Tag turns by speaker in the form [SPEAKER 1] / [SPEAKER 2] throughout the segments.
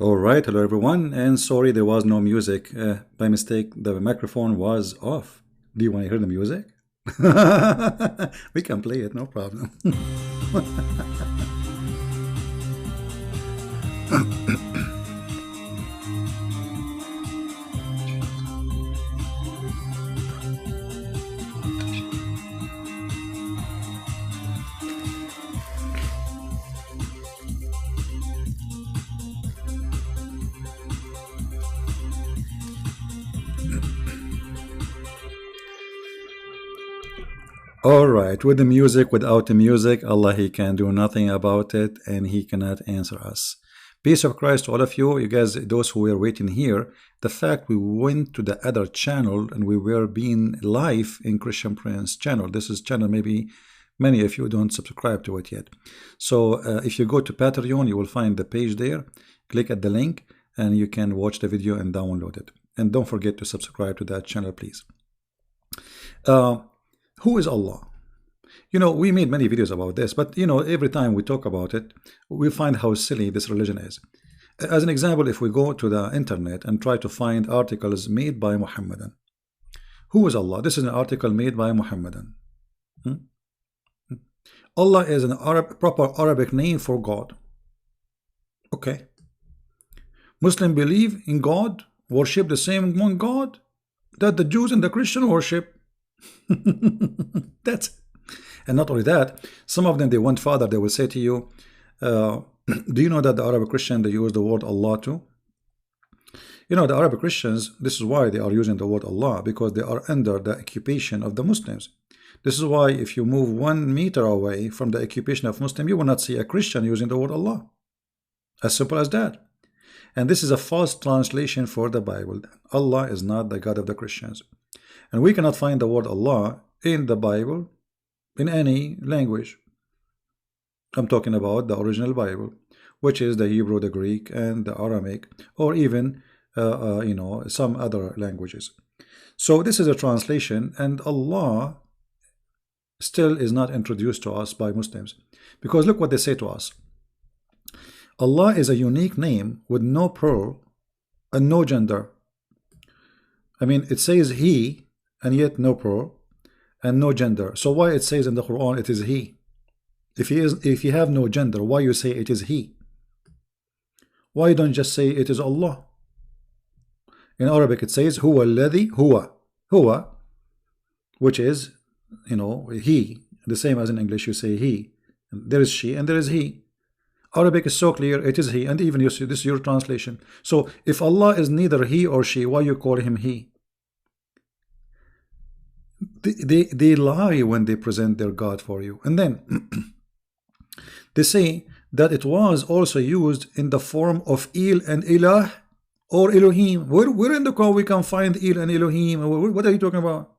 [SPEAKER 1] All right, hello everyone, and sorry there was no music. By mistake, the microphone was off. Do you want to hear the music? We can play it, no problem. All right, with the music, without the music, Allah, He can do nothing about it, and He cannot answer us. Peace of Christ to all of you. You guys, those who were waiting here, the fact we went to the other channel and we were being live in Christian Prince channel. This is channel maybe many of you don't subscribe to it yet. So if you go to Patreon, you will find the page there. Click at the link and you can watch the video and download it. And don't forget to subscribe to that channel, please. Who is Allah? You know, we made many videos about this, but you know, every time we talk about it, we find how silly this religion is. As an example, if we go to the internet and try to find articles made by Muhammadan, who is Allah? This is an article made by Muhammadan. Allah is an proper Arabic name for God. Okay. Muslims believe in God, worship the same one God that the Jews and the Christian worship. That's, and not only that, some of them, they went further. They will say to you, do you know that the Arab Christian, they use the word Allah too? You know, the Arab Christians, this is why they are using the word Allah, because they are under the occupation of the Muslims. This is why if you move 1 meter away from the occupation of Muslim, you will not see a Christian using the word Allah. As simple as that. And this is a false translation for the Bible. Allah is not the God of the Christians. And we cannot find the word Allah in the Bible in any language. I'm talking about the original Bible, which is the Hebrew, the Greek, and the Aramaic, or even you know, some other languages. So this is a translation, and Allah still is not introduced to us by Muslims, because look what they say to us. Allah is a unique name with no plural and no gender. I mean, it says He, and yet no plural and no gender. So why it says in the Quran it is He? If you have no gender, why you say it is He? Why you don't just say it is Allah? In Arabic it says Huwa alladhi huwa, which is, you know, He, the same as in English you say He. There is she and there is He. Arabic is so clear, it is He, and even you see this is your translation. So if Allah is neither He or she, why you call Him He? They lie when they present their God for you. And then they say that it was also used in the form of Il and Ilah or Elohim. Where in the Quran we can find Il and Elohim? What are you talking about?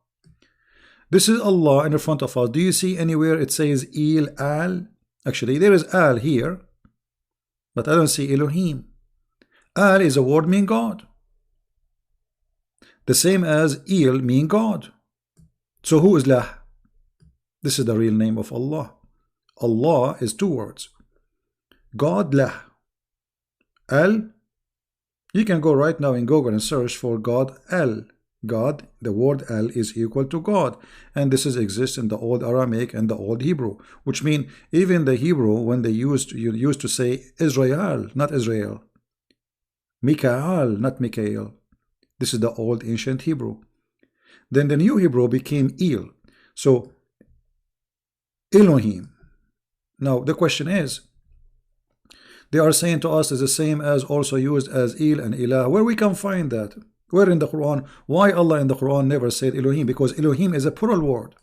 [SPEAKER 1] This is Allah in front of us. Do you see anywhere it says Il, Al? Actually, there is Al here, but I don't see Elohim. Al is a word meaning God. The same as Il mean God. So who is Lah? This is the real name of Allah. Allah is 2 words. God, Lah. Al, you can go right now in Google and search for God, Al. God, the word Al is equal to God. And this exists in the old Aramaic and the old Hebrew, which mean even the Hebrew, when they used to say Israel, not Israel. Mikael, not Mikael. This is the old ancient Hebrew. Then the new Hebrew became Il. So Elohim. Now the question is, they are saying to us is the same as also used as Il and Ilah. Where we can find that? Where in the Quran? Why Allah in the Quran never said Elohim? Because Elohim is a plural word.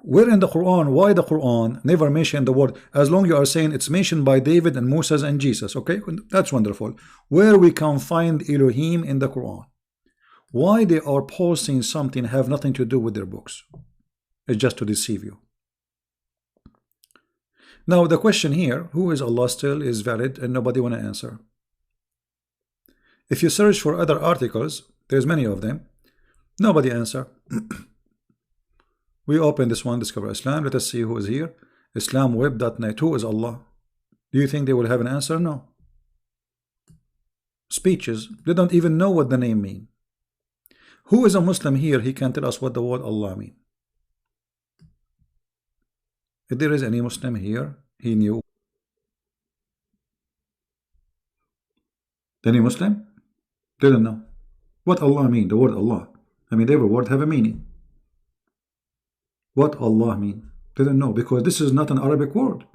[SPEAKER 1] Where in the Quran? Why the Quran never mentioned the word? As long you are saying it's mentioned by David and Moses and Jesus, okay, that's wonderful. Where we can find Elohim in the Quran? Why they are posting something have nothing to do with their books? It's just to deceive you. Now the question here, who is Allah, still is valid, and nobody want to answer. If you search for other articles, there's many of them, nobody answer. We open this one, Discover Islam. Let us see who is here. Islamweb.net. Who is Allah? Do you think they will have an answer? No. Speeches. They don't even know what the name means. Who is a Muslim here? He can tell us what the word Allah means. If there is any Muslim here, he knew. Any Muslim? Didn't know. What Allah mean? The word Allah. I mean, every word have a meaning. What Allah mean? Didn't know, because this is not an Arabic word.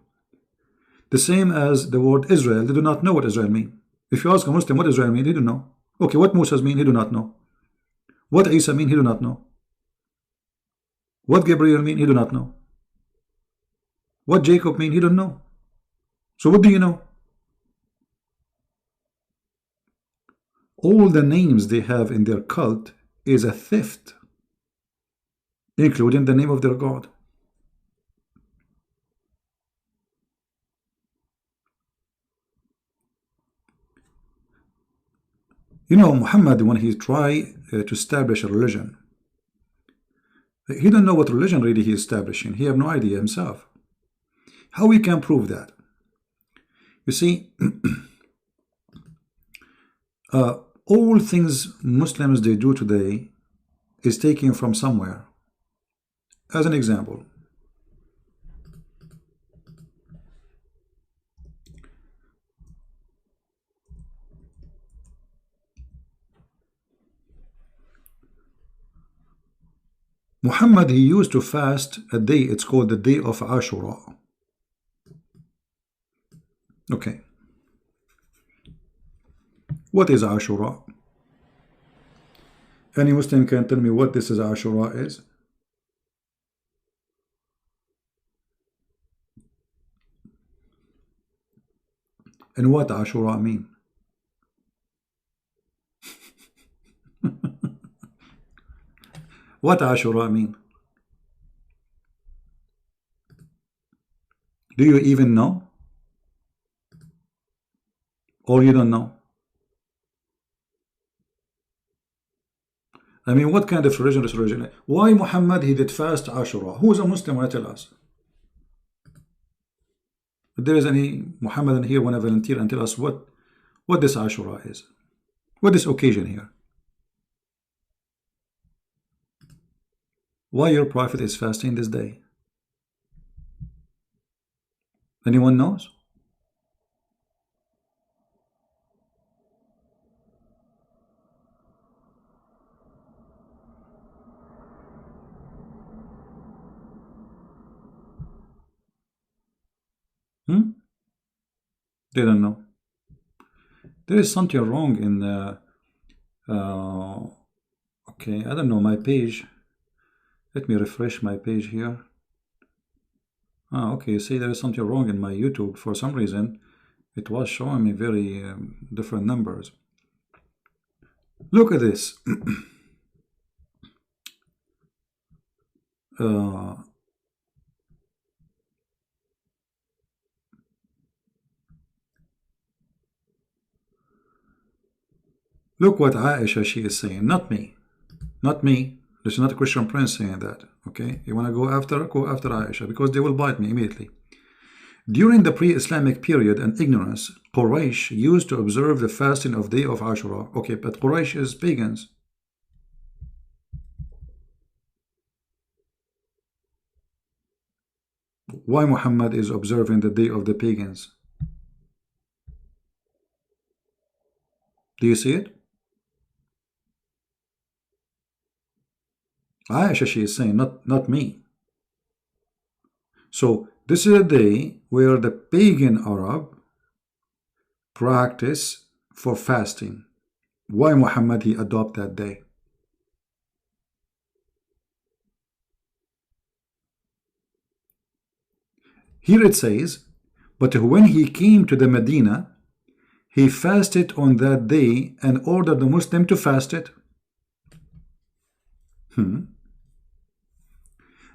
[SPEAKER 1] The same as the word Israel. They do not know what Israel mean. If you ask a Muslim what Israel mean, he do not know. Okay, what Moses mean? He do not know. What Isa mean? He do not know. What Gabriel mean? He do not know. What Jacob mean? He don't know. So what do you know? All the names they have in their cult is a theft, including the name of their God. You know, Muhammad, when he tried to establish a religion, he don't know what religion really he is establishing. He have no idea himself. How we can prove that? You see, all things Muslims they do today is taken from somewhere. As an example, Muhammad, he used to fast a day, it's called the day of Ashura. Okay. What is Ashura? Any Muslim can tell me what this is Ashura is? And what Ashura mean? What Ashura mean? Do you even know? Or you don't know? I mean, what kind of religion is religion? Why Muhammad he did fast Ashura? Who is a Muslim? Want to tell us? If there is any Muhammadan here, want to volunteer and tell us what this Ashura is? What this occasion here? Why your prophet is fasting this day? Anyone knows? They don't know. There is something wrong in okay, I don't know, my page. Let me refresh my page here. Okay, you see there is something wrong in my YouTube. For some reason, it was showing me very different numbers. Look at this. Look what Aisha she is saying, not me. Not me. This is not a Christian prince saying that. Okay, you want to go after Aisha, because they will bite me immediately. During the pre-Islamic period and ignorance, Quraysh used to observe the fasting of day of Ashura. Okay, but Quraysh is pagans. Why Muhammad is observing the day of the pagans? Do you see it? Aisha, she is saying, not me. So this is a day where the pagan Arab practice for fasting. Why Muhammad he adopt that day? Here it says, but when he came to the Medina, he fasted on that day and ordered the Muslim to fast it.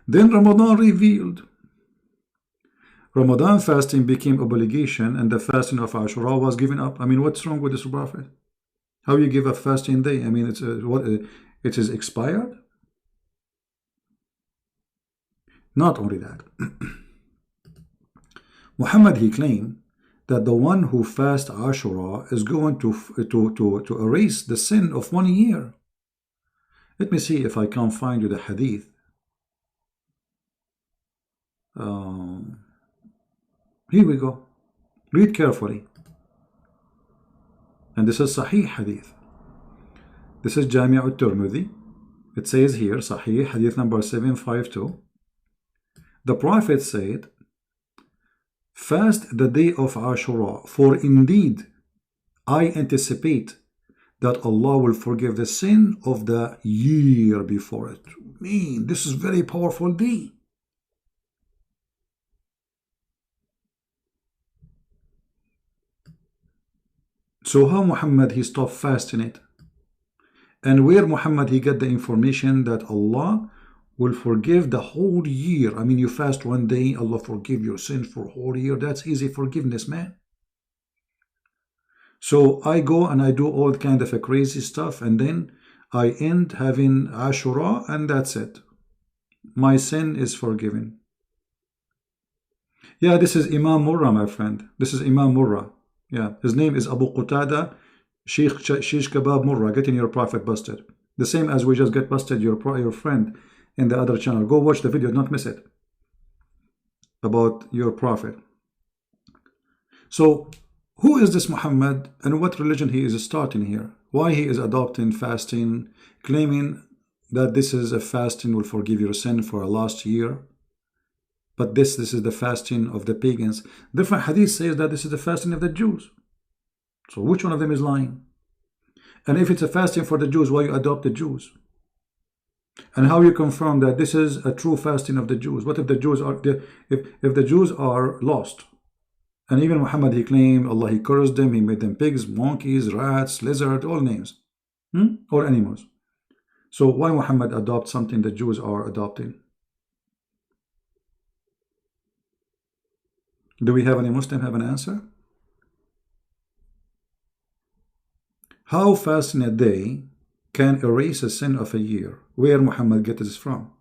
[SPEAKER 1] Then Ramadan revealed. Ramadan fasting became obligation and the fasting of Ashura was given up. I mean, what's wrong with this prophet? How you give a fasting day? I mean, it's what it is expired? Not only that, Muhammad, he claimed that the one who fasts Ashura is going to erase the sin of 1 year. Let me see if I can find you the hadith. Here we go. Read carefully. And this is Sahih hadith. This is Jami' al-Tirmidhi. It says here, Sahih, hadith number 752. The Prophet said, fast the day of Ashura, for indeed I anticipate that Allah will forgive the sin of the year before it. Man, this is very powerful day. So how Muhammad he stopped fasting it? And where Muhammad he get the information that Allah will forgive the whole year? I mean, you fast 1 day, Allah forgive your sin for a whole year. That's easy forgiveness, man. So I go and I do all kind of a crazy stuff, and then I end having Ashura, and that's it. My sin is forgiven. Yeah, this is Imam Murrah, my friend. This is Imam Murrah. Yeah, his name is Abu Qatada Shish Kebab Murrah, getting your prophet busted. The same as we just get busted your friend in the other channel. Go watch the video, don't miss it. About your prophet. So, who is this Muhammad and what religion he is starting here? Why he is adopting fasting, claiming that this is a fasting will forgive your sin for a last year? But this is the fasting of the pagans. Different hadith says that this is the fasting of the Jews. So which one of them is lying? And if it's a fasting for the Jews, why you adopt the Jews? And how you confirm that this is a true fasting of the Jews? What if the Jews are if the Jews are lost? And even Muhammad he claimed Allah he cursed them, he made them pigs, monkeys, rats, lizards, all names, or animals. So why Muhammad adopt something the Jews are adopting? Do we have any Muslim have an answer? How fasting a day can erase a sin of a year? Where Muhammad get this from?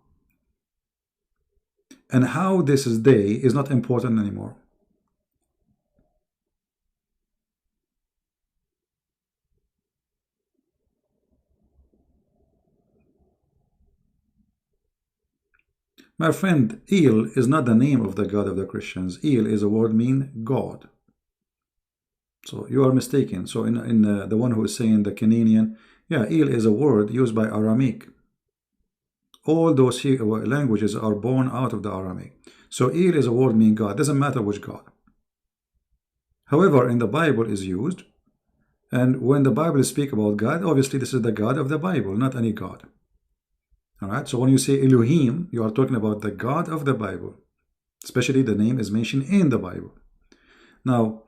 [SPEAKER 1] And how this day is not important anymore? My friend, El is not the name of the God of the Christians. El is a word mean God. So you are mistaken. So in the one who is saying the Canadian, yeah, El is a word used by Aramaic. All those languages are born out of the Aramaic. So El is a word mean God. Doesn't matter which God. However, in the Bible is used. And when the Bible speaks about God, obviously this is the God of the Bible, not any God. Alright, so when you say Elohim, you are talking about the God of the Bible. Especially the name is mentioned in the Bible. Now,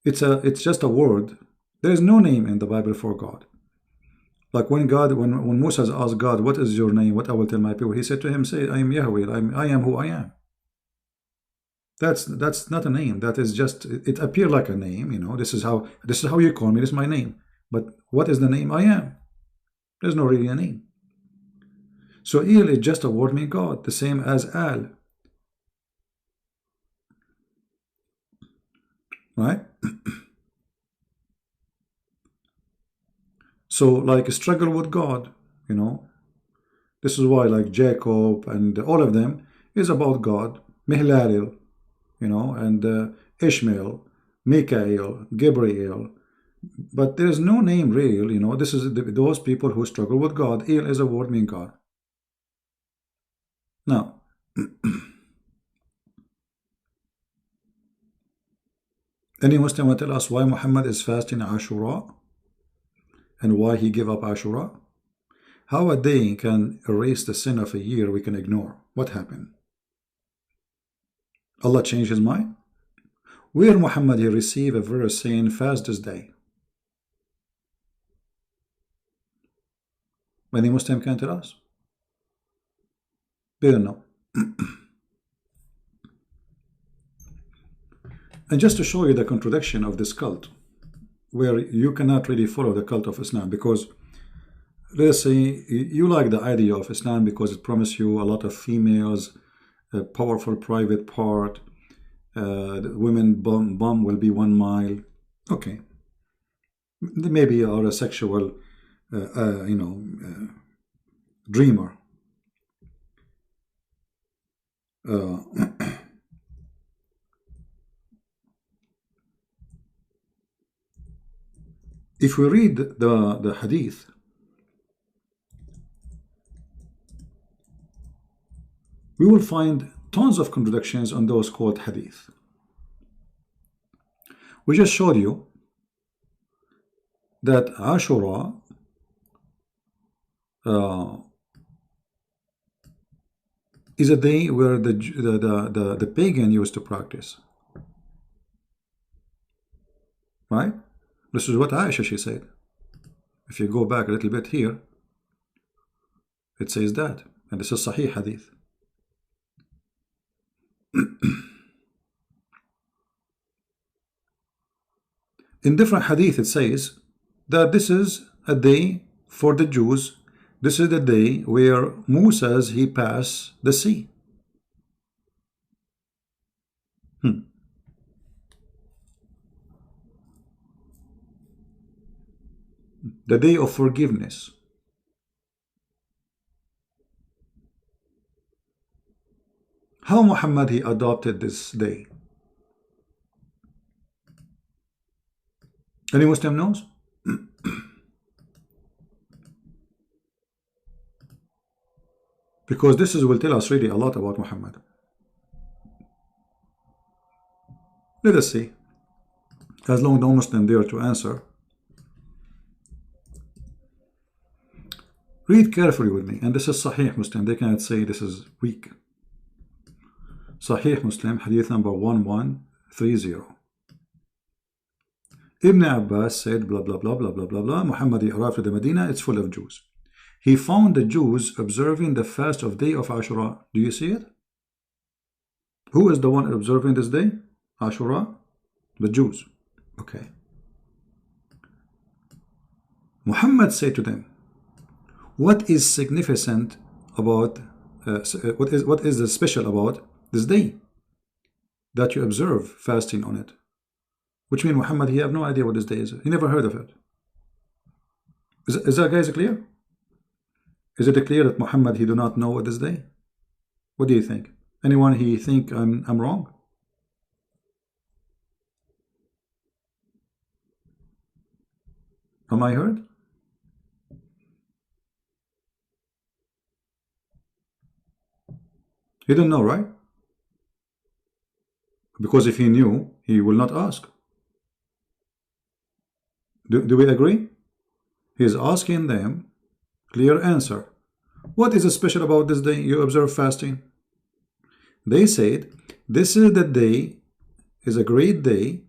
[SPEAKER 1] it's just a word. There is no name in the Bible for God. Like when Moses asked God, what is your name? What I will tell my people? He said to him, say, I am Yahweh, I am who I am. That's not a name. That is just, it appears like a name, you know. This is how you call me, this is my name. But what is the name? I am. There's no really a name. So El is just a word meaning God, the same as Al. Right? So like struggle with God, you know. This is why like Jacob and all of them is about God. Mihlalil, you know, and Ishmael, Mikael, Gabriel. But there is no name real, you know. This is those people who struggle with God. El is a word meaning God. Now, any Muslim will tell us why Muhammad is fasting Ashura and why he gave up Ashura? How a day can erase the sin of a year we can ignore? What happened? Allah changed his mind? Where Muhammad he received a verse saying fast this day? Any Muslim can tell us? They don't know. And just to show you the contradiction of this cult, where you cannot really follow the cult of Islam, because let's say you like the idea of Islam because it promises you a lot of females a powerful private part. The women bum will be 1 mile. Okay, maybe you are a sexual, dreamer. If we read the hadith, we will find tons of contradictions on those quote hadith. We just showed you that Ashura is a day where the pagan used to practice. Right? This is what Aisha, she said. If you go back a little bit here, it says that. And this is Sahih Hadith. In different Hadith, it says that this is a day for the Jews. This is the day where Moses, he passed the sea. The day of forgiveness. How Muhammad he adopted this day? Any Muslim knows? Because this will tell us really a lot about Muhammad. Let us see. As long as no Muslim dare to answer. Read carefully with me. And this is Sahih Muslim. They cannot say this is weak. Sahih Muslim, hadith number 1130. Ibn Abbas said, blah, blah, blah, blah, blah, blah, blah. Muhammad arrived to the Medina, it's full of Jews. He found the Jews observing the fast of day of Ashura. Do you see it? Who is the one observing this day? Ashura? The Jews. Okay. Muhammad said to them, what is significant about, what is the special about this day that you observe fasting on it? Which means Muhammad, he have no idea what this day is. He never heard of it. Is that, guys, clear? Is it clear that Muhammad, he do not know what this day? What do you think? Anyone he think I'm wrong? Am I heard? He didn't know, right? Because if he knew, he will not ask. Do we agree? He is asking them clear answer. What is special about this day you observe fasting? They said, this is the day, is a great day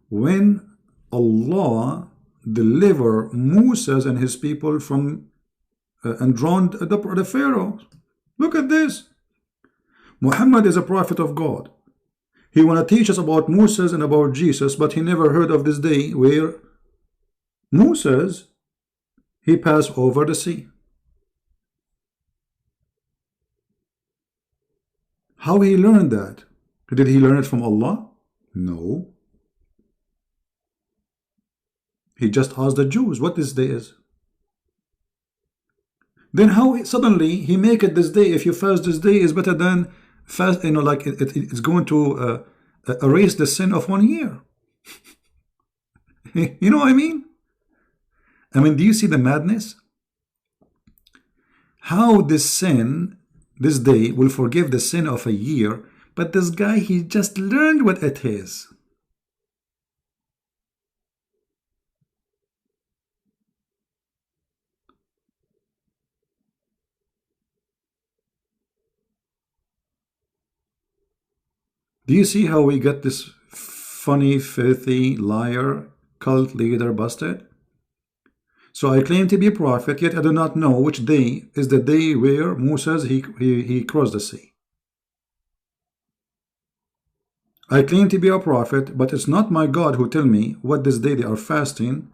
[SPEAKER 1] when Allah deliver Moses and his people from and drowned the Pharaoh. Look at this. Muhammad is a prophet of God. He want to teach us about Moses and about Jesus, but he never heard of this day where Moses, he passed over the sea. How he learned that? Did he learn it from Allah? No. He just asked the Jews what this day is. Then how suddenly he make it this day, if you fast this day, is better than fast, like it's going to erase the sin of 1 year. You know what I mean? I mean, do you see the madness? How this sin, this day, will forgive the sin of a year, but this guy, he just learned what it is. Do you see how we got this funny, filthy, liar, cult leader busted? So I claim to be a prophet, yet I do not know which day is the day where Moses, he crossed the sea. I claim to be a prophet, but it's not my God who tell me what this day they are fasting.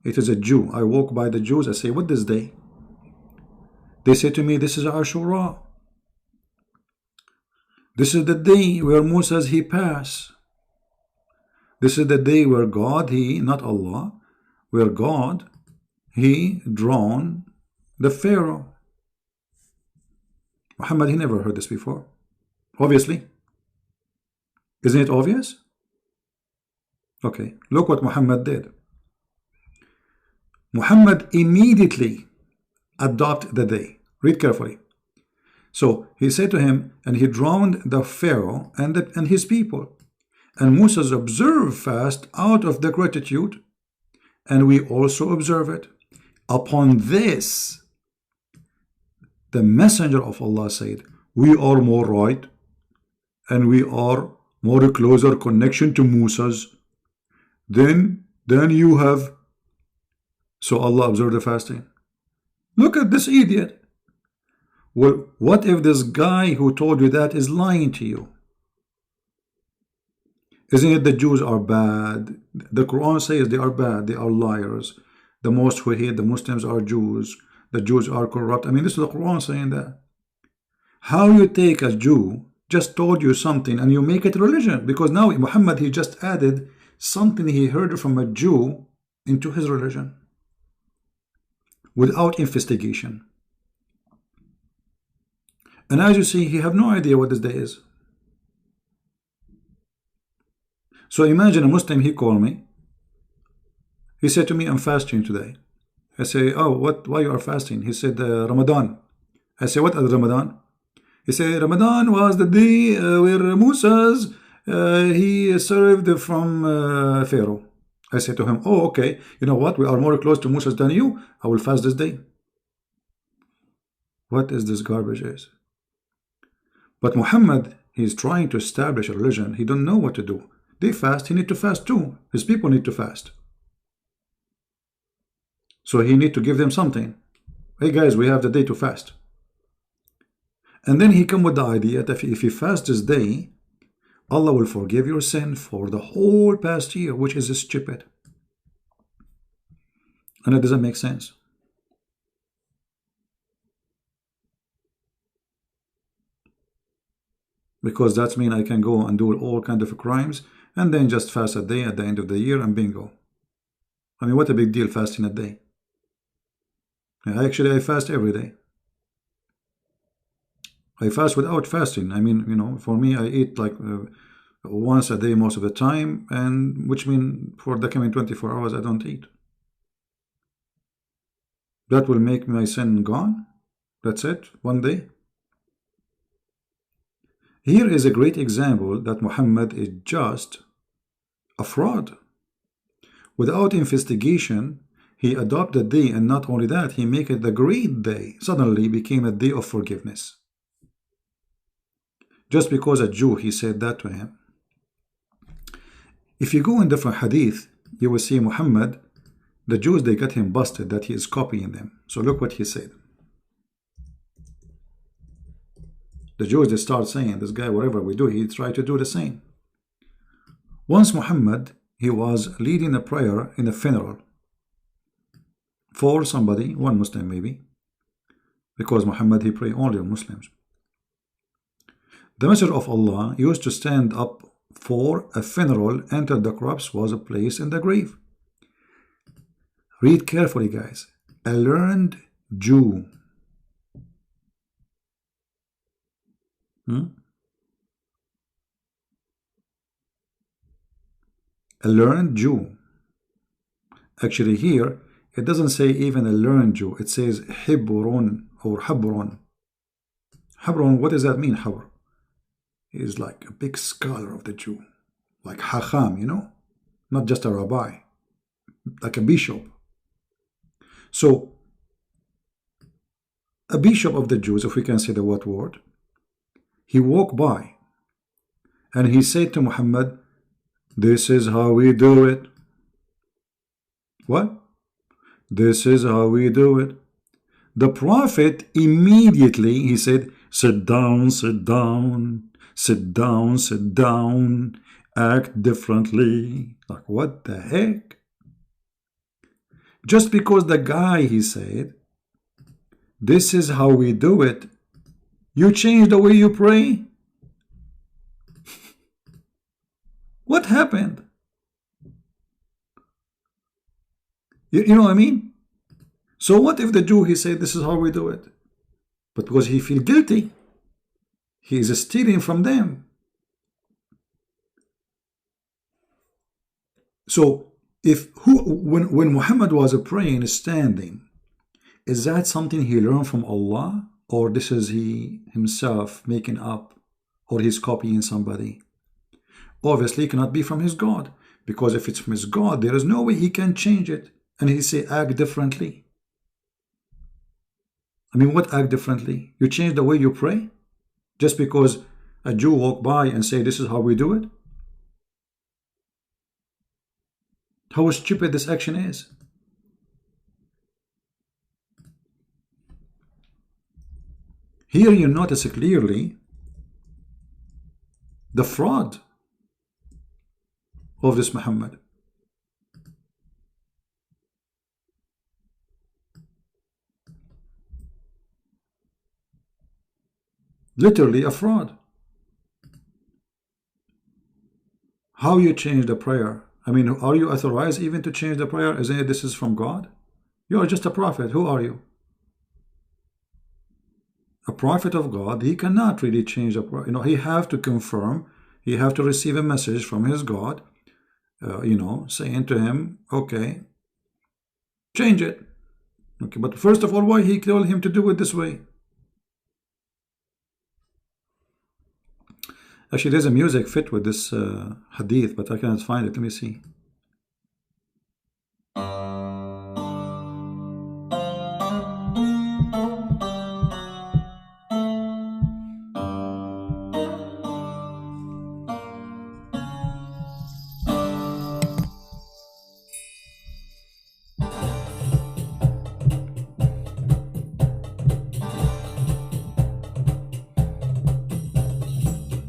[SPEAKER 1] It is a Jew. I walk by the Jews, I say, what this day? They say to me, this is Ashura. This is the day where Moses he passed. This is the day where God, he, not Allah, where God, he drawn the Pharaoh. Muhammad, he never heard this before. Obviously. Isn't it obvious? Okay, look what Muhammad did. Muhammad immediately adopted the day. Read carefully. So he said to him, and he drowned the Pharaoh and his people. And Moses observed fast out of the gratitude, and we also observe it. Upon this, the messenger of Allah said, we are more right, and we are more closer connection to Moses than you have. So Allah observed the fasting. Look at this idiot. Well, what if this guy who told you that is lying to you? Isn't it the Jews are bad? The Quran says they are bad, they are liars. The most who hate the Muslims are Jews. The Jews are corrupt. I mean, this is the Quran saying that. How you take a Jew just told you something and you make it religion? Because now Muhammad, he just added something he heard from a Jew into his religion without investigation. And as you see, he have no idea what this day is. So imagine a Muslim, he called me. He said to me, I'm fasting today. I say, oh, why you are fasting? He said, Ramadan. I say, what is Ramadan? He said, Ramadan was the day where Moses, he served from Pharaoh. I said to him, oh, okay. You know what? We are more close to Moses than you. I will fast this day. What is this garbage is? But Muhammad, he is trying to establish a religion. He don't know what to do. They fast, he need to fast too. His people need to fast. So he need to give them something. Hey guys, we have the day to fast. And then he come with the idea that if you fast this day, Allah will forgive your sin for the whole past year, which is stupid. And it doesn't make sense. Because that means I can go and do all kinds of crimes and then just fast a day at the end of the year and bingo. I mean, what a big deal fasting a day. Actually, I fast every day. I fast without fasting. I mean, you know, for me, I eat like once a day most of the time, and which means for the coming 24 hours, I don't eat. That will make my sin gone. That's it, one day. Here is a great example that Muhammad is just a fraud. Without investigation, he adopted the day, and not only that, he made it the great day. Suddenly became a day of forgiveness. Just because a Jew, he said that to him. If you go in different hadith, you will see Muhammad, the Jews, they got him busted that he is copying them. So look what he said. The Jews, they start saying, this guy, whatever we do, he tried to do the same. Once Muhammad, he was leading a prayer in a funeral for somebody, one Muslim maybe, because Muhammad, he prayed only on Muslims. The Messenger of Allah used to stand up for a funeral until the corpse was placed in the grave. Read carefully, guys. A learned Jew. A learned Jew. Actually here, it doesn't say even a learned Jew. It says Hibrun or Habron. Habron, what does that mean, Habr? He is like a big scholar of the Jew. Like Hacham, you know? Not just a rabbi. Like a bishop. So, a bishop of the Jews, if we can say the word, he walked by and he said to Muhammad, this is how we do it. What? This is how we do it. The Prophet immediately, he said, sit down, sit down, sit down, sit down, act differently. Like, what the heck? Just because the guy, he said, this is how we do it, you change the way you pray? What happened? You know what I mean? So what if the Jew, he said, this is how we do it? But because he feel guilty, he is stealing from them. So if when Muhammad was praying standing, is that something he learned from Allah, or this is he himself making up, or he's copying somebody? Obviously it cannot be from his God, because if it's from his God, there is no way he can change it. And he say act differently. I mean, what act differently? You change the way you pray just because a Jew walk by and say this is how we do it? How stupid this action is. Here you notice clearly the fraud of this Muhammad. Literally a fraud. How you change the prayer? I mean, are you authorized even to change the prayer? Isn't it this is from God? You are just a prophet. Who are you? A prophet of God, he cannot really change the prayer. You know, he have to confirm. He have to receive a message from his God, you know, saying to him, okay, change it. Okay, but first of all, why he told him to do it this way? Actually, there's a music fit with this hadith, but I cannot find it. Let me see.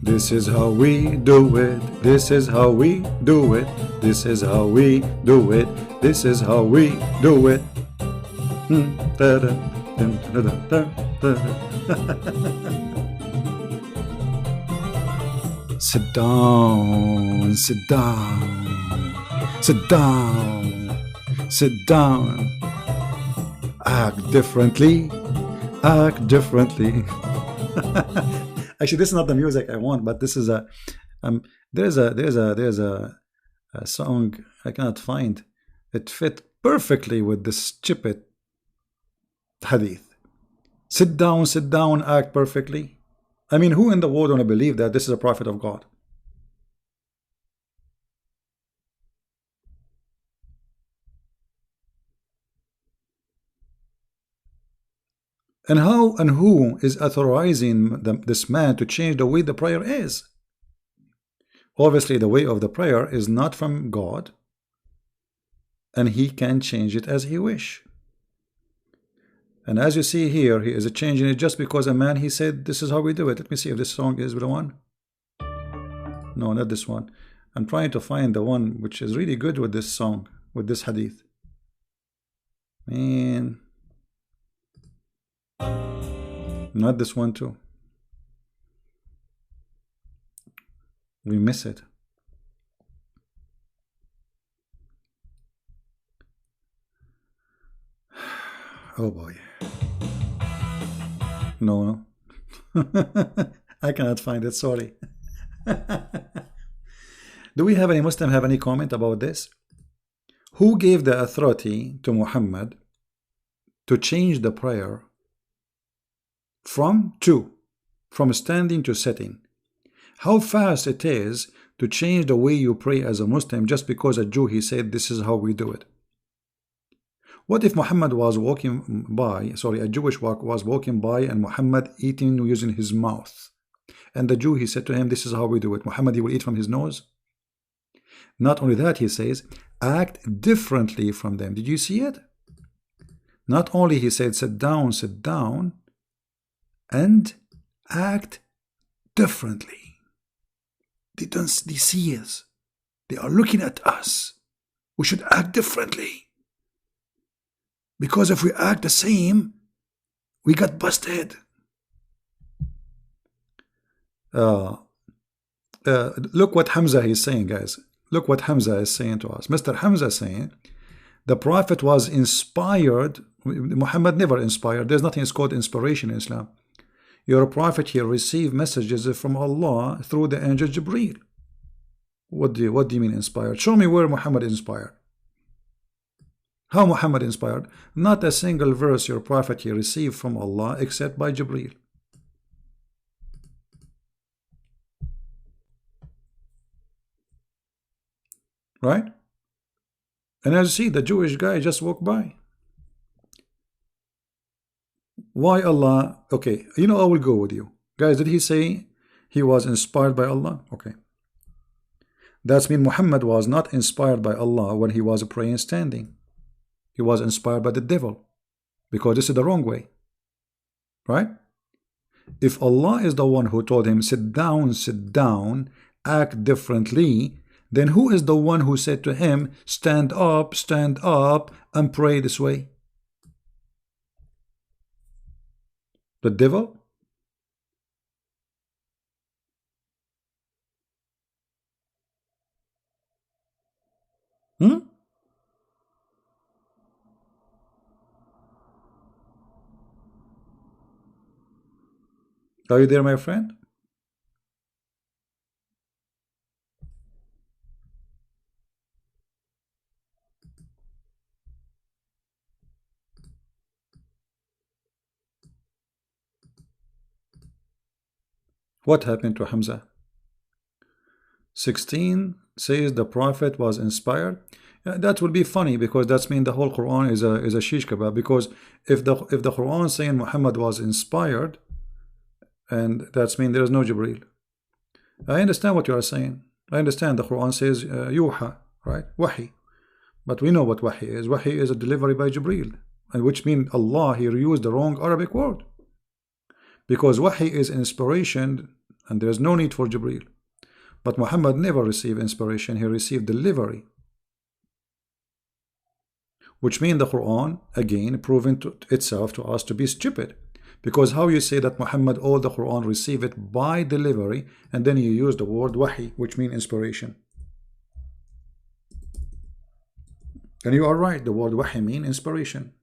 [SPEAKER 1] This is how we do it. This is how we do it. This is how we do it. This is how we do it. Sit down, sit down, sit down, sit down. Act differently, act differently. Actually, this is not the music I want, but this is a there's a song I cannot find. It fit perfectly with this stupid hadith. Sit down, act perfectly. I mean, who in the world want to believe that this is a prophet of God? And how and who is authorizing this man to change the way the prayer is? Obviously, the way of the prayer is not from God, and he can change it as he wish. And as you see here, he is changing it just because a man, he said, this is how we do it. Let me see if this song is the one. No, not this one. I'm trying to find the one which is really good with this song, with this hadith. Man. Not this one too. We miss it. Oh boy. No. I cannot find it, sorry. Do we have any Muslim have any comment about this? Who gave the authority to Muhammad to change the prayer from standing to sitting? How fast it is to change the way you pray as a Muslim just because a Jew, he said this is how we do it? What if Muhammad was walking by, sorry, a Jewish was walking by and Muhammad eating using his mouth, and the Jew, he said to him, this is how we do it. Muhammad, he will eat from his nose? Not only that, he says, act differently from them. Did you see it? Not only he said sit down, and act differently. They see us. They are looking at us. We should act differently. Because if we act the same, we got busted. look what Hamza is saying, guys. Look what Hamza is saying to us. Mr. Hamza is saying the Prophet was inspired. Muhammad never inspired. There's nothing is called inspiration in Islam. Your Prophet here received messages from Allah through the angel Jibreel. What do you mean inspired? Show me where Muhammad inspired. How Muhammad inspired? Not a single verse your Prophet here received from Allah except by Jibreel. Right? And as you see, the Jewish guy just walked by. Why Allah? Okay, I will go with you. Guys, did he say he was inspired by Allah? Okay. That means Muhammad was not inspired by Allah when he was praying standing. He was inspired by the devil, because this is the wrong way. Right? If Allah is the one who told him, sit down, act differently, then who is the one who said to him, stand up, and pray this way? The devil? Are you there, my friend? What happened to Hamza? 16 says the Prophet was inspired. That will be funny, because that's mean the whole Quran is a shish kebab. Because if the Quran saying Muhammad was inspired, and that's mean there is no Jibreel. I understand what you are saying. I understand the Quran says yuha, right? Wahi. But we know what wahi is. Wahi is a delivery by Jibreel, and which means Allah here used the wrong Arabic word. Because wahi is inspiration, and there is no need for Jibreel. But Muhammad never received inspiration, he received delivery. Which means the Quran, again, proven to itself to us to be stupid. Because how you say that Muhammad, all the Quran received it by delivery, and then you use the word wahi, which means inspiration. And you are right, the word wahi means inspiration.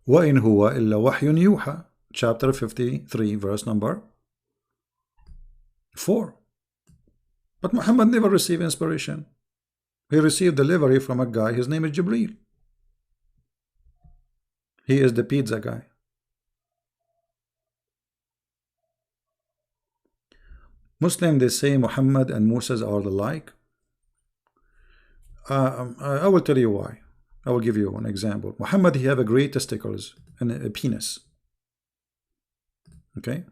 [SPEAKER 1] وَإِنْ هُوَ إِلَّا وَحْيٌ يُوحَى, chapter 53, verse number 4. But Muhammad never received inspiration. He received delivery from a guy, his name is Jibreel. He is the pizza guy. Muslim, they say Muhammad and Moses are alike. I will tell you why. I will give you an example. Muhammad, he have a great testicles and a penis. Okay?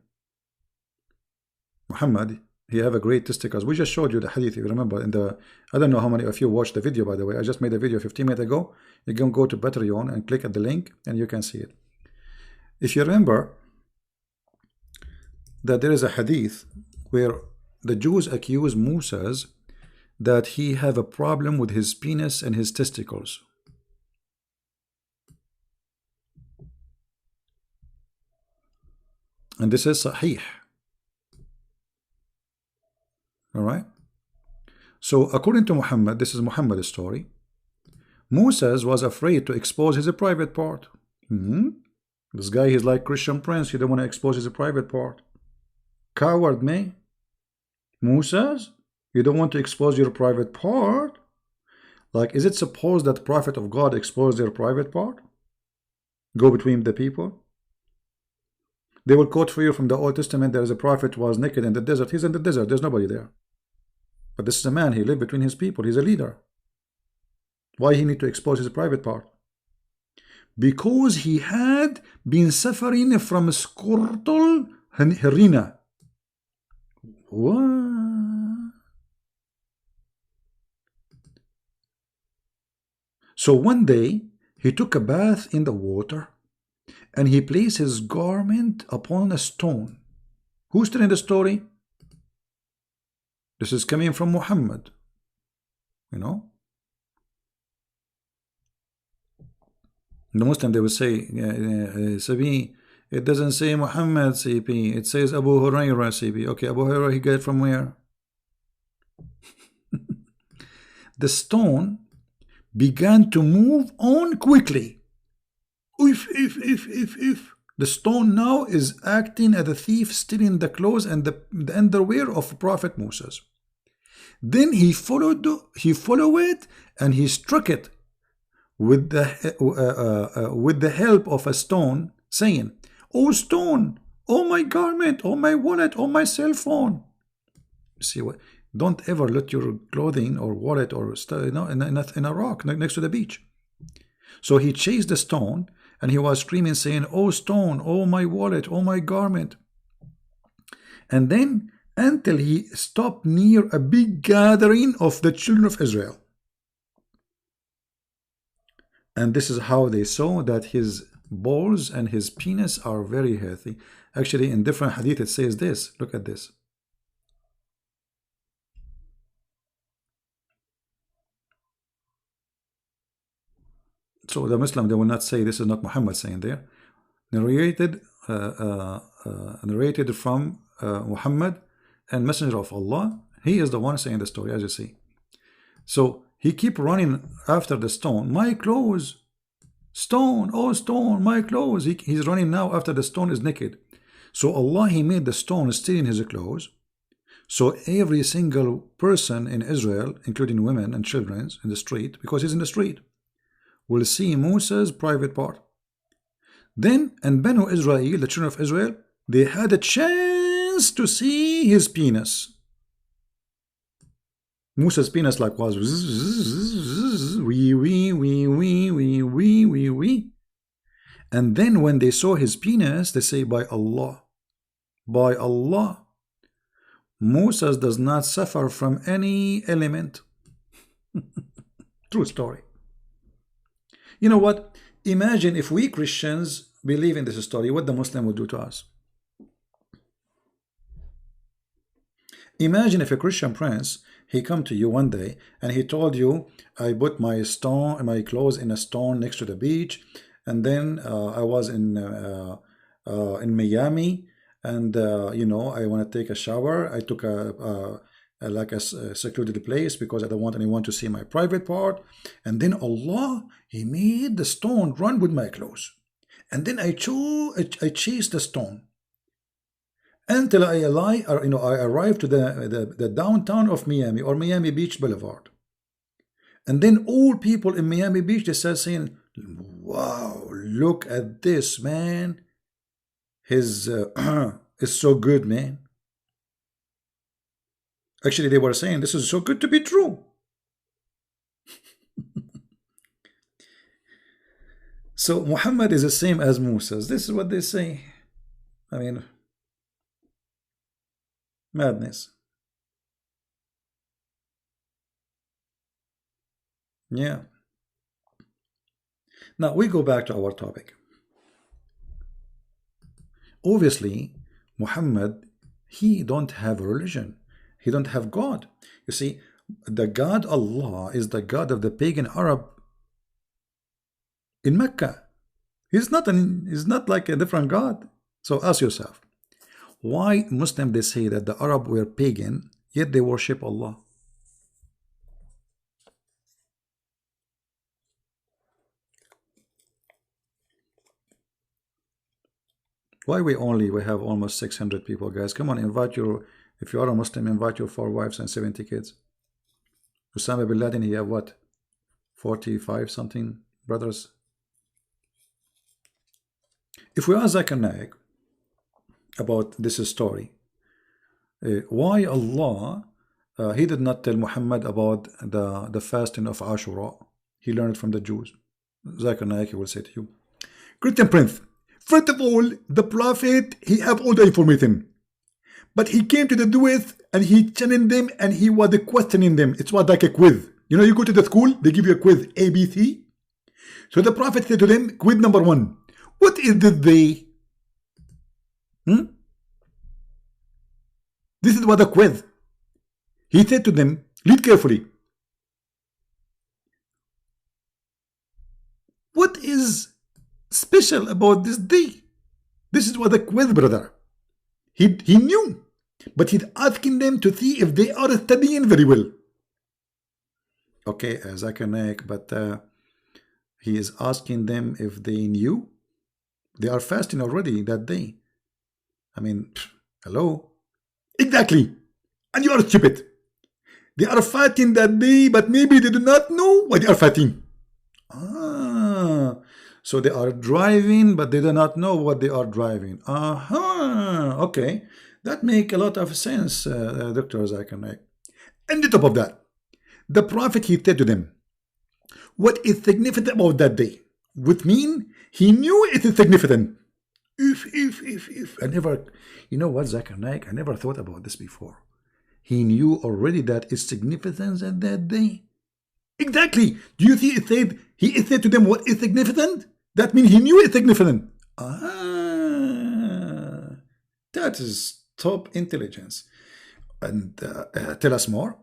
[SPEAKER 1] Muhammad, he have a great testicles. We just showed you the hadith, if you remember. I don't know how many of you watched the video, by the way. I just made a video 15 minutes ago. You can go to Patreon and click at the link, and you can see it. If you remember that there is a hadith where the Jews accuse Moses that he have a problem with his penis and his testicles. And this is sahih. Alright? So according to Muhammad, this is Muhammad's story, Moses was afraid to expose his private part. This guy is like Christian Prince, he don't want to expose his private part. Coward me. Moses, you don't want to expose your private part? Like, is it supposed that prophet of God expose their private part? Go between the people? They will quote for you from the Old Testament, there is a prophet who was naked in the desert. He's in the desert, there's nobody there. But this is a man, he lived between his people, he's a leader. Why he need to expose his private part? Because he had been suffering from scortal herina. What? So one day he took a bath in the water and he placed his garment upon a stone. Who's telling the story? This is coming from Muhammad. You know? The Muslim, they will say, Sabi, It doesn't say Muhammad CP. It says Abu Hurairah CP. Okay, Abu Hurairah, he got it from where? The stone began to move on quickly. If. The stone now is acting as a thief, stealing the clothes and the underwear of Prophet Moses. Then he followed it, and he struck it with the help of a stone, saying, "Oh stone, oh my garment, oh my wallet, oh my cell phone." See what? Don't ever let your clothing or wallet or in a rock next to the beach. So he chased the stone, and he was screaming, saying, "Oh stone, oh my wallet, oh my garment." And then until he stopped near a big gathering of the children of Israel. And this is how they saw that his balls and his penis are very healthy. Actually, in different hadith it says this. Look at this. So the Muslim, they will not say this is not Muhammad saying there. Narrated from Muhammad and Messenger of Allah. He is the one saying the story, as you see. So he keep running after the stone. My clothes, stone, oh stone, my clothes. He's running now after the stone is naked. So Allah, he made the stone stealing his clothes. So every single person in Israel, including women and children in the street, because he's in the street, will see Moses' private part. Then, and Banu Israel, the children of Israel, they had a chance to see his penis. Moses' penis like was wee. And then when they saw his penis, they say, by Allah, Moses does not suffer from any element. True story. You know what? Imagine if we Christians believe in this story, what the Muslim would do to us. Imagine if a Christian prince, he come to you one day and he told you, I put my clothes in a stone next to the beach, and then I was in Miami, and you know, I want to take a shower. I took a secluded place because I don't want anyone to see my private part. And then Allah, he made the stone run with my clothes, and then I chased the stone until I arrived to the downtown of Miami, or Miami Beach Boulevard. And then all people in Miami Beach, they start saying, wow, look at this, man. His is so good, man. Actually, they were saying, this is so good to be true. So Muhammad is the same as Moses. This is what they say. I mean, madness. Yeah. Now we go back to our topic. Obviously, Muhammad, he don't have a religion. He don't have God. You see, the God Allah is the God of the pagan Arab in Mecca. He's not like a different God. So ask yourself, why Muslims, they say that the Arab were pagan, yet they worship Allah? Why we have almost 600 people, guys? Come on, if you are a Muslim, invite your 4 wives and 70 kids. Osama bin Laden, he have what? 45 something brothers. If we ask Zakir Naik about this story, why Allah, he did not tell Muhammad about the fasting of Ashura? He learned it from the Jews. Zakir Naik, he will say to you, Christian Prince, first of all, the Prophet, he have all the information. But he came to the Jews and he challenged them and he was questioning them. It was like a quiz. You know, you go to the school, they give you a quiz, A, B, C. So the Prophet said to them, quiz number 1. What is this day? This is what the quiz. He said to them, read carefully. What is special about this day? This this was a quiz, brother. He knew, but he's asking them to see if they are studying very well. Okay, Zakir Naik, but he is asking them if they knew. They are fasting already that day. I mean, hello? Exactly. And you are stupid. They are fasting that day, but maybe they do not know why they are fasting. So they are driving, but they do not know what they are driving. Okay. That makes a lot of sense, Dr. Zakir Naik. And on top of that, the Prophet, he said to them, what is significant about that day? Which means he knew it is significant. If. I never, you know what, Zakir Naik, I never thought about this before. He knew already that it's significant at that day. Exactly. Do you see it said, he said to them what is significant? That means he knew it's significant. That is top intelligence. And tell us more.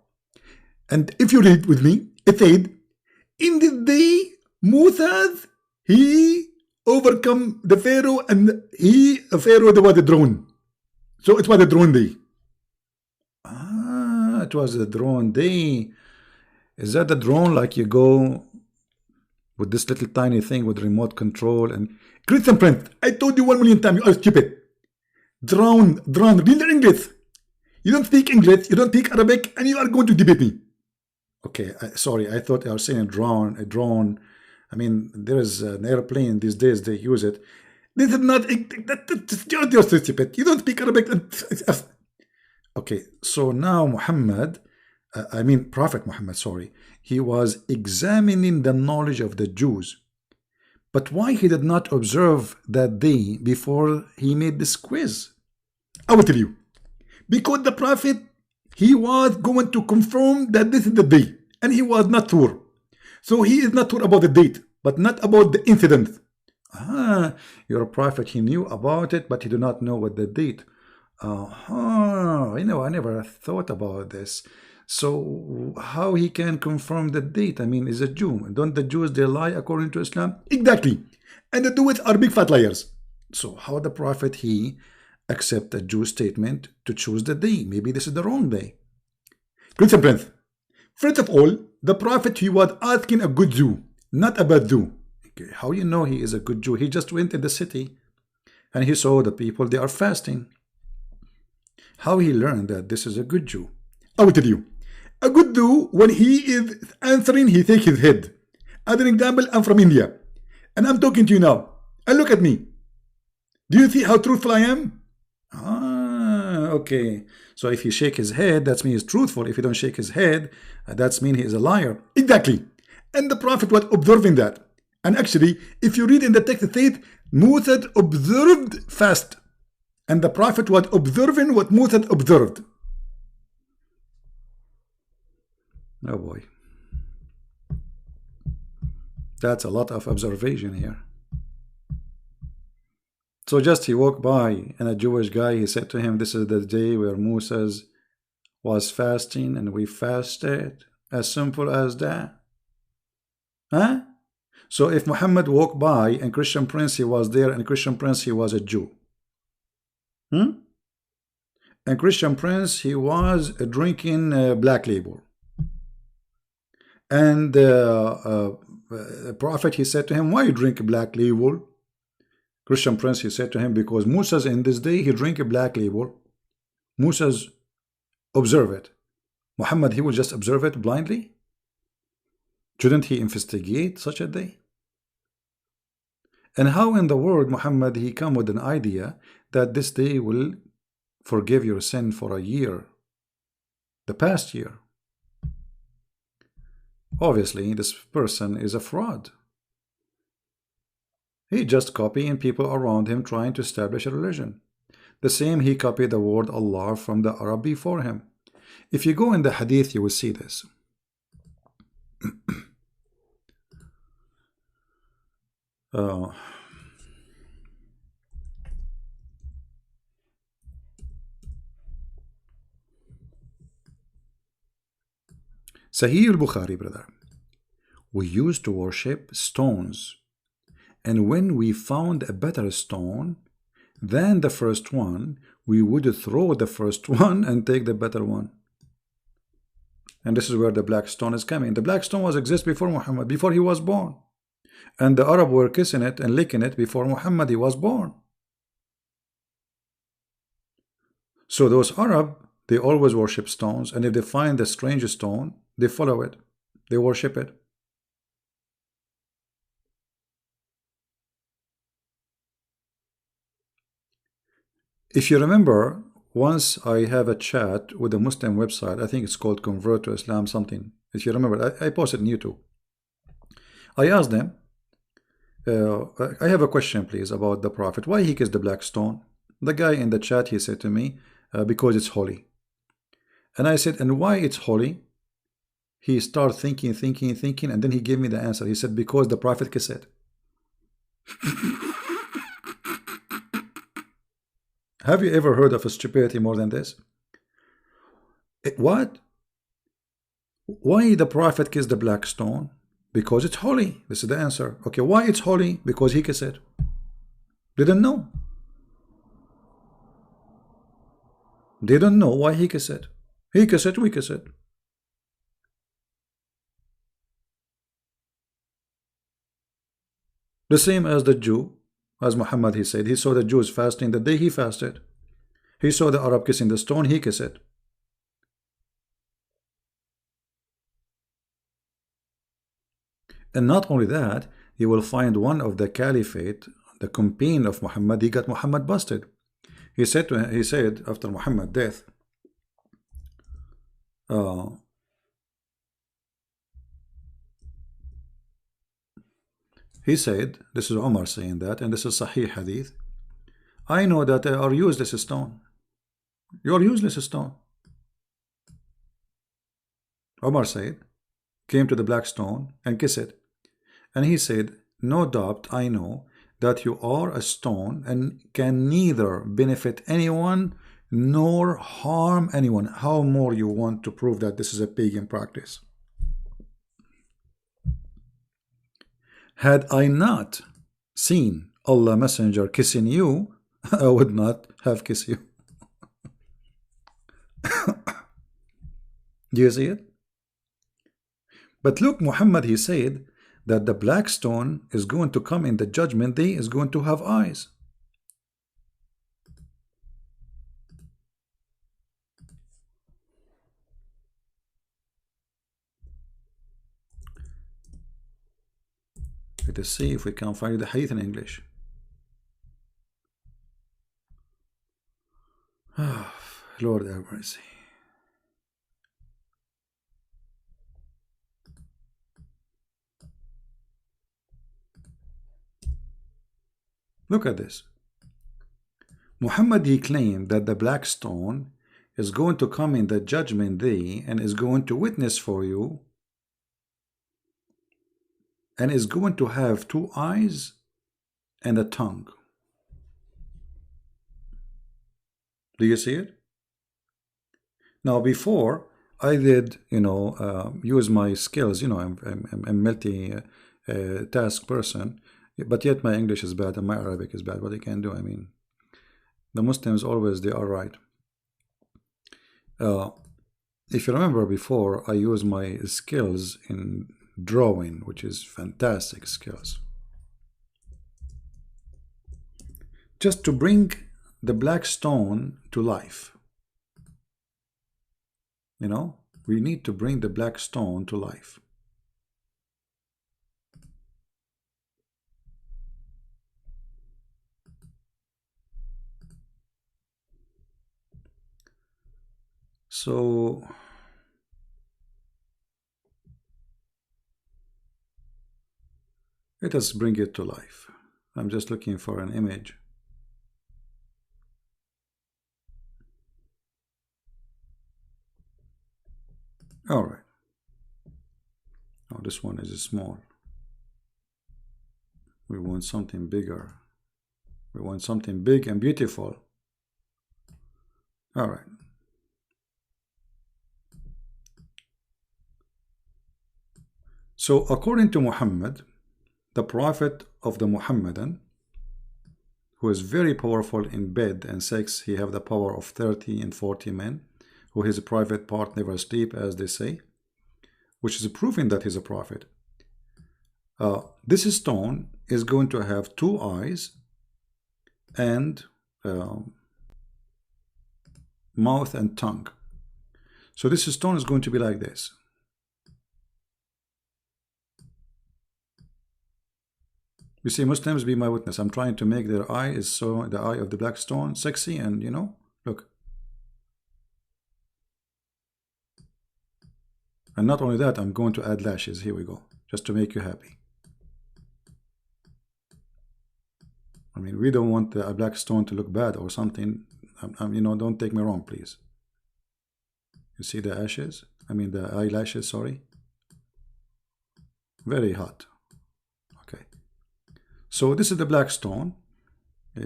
[SPEAKER 1] And if you read with me, it said, in this day, Moses, he overcome the Pharaoh, and Pharaoh was a drone. So it was a drone day. It was a drone day. Is that the drone like you go with this little tiny thing with remote control? And Christian Prince, I told you 1,000,000 times, you are stupid. Drone, read English. You don't speak English, you don't speak Arabic, and you are going to debate me. Okay, sorry, I thought I was saying a drone. I mean, there is an airplane these days, they use it. This is not, you're stupid. You don't speak Arabic. Okay, so now Prophet Muhammad, sorry, he was examining the knowledge of the Jews. But why he did not observe that day before he made this quiz? I will tell you. Because the Prophet, he was going to confirm that this is the day, and he was not sure. So he is not sure about the date, but not about the incident. Your Prophet, he knew about it, but he did not know what the date. I never thought about this. So how he can confirm the date? I mean, is a Jew. Don't the Jews, they lie according to Islam? Exactly. And the Jews are big fat liars. So how the Prophet, he accept a Jew statement to choose the day? Maybe this is the wrong day. Christian Prince, first of all, the Prophet, he was asking a good Jew, not a bad Jew. Okay, how you know he is a good Jew? He just went in the city and he saw the people, they are fasting. How he learned that this is a good Jew? I will tell you. A good Jew, when he is answering, he takes his head. As an example, I'm from India, and I'm talking to you now. And look at me. Do you see how truthful I am? Okay. So if he shake his head, that means he's truthful. If he don't shake his head, that means he is a liar. Exactly. And the Prophet was observing that. And actually, if you read in the text, it says, Moses observed fast. And the Prophet was observing what Moses observed. Oh boy. That's a lot of observation here. So just he walked by, and a Jewish guy, he said to him, this is the day where Moses was fasting and we fasted. As simple as that. Huh? So if Muhammad walked by and Christian Prince, he was there, and Christian Prince, he was a Jew. And Christian Prince, he was drinking Black Label. And the Prophet, he said to him, why you drink Black Label? Christian Prince, he said to him, because Moses in this day, he drink a Black Label. Moses observe it. Muhammad, he will just observe it blindly? Shouldn't he investigate such a day? And how in the world, Muhammad, he come with an idea that this day will forgive your sin for a year, the past year? Obviously, this person is a fraud. He just copying people around him trying to establish a religion. The same, he copied the word Allah from the Arab before him. If you go in the Hadith, you will see this. Sahih al-Bukhari, brother. We used to worship stones, and when we found a better stone, than the first one, we would throw the first one and take the better one. And this is where the black stone is coming. The black stone was exist before Muhammad, before he was born. And the Arab were kissing it and licking it before Muhammad he was born. So those Arab, they always worship stones, and if they find the strange stone, they follow it, they worship it. If you remember, once I have a chat with a Muslim website, I think it's called Convert to Islam something. If you remember, I posted on YouTube. I asked them, I have a question please about the Prophet. Why he kissed the black stone? The guy in the chat, he said to me, because it's holy. And I said, and why it's holy? He started thinking, and then he gave me the answer. He said, because the Prophet kissed it. Have you ever heard of a stupidity more than this? What? Why the Prophet kissed the black stone? Because it's holy. This is the answer. Okay, why it's holy? Because he kissed it. Didn't know. Didn't know why he kissed it. He kissed it, we kiss it. The same as the Jew, as Muhammad, he said, he saw the Jews fasting the day he fasted. He saw the Arab kissing the stone, he kissed it. And not only that, you will find one of the caliphate, the companion of Muhammad, he got Muhammad busted. He said after Muhammad's death, he said, this is Omar saying that, and this is Sahih Hadith, I know that they are useless stone. You're useless stone. Omar said, came to the black stone and kissed it. And he said, no doubt I know that you are a stone and can neither benefit anyone nor harm anyone. How more you want to prove that this is a pagan practice? Had I not seen Allah Messenger kissing you, I would not have kissed you. Do you see it? But look, Muhammad, he said that the black stone is going to come in the judgment day, is going to have eyes. Let us see if we can find the hadith in English. Oh, Lord have mercy. Look at this. Muhammad, he claimed that the black stone is going to come in the judgment day and is going to witness for you and is going to have 2 eyes and a tongue. Do you see it? Now before I did, use my skills, I'm a multi-task person, but yet my English is bad and my Arabic is bad. What I can do, I mean, the Muslims always, they are right. If you remember before, I used my skills in drawing, which is fantastic skills, just to bring the black stone to life. We need to bring the black stone to life. So let us bring it to life. I'm just looking for an image. All right. Oh, this one is small. We want something bigger. We want something big and beautiful. All right. So according to Muhammad, the prophet of the Muhammadan, who is very powerful in bed and sex. He have the power of 30 and 40 men, who his private part never sleep, as they say, which is proving that he's a prophet. This stone is going to have 2 eyes and mouth and tongue. So this stone is going to be like this. You see, Muslims, be my witness. I'm trying to make their eye is so the eye of the black stone sexy, and you know, look. And not only that, I'm going to add lashes. Here we go, just to make you happy. I mean, we don't want the black stone to look bad or something. You know, don't take me wrong, please. You see the ashes? I mean, the eyelashes, sorry. Very hot. Okay. So this is the black stone.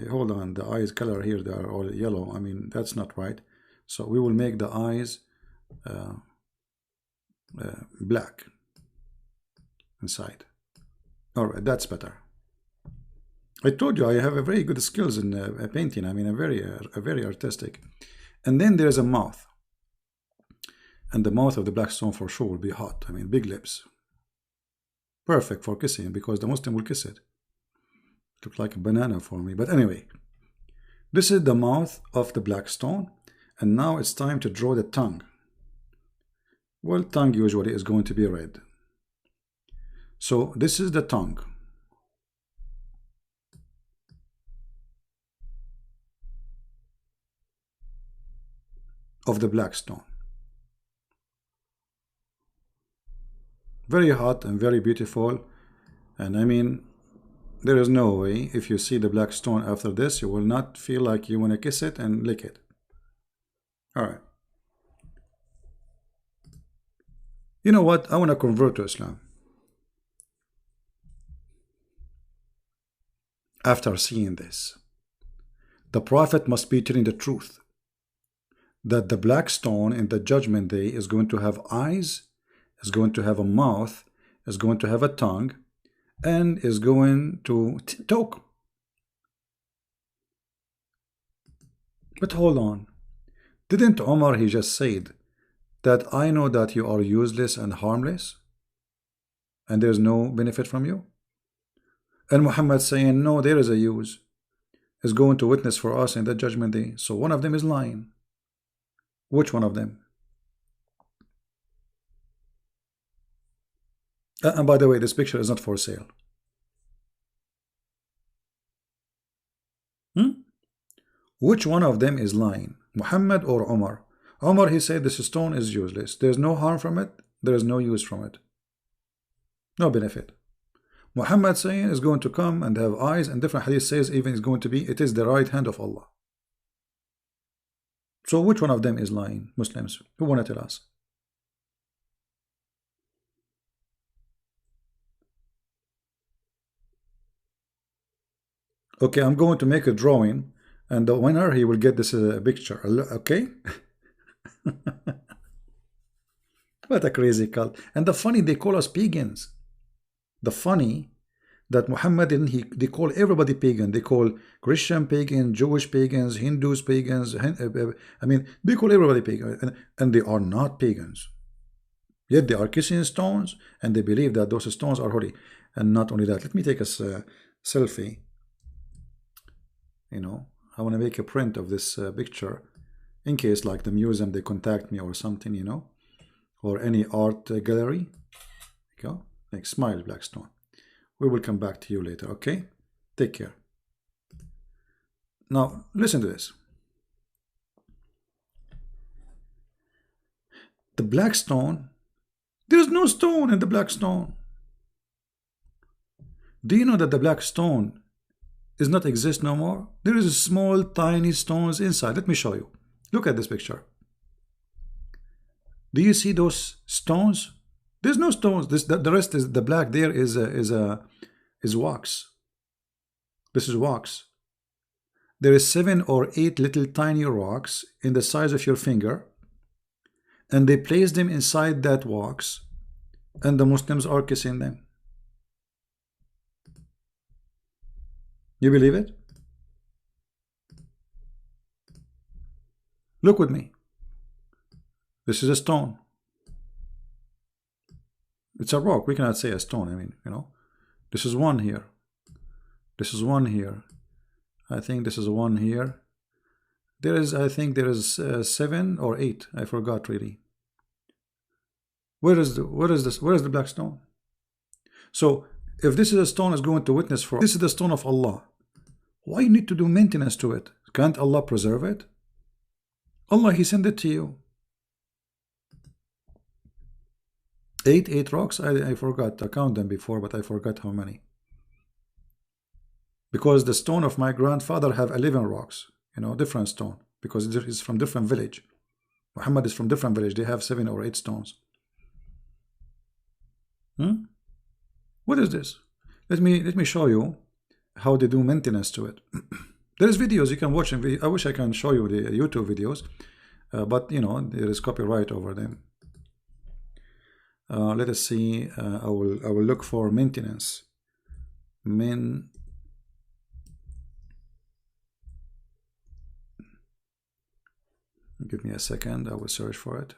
[SPEAKER 1] Hold on, the eyes color here, they are all yellow. I mean, that's not right. So we will make the eyes black inside. All right, that's better. I told you I have a very good skills in painting. I mean, a very artistic. And then there's a mouth, and the mouth of the black stone for sure will be hot. I mean, big lips, perfect for kissing, because the Muslim will kiss it. Looks like a banana for me, but anyway, this is the mouth of the black stone, and now it's time to draw the tongue. Well, tongue usually is going to be red. So this is the tongue. Of the black stone. Very hot and very beautiful. And I mean, there is no way, if you see the black stone after this, you will not feel like you want to kiss it and lick it. All right. You know what? I want to convert to Islam. After seeing this, the Prophet must be telling the truth, that the black stone in the judgment day is going to have eyes, is going to have a mouth, is going to have a tongue, and is going to talk. But hold on, didn't Omar, he just said that I know that you are useless and harmless and there's no benefit from you? And Muhammad saying no, there is a use, is going to witness for us in the judgment day. So one of them is lying. Which one of them? And by the way, this picture is not for sale. Which one of them is lying? Muhammad or Omar? Omar, he said this stone is useless. There's no harm from it. There is no use from it. No benefit. Muhammad saying is going to come and have eyes, and different hadith says even is going to be, it is the right hand of Allah. So which one of them is lying? Muslims, who want to tell us? Okay, I'm going to make a drawing, and the winner, he will get this picture. Okay. What a crazy cult. And the funny, they call us pagans. The funny that Muhammad they call everybody pagan. They call Christian pagan, Jewish pagans, Hindus pagans. I mean, they call everybody pagan, and they are not pagans. Yet they are kissing stones, and they believe that those stones are holy. And not only that, let me take a selfie. You know, I want to make a print of this picture, in case like the museum they contact me or something, you know, or any art gallery. Go, like smile, Blackstone. We will come back to you later, okay? Take care. Now, listen to this. The black stone, there is no stone in the black stone. Do you know that the black stone does not exist no more? There is a small, tiny stones inside. Let me show you. Look at this picture. Do you see those stones? There's no stones. The rest is the black. There is wax. This is wax. There is 7 or 8 little tiny rocks in the size of your finger, and they place them inside that wax, and the Muslims are kissing them. You believe it? Look with me. This is a stone. It's a rock. We cannot say a stone. I mean, you know, this is one here. This is one here. I think this is one here. There is, I think there is 7 or 8. I forgot really. Where is this? Where is the black stone? So if this is a stone is going to witness for, this is the stone of Allah. Why you need to do maintenance to it? Can't Allah preserve it? Allah, He sent it to you. 8 rocks. I forgot to count them before, but I forgot how many. Because the stone of my grandfather have 11 rocks, you know, different stone, because it's from different village. Muhammad is from different village. They have 7 or 8 stones. What is this? Let me show you how they do maintenance to it. There is videos you can watch. I wish I can show you the YouTube videos, but you know there is copyright over them. Let us see. I will look for maintenance. Give me a second. I will search for it.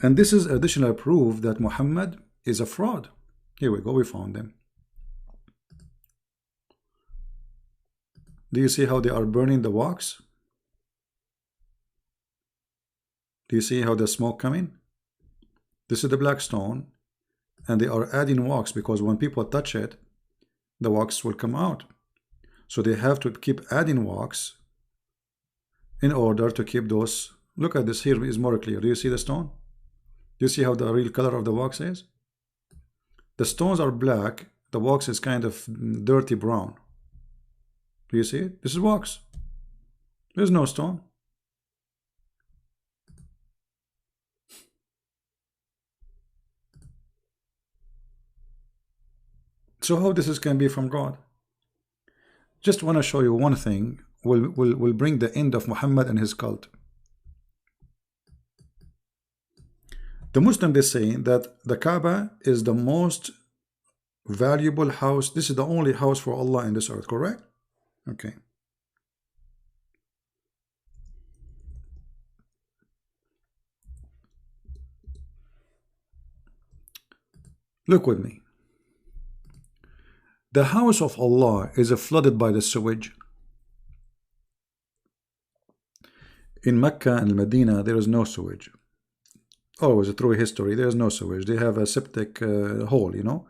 [SPEAKER 1] And this is additional proof that Muhammad is a fraud. Here we go. We found them. Do you see how they are burning the wax? Do you see how the smoke coming? This is the black stone, and they are adding wax because when people touch it, the wax will come out. So they have to keep adding wax in order to keep those. Look at this here is more clear. Do you see the stone? Do you see how the real color of the wax is? The stones are black. The wax is kind of dirty brown. Do you see it? This is wax. There's no stone. So how this can be from God? Just want to show you one thing will bring the end of Muhammad and his cult. The Muslim, they say that the Kaaba is the most valuable house. This is the only house for Allah in this earth, correct? Okay. Look with me. The house of Allah is flooded by the sewage. In Mecca and Medina, there is no sewage. Always through history, there is no sewage. They have a septic hole, you know.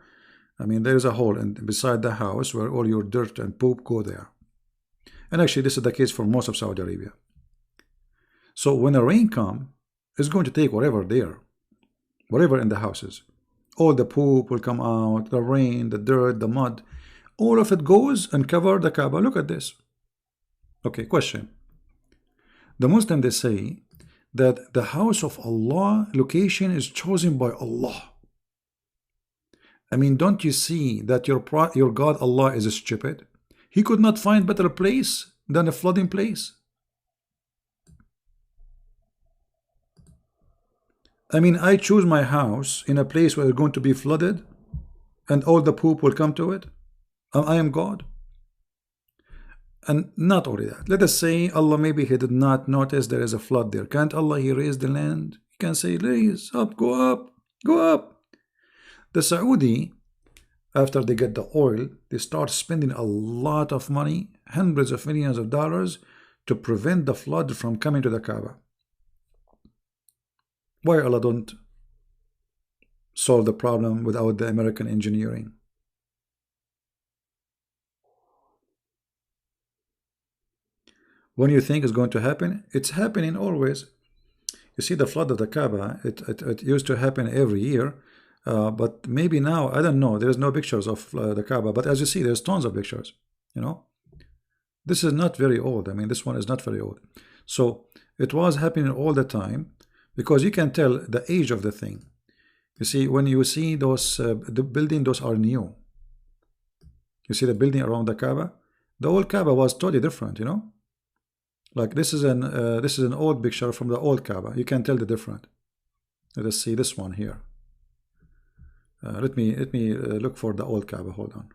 [SPEAKER 1] I mean, there is a hole beside the house where all your dirt and poop go there. And actually, this is the case for most of Saudi Arabia. So when a rain comes, it's going to take whatever there, whatever in the houses. All the poop will come out, the rain, the dirt, the mud. All of it goes and cover the Kaaba. Look at this. Okay, question. The Muslim, they say that the house of Allah location is chosen by Allah. I mean, don't you see that your God Allah is stupid? He could not find better place than a flooding place. I mean, I choose my house in a place where it's going to be flooded and all the poop will come to it. I am God. And not only that, let us say Allah maybe He did not notice there is a flood there. Can't Allah He raise the land? He can say, raise up, go up, go up. The Saudi, after they get the oil, they start spending a lot of money, hundreds of millions of dollars, to prevent the flood from coming to the Kaaba. Why Allah don't solve the problem without the American engineering? When you think it's going to happen, it's happening always. You see the flood of the Kaaba, it used to happen every year, but maybe now, I don't know, there's no pictures of the Kaaba, but as you see, there's tons of pictures, you know. This is not very old. I mean, this one is not very old. So it was happening all the time, because you can tell the age of the thing. You see, when you see those, the building, those are new. You see the building around the Kaaba? The old Kaaba was totally different, you know. Like this is an old picture from the old Kaaba. You can tell the difference. Let us see this one here. Let me look for the old Kaaba. Hold on.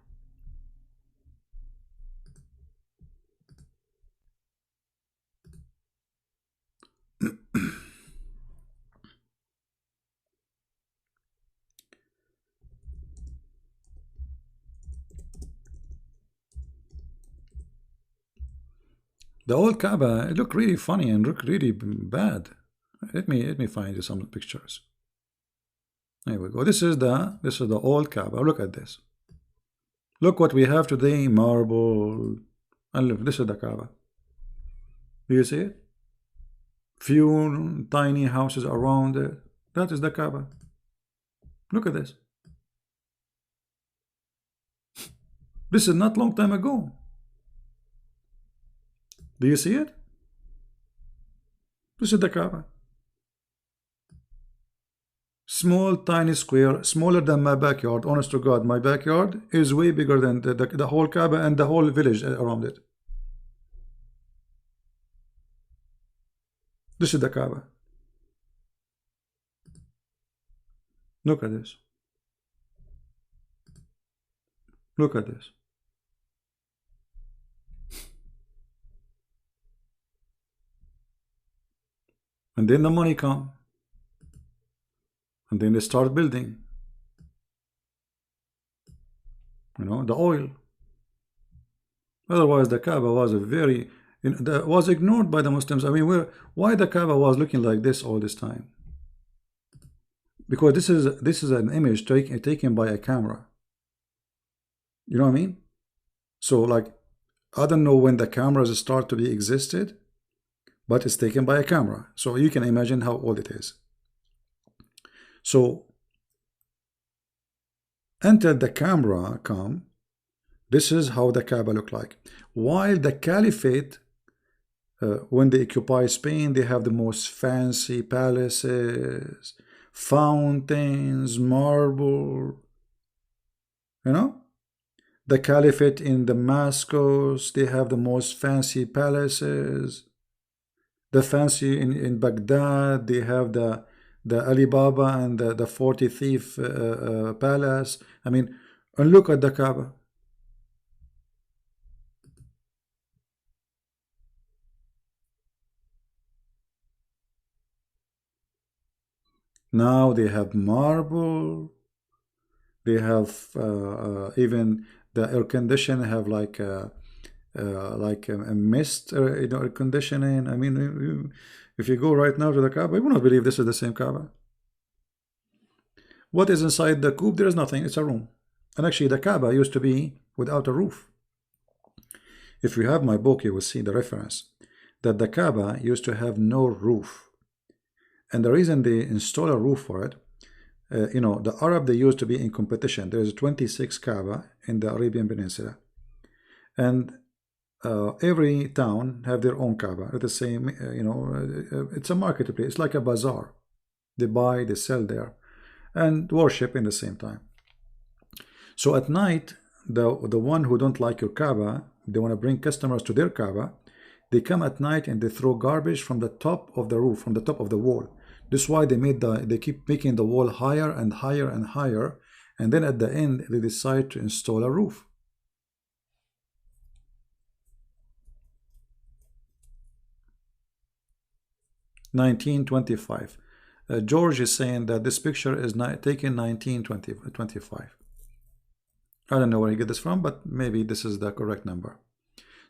[SPEAKER 1] The old Kaaba, it looked really funny and looked really bad. Let me find you some pictures. There we go. This is the old Kaaba. Look at this. Look what we have today, marble. And look, this is the Kaaba. Do you see it? Few tiny houses around it. That is the Kaaba. Look at this. This is not long time ago. Do you see it? This is the Kaaba. Small, tiny square, smaller than my backyard. Honest to God, my backyard is way bigger than the whole Kaaba and the whole village around it. This is the Kaaba. Look at this. Look at this. And then the money come. And then they start building. You know, the oil. Otherwise, the Kaaba was was ignored by the Muslims. I mean, why the Kaaba was looking like this all this time? Because this is an image taken by a camera. You know what I mean? So, like, I don't know when the cameras start to be existed, but it's taken by a camera. So you can imagine how old it is. So until the camera come, this is how the Kaaba look like. While the Caliphate, when they occupy Spain, they have the most fancy palaces, fountains, marble. You know, the Caliphate in Damascus, they have the most fancy palaces. The fancy in Baghdad, they have the Alibaba and the 40 thief palace. I mean, and look at the Kaaba. Now they have marble. They have even the air conditioning have like a mist air conditioning. I mean, if you go right now to the Kaaba, you will not believe this is the same Kaaba. What is inside the coop? There is nothing. It's a room. And actually, the Kaaba used to be without a roof. If you have my book, you will see the reference that the Kaaba used to have no roof. And the reason they install a roof for it, you know, the Arab, they used to be in competition. There is 26 Kaaba in the Arabian Peninsula. And every town have their own Kaaba. It's the same, you know, it's a marketplace. It's like a bazaar. They buy, they sell there, and worship in the same time. So at night, the one who don't like your Kaaba, they want to bring customers to their Kaaba. They come at night and they throw garbage from the top of the roof, from the top of the wall. This is why they keep making the wall higher and higher and higher, and then at the end they decide to install a roof. (1925). George is saying that this picture is taken 1925. I don't know where he get this from, but maybe this is the correct number.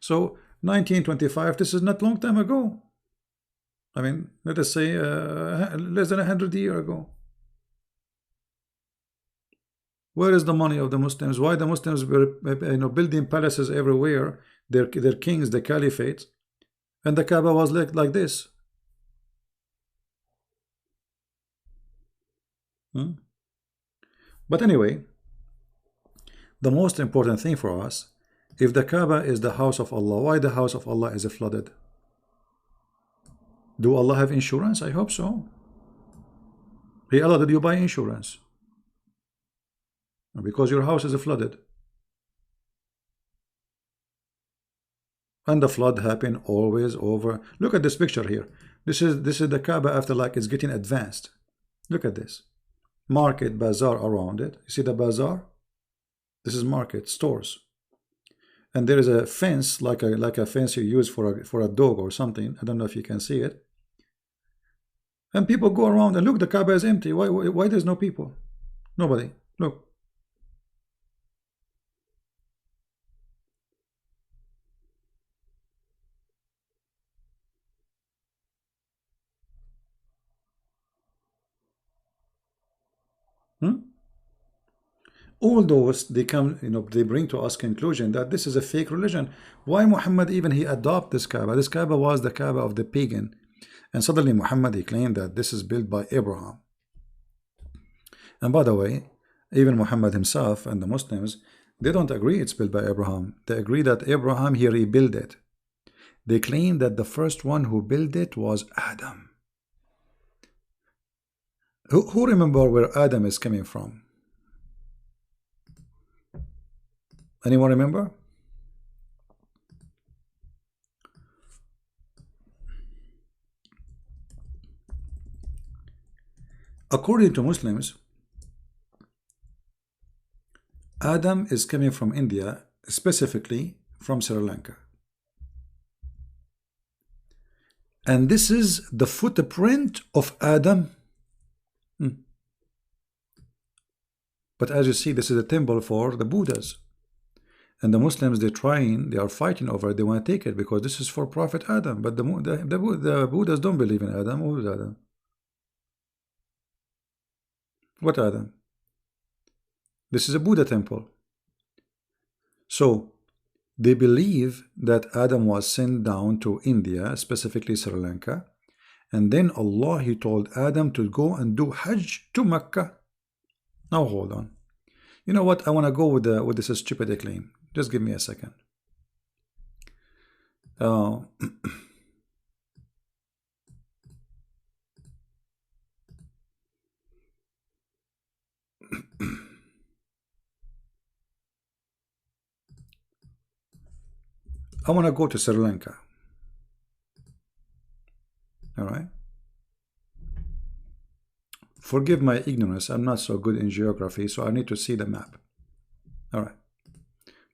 [SPEAKER 1] So 1925, this is not long time ago. I mean, let us say less than 100 years ago. Where is the money of the Muslims? Why the Muslims were building palaces everywhere, their kings, the caliphate, and the Kaaba was like this? But anyway, the most important thing for us, if the Kaaba is the house of Allah, why the house of Allah is flooded? Do Allah have insurance? I hope so. Hey Allah, did you buy insurance? Because your house is flooded. And the flood happened always over. Look at this picture here. This is the Kaaba after, like, it's getting advanced. Look at this. market, bazaar around it. You see the bazaar? This is market, stores. And there is a fence, like a fence you use for a dog or something. I don't know if you can see it. And people go around and look, the Kaaba is empty. Why there's no people? Nobody. Look. Hmm? All those, they come, they bring to us conclusion that this is a fake religion. Why Muhammad even he adopt this Kaaba? This Kaaba was the Kaaba of the pagan, and suddenly Muhammad he claimed that this is built by Abraham. And by the way, even Muhammad himself and the Muslims, they don't agree it's built by Abraham. They agree that Abraham he rebuilt it. They claim that the first one who built it was Adam. Who remember where Adam is coming from? Anyone remember? According to Muslims, Adam is coming from India, specifically from Sri Lanka. And this is the footprint of Adam. But as you see, this is a temple for the Buddhas. And the Muslims, they are fighting over it. They want to take it because this is for Prophet Adam. But the Buddhas don't believe in Adam. Who is Adam? What Adam? This is a Buddha temple. So they believe that Adam was sent down to India, specifically Sri Lanka. And then Allah, he told Adam to go and do Hajj to Mecca. Now hold on. You know what? I want to go with this stupid claim. Just give me a second. I want to go to Sri Lanka. All right. Forgive my ignorance. I'm not so good in geography, so I need to see the map. All right.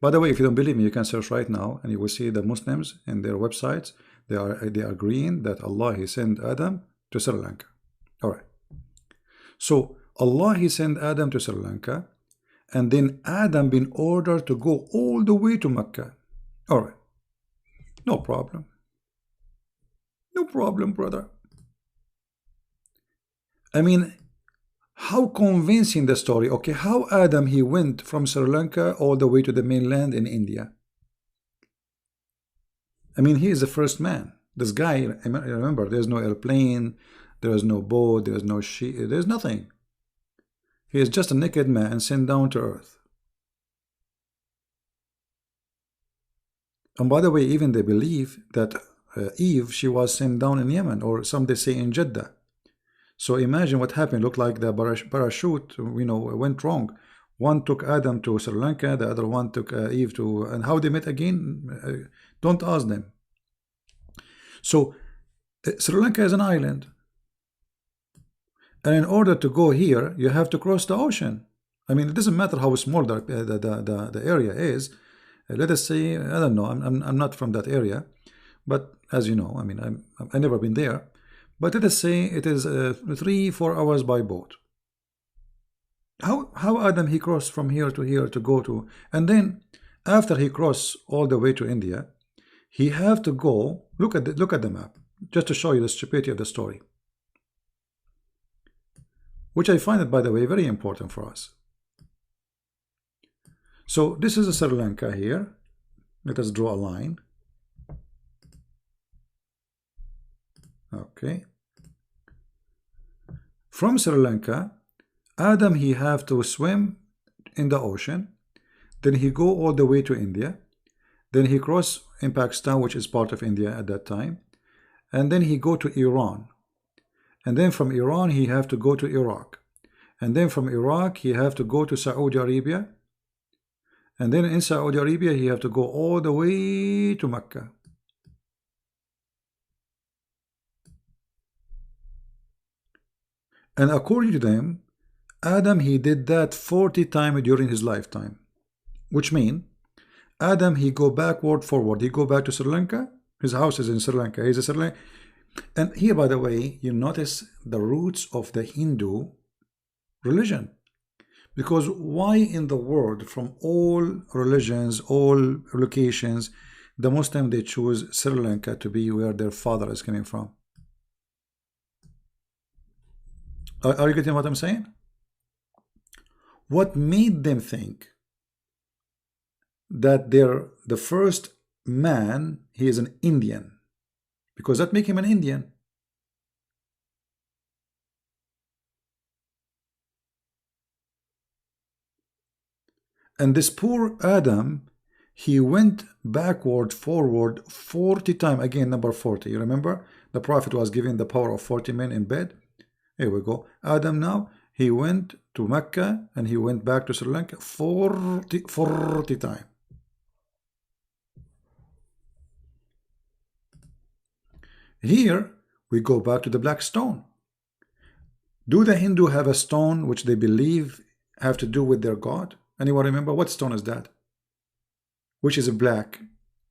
[SPEAKER 1] By the way, if you don't believe me, you can search right now, and you will see the Muslims in their websites. They are agreeing that Allah he sent Adam to Sri Lanka. All right. So Allah he sent Adam to Sri Lanka, and then Adam been ordered to go all the way to Mecca. All right. No problem. No problem, brother. I mean, how convincing the story. Okay, how Adam he went from Sri Lanka all the way to the mainland in India. I mean, he is the first man. This guy, remember, there's no airplane, there is no boat, there's no ship, there's nothing. He is just a naked man sent down to earth. And by the way, even they believe that Eve, she was sent down in Yemen, or some they say in Jeddah. So imagine what happened. Looked like the parachute, went wrong. One took Adam to Sri Lanka, the other one took Eve to, and how they met again, don't ask them. So Sri Lanka is an island. And in order to go here, you have to cross the ocean. I mean, it doesn't matter how small the area is. Let us say, I don't know, I'm not from that area. But as you know, I mean, I've never been there. But let us say it is 3-4 hours by boat. How Adam he crossed from here to go to, and then after he crossed all the way to India, he have to go. Look at the map, just to show you the stupidity of the story, which I find it, by the way, very important for us. So this is Sri Lanka here. Let us draw a line. Okay. From Sri Lanka, Adam he have to swim in the ocean, then he go all the way to India, then he cross in Pakistan, which is part of India at that time, and then he go to Iran, and then from Iran he have to go to Iraq, and then from Iraq he have to go to Saudi Arabia, and then in Saudi Arabia he have to go all the way to Mecca. And according to them, Adam, he did that 40 times during his lifetime, which means Adam, he go backward, forward. He go back to Sri Lanka. His house is in Sri Lanka. He's a Sri Lanka. And here, by the way, you notice the roots of the Hindu religion. Because why in the world, from all religions, all locations, the Muslim, they choose Sri Lanka to be where their father is coming from? Are you getting what I'm saying? What made them think that the first man, he is an Indian? Because that make him an Indian. And this poor Adam, he went backward, forward 40 times. Again, number 40. You remember? The Prophet was given the power of 40 men in bed. Here we go. Adam now, he went to Mecca and he went back to Sri Lanka 40 times. Here, we go back to the black stone. Do the Hindu have a stone which they believe have to do with their God? Anyone remember? What stone is that? Which is black,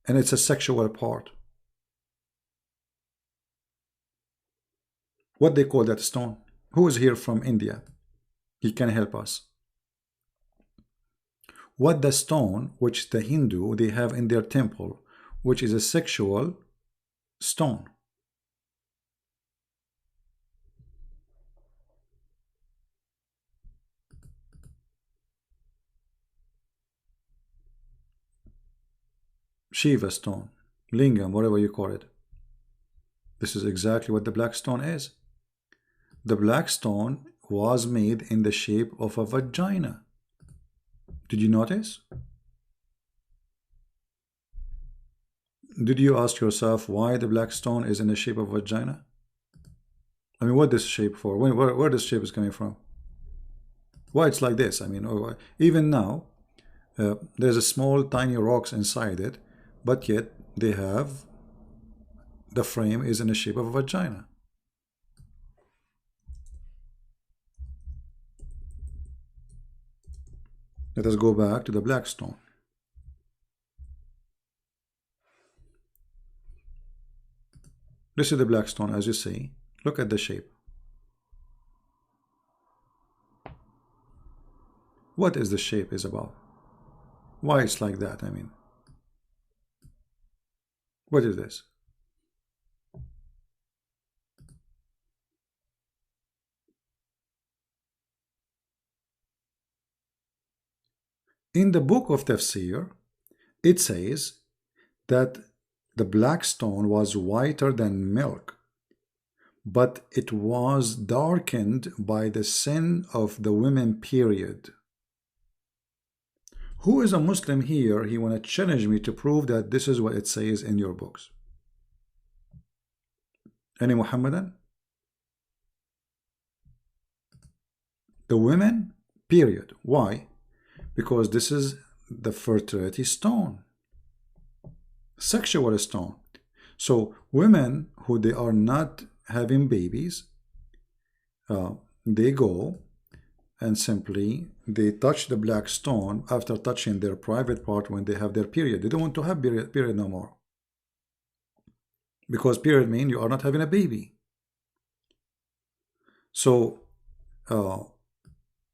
[SPEAKER 1] and it's a sexual part. What they call that stone? Who is here from India? He can help us. What the stone which the Hindu, they have in their temple, which is a sexual stone? Shiva stone, lingam, whatever you call it. This is exactly what the black stone is. The black stone was made in the shape of a vagina. Did you notice? Did you ask yourself why the black stone is in the shape of a vagina? I mean, what this shape for? Where this shape is coming from? Why it's like this? I mean, even now, there's a small tiny rocks inside it, but yet they have, the frame is in the shape of a vagina. Let us go back to the black stone. This is the black stone, as you see. Look at the shape. What is the shape is about? Why it's like that? I mean, what is this? In the book of Tafsir, it says that the black stone was whiter than milk, but it was darkened by the sin of the women, period. Who is a Muslim here? He want to challenge me to prove that this is what it says in your books. Any Muhammadan? The women, period. Why? Because this is the fertility stone, sexual stone. So women who they are not having babies, they go and simply they touch the black stone after touching their private part when they have their period. They don't want to have period no more, because period means you are not having a baby. So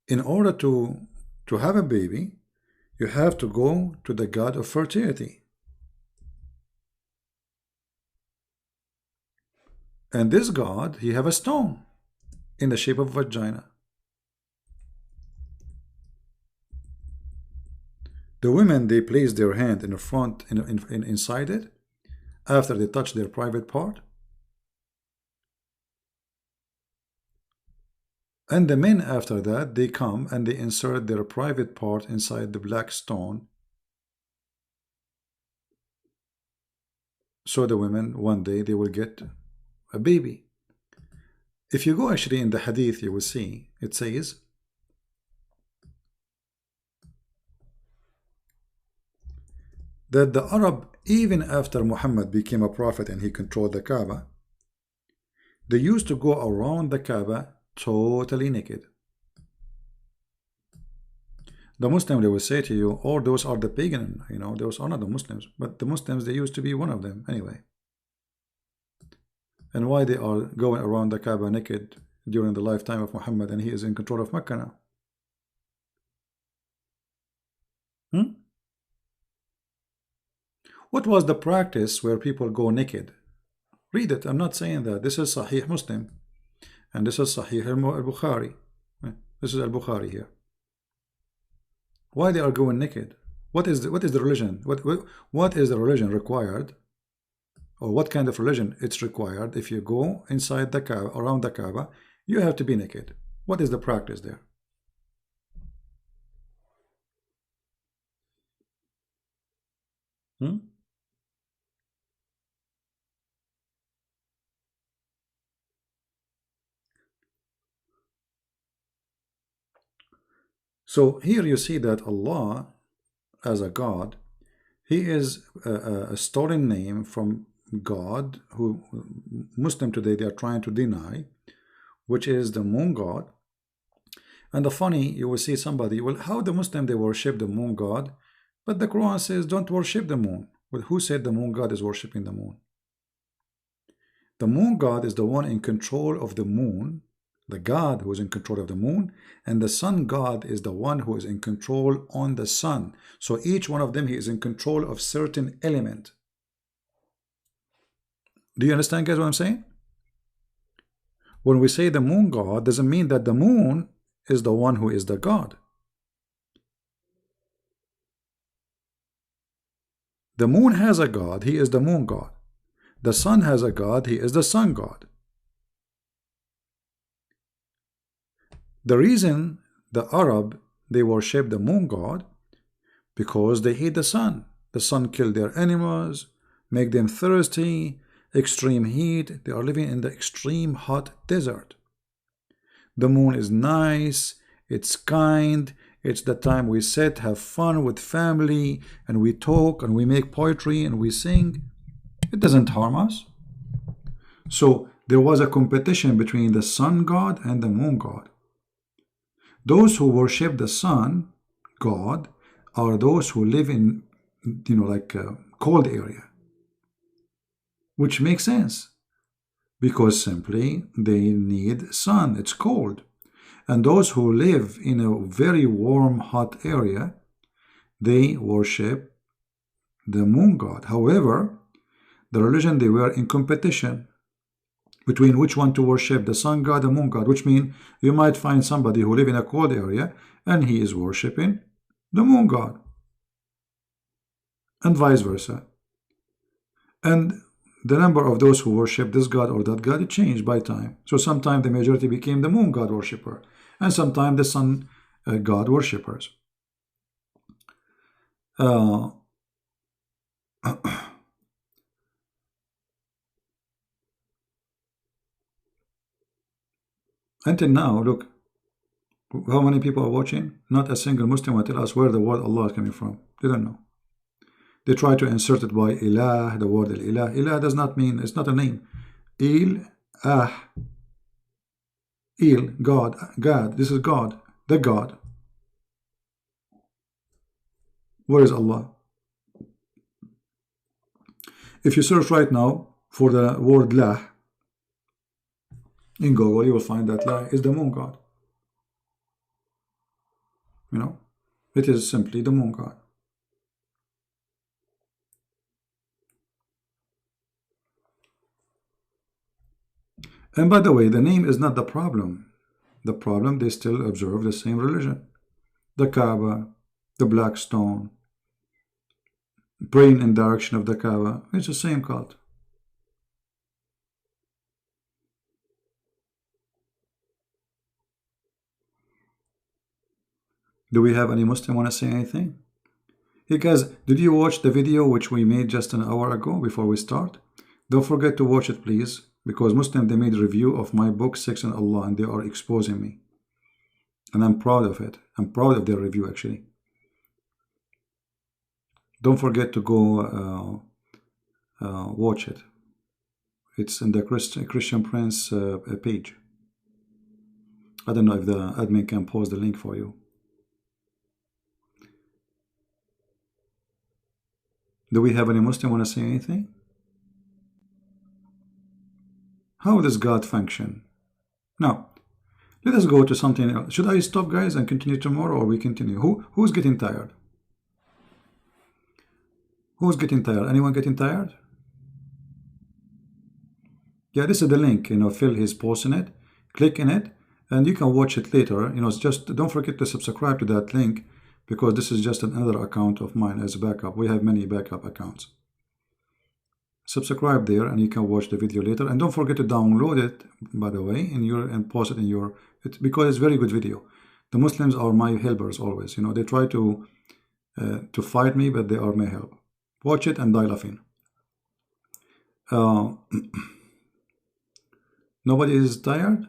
[SPEAKER 1] in order to have a baby, you have to go to the god of fertility. And this god, he have a stone in the shape of a vagina. The women, they place their hand in the front, inside it, after they touch their private part. And the men, after that, they come and they insert their private part inside the black stone. So the women, one day, they will get a baby. If you go actually in the hadith, you will see, it says, that the Arab, even after Muhammad became a prophet and he controlled the Kaaba, they used to go around the Kaaba totally naked. The Muslim, they will say to you, oh, those are the pagan, those are not the Muslims. But the Muslims, they used to be one of them anyway. And why they are going around the Kaaba naked during the lifetime of Muhammad, and he is in control of Mecca now? What was the practice where people go naked? Read it. I'm not saying that. This is Sahih Muslim, and this is Sahih al-Bukhari. This is al-Bukhari here. Why they are going naked? What is the religion? What is the religion required, or what kind of religion it's required? If you go inside the Kaaba, around the Kaaba, you have to be naked. What is the practice there? So here you see that Allah, as a God, He is a stolen name from God, who Muslim today they are trying to deny, which is the moon god. And the funny, you will see somebody, well, how the Muslim they worship the moon god, but the Quran says don't worship the moon. Well, who said the moon god is worshiping the moon? The moon god is the one in control of the moon, the God who is in control of the moon, and the sun god is the one who is in control on the sun. So each one of them, he is in control of certain element. Do you understand, guys, what I'm saying? When we say the moon god, doesn't mean that the moon is the one who is the God. The moon has a God, he is the moon god. The sun has a God, he is the sun god. The reason the Arab, they worship the moon god, because they hate the sun. The sun killed their animals, make them thirsty, extreme heat. They are living in the extreme hot desert. The moon is nice, it's kind, it's the time we sit, have fun with family, and we talk, and we make poetry, and we sing. It doesn't harm us. So there was a competition between the sun god and the moon god. Those who worship the sun god are those who live in, like a cold area, which makes sense, because simply they need sun, it's cold. And those who live in a very warm, hot area, they worship the moon god. However, the religion, they were in competition between which one to worship, the sun god, the moon god, which means you might find somebody who live in a cold area and he is worshiping the moon god, and vice versa. And the number of those who worship this god or that god, it changed by time. So sometimes the majority became the moon god worshipper, and sometimes the sun god worshippers. Until now, look, how many people are watching? Not a single Muslim will tell us where the word Allah is coming from. They don't know. They try to insert it by ilah, the word ilah. Ilah does not mean, it's not a name. God, God, this is God, the God. Where is Allah? If you search right now for the word lah in Google, you will find that lah is the moon god. It is simply the moon god. And by the way, the name is not the problem. The problem, they still observe the same religion. The Kaaba, the black stone, praying in direction of the Kaaba, it's the same cult. Do we have any Muslim want to say anything? Hey guys, did you watch the video which we made just an hour ago before we start? Don't forget to watch it, please, because Muslim, they made a review of my book, Sex and Allah, and they are exposing me. And I'm proud of it. I'm proud of their review, actually. Don't forget to go watch it. It's in the Christian Prince page. I don't know if the admin can post the link for you. Do we have any Muslim want to say anything? How does God function? Now, let us go to something else. Should I stop, guys, and continue tomorrow, or we continue? Who's getting tired? Who's getting tired? Anyone getting tired? Yeah, this is the link. Phil is posting it. Click in it, and you can watch it later. It's just, don't forget to subscribe to that link, because this is just another account of mine as a backup. We have many backup accounts. Subscribe there, and you can watch the video later. And don't forget to download it, by the way, and post it in your, because it's very good video. The Muslims are my helpers always. They try to fight me, but they are my help. Watch it and die laughing. Nobody is tired?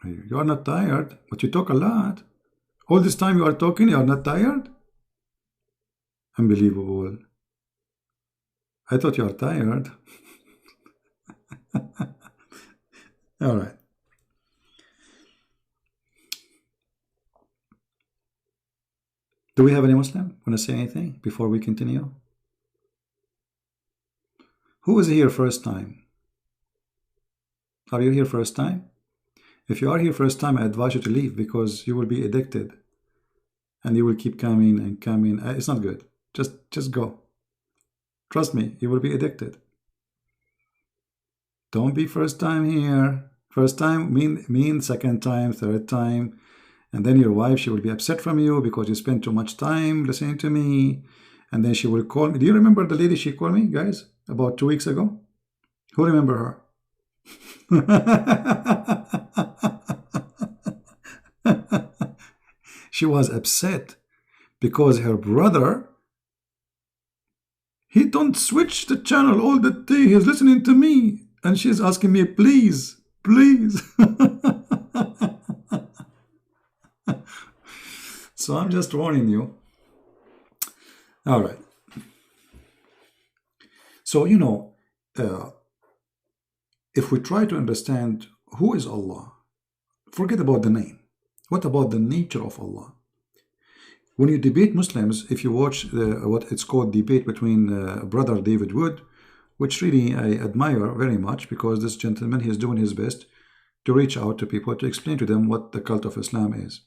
[SPEAKER 1] You are not tired, but you talk a lot. All this time you are talking, you are not tired? Unbelievable. I thought you are tired. All right. Do we have any Muslim want to say anything before we continue? Who is here first time? Are you here first time? If you are here first time, I advise you to leave, because you will be addicted and you will keep coming and coming. It's not good. Just go. Trust me, you will be addicted. Don't be first time here. First time mean second time, third time, and then your wife, she will be upset from you because you spend too much time listening to me, and then she will call me. Do you remember the lady she called me, guys, about 2 weeks ago? Who remember her? She was upset because her brother, he don't switch the channel all the day. He's listening to me, and she's asking me, please, please. So I'm just warning you. All right. So, if we try to understand who is Allah, forget about the name. What about the nature of Allah? When you debate Muslims, if you watch what it's called debate between brother David Wood, which really I admire very much, because this gentleman, he is doing his best to reach out to people, to explain to them what the cult of Islam is.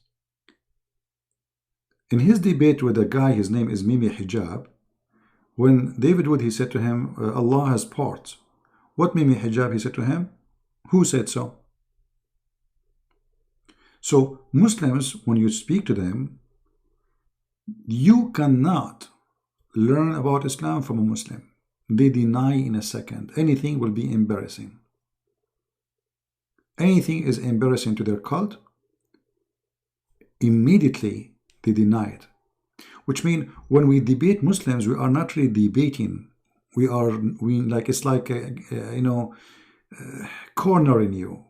[SPEAKER 1] In his debate with a guy, his name is Mimi Hijab, when David Wood, he said to him, Allah has parts. What Mimi Hijab, he said to him? Who said so? So Muslims, when you speak to them, you cannot learn about Islam from a Muslim. They deny in a second. Anything will be embarrassing. Anything is embarrassing to their cult, immediately they deny it. Which means when we debate Muslims, we are not really debating. It's like cornering you.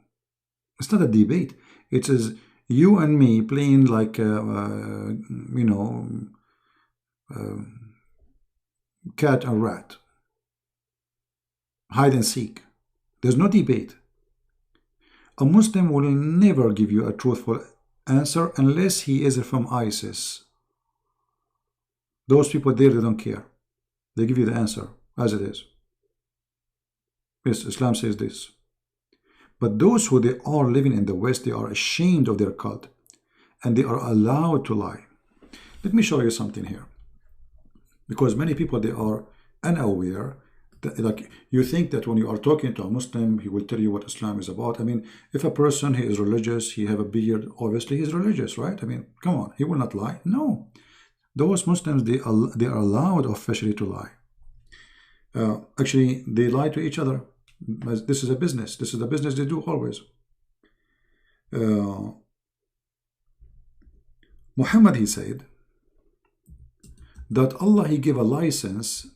[SPEAKER 1] It's not a debate. It is you and me playing like cat and rat, hide and seek. There's no debate. A Muslim will never give you a truthful answer unless he is from ISIS. Those people there, they don't care. They give you the answer as it is. Yes, Islam says this. But those who they are living in the West, they are ashamed of their cult, and they are allowed to lie. Let me show you something here, because many people, they are unaware. Like, you think that when you are talking to a Muslim, he will tell you what Islam is about. I mean, if a person, he is religious, he have a beard, obviously he's religious, right? I mean, come on, he will not lie. No, those Muslims, they are allowed officially to lie. Actually, they lie to each other. This is a business. This is the business they do always. Muhammad, he said that Allah, he gave a license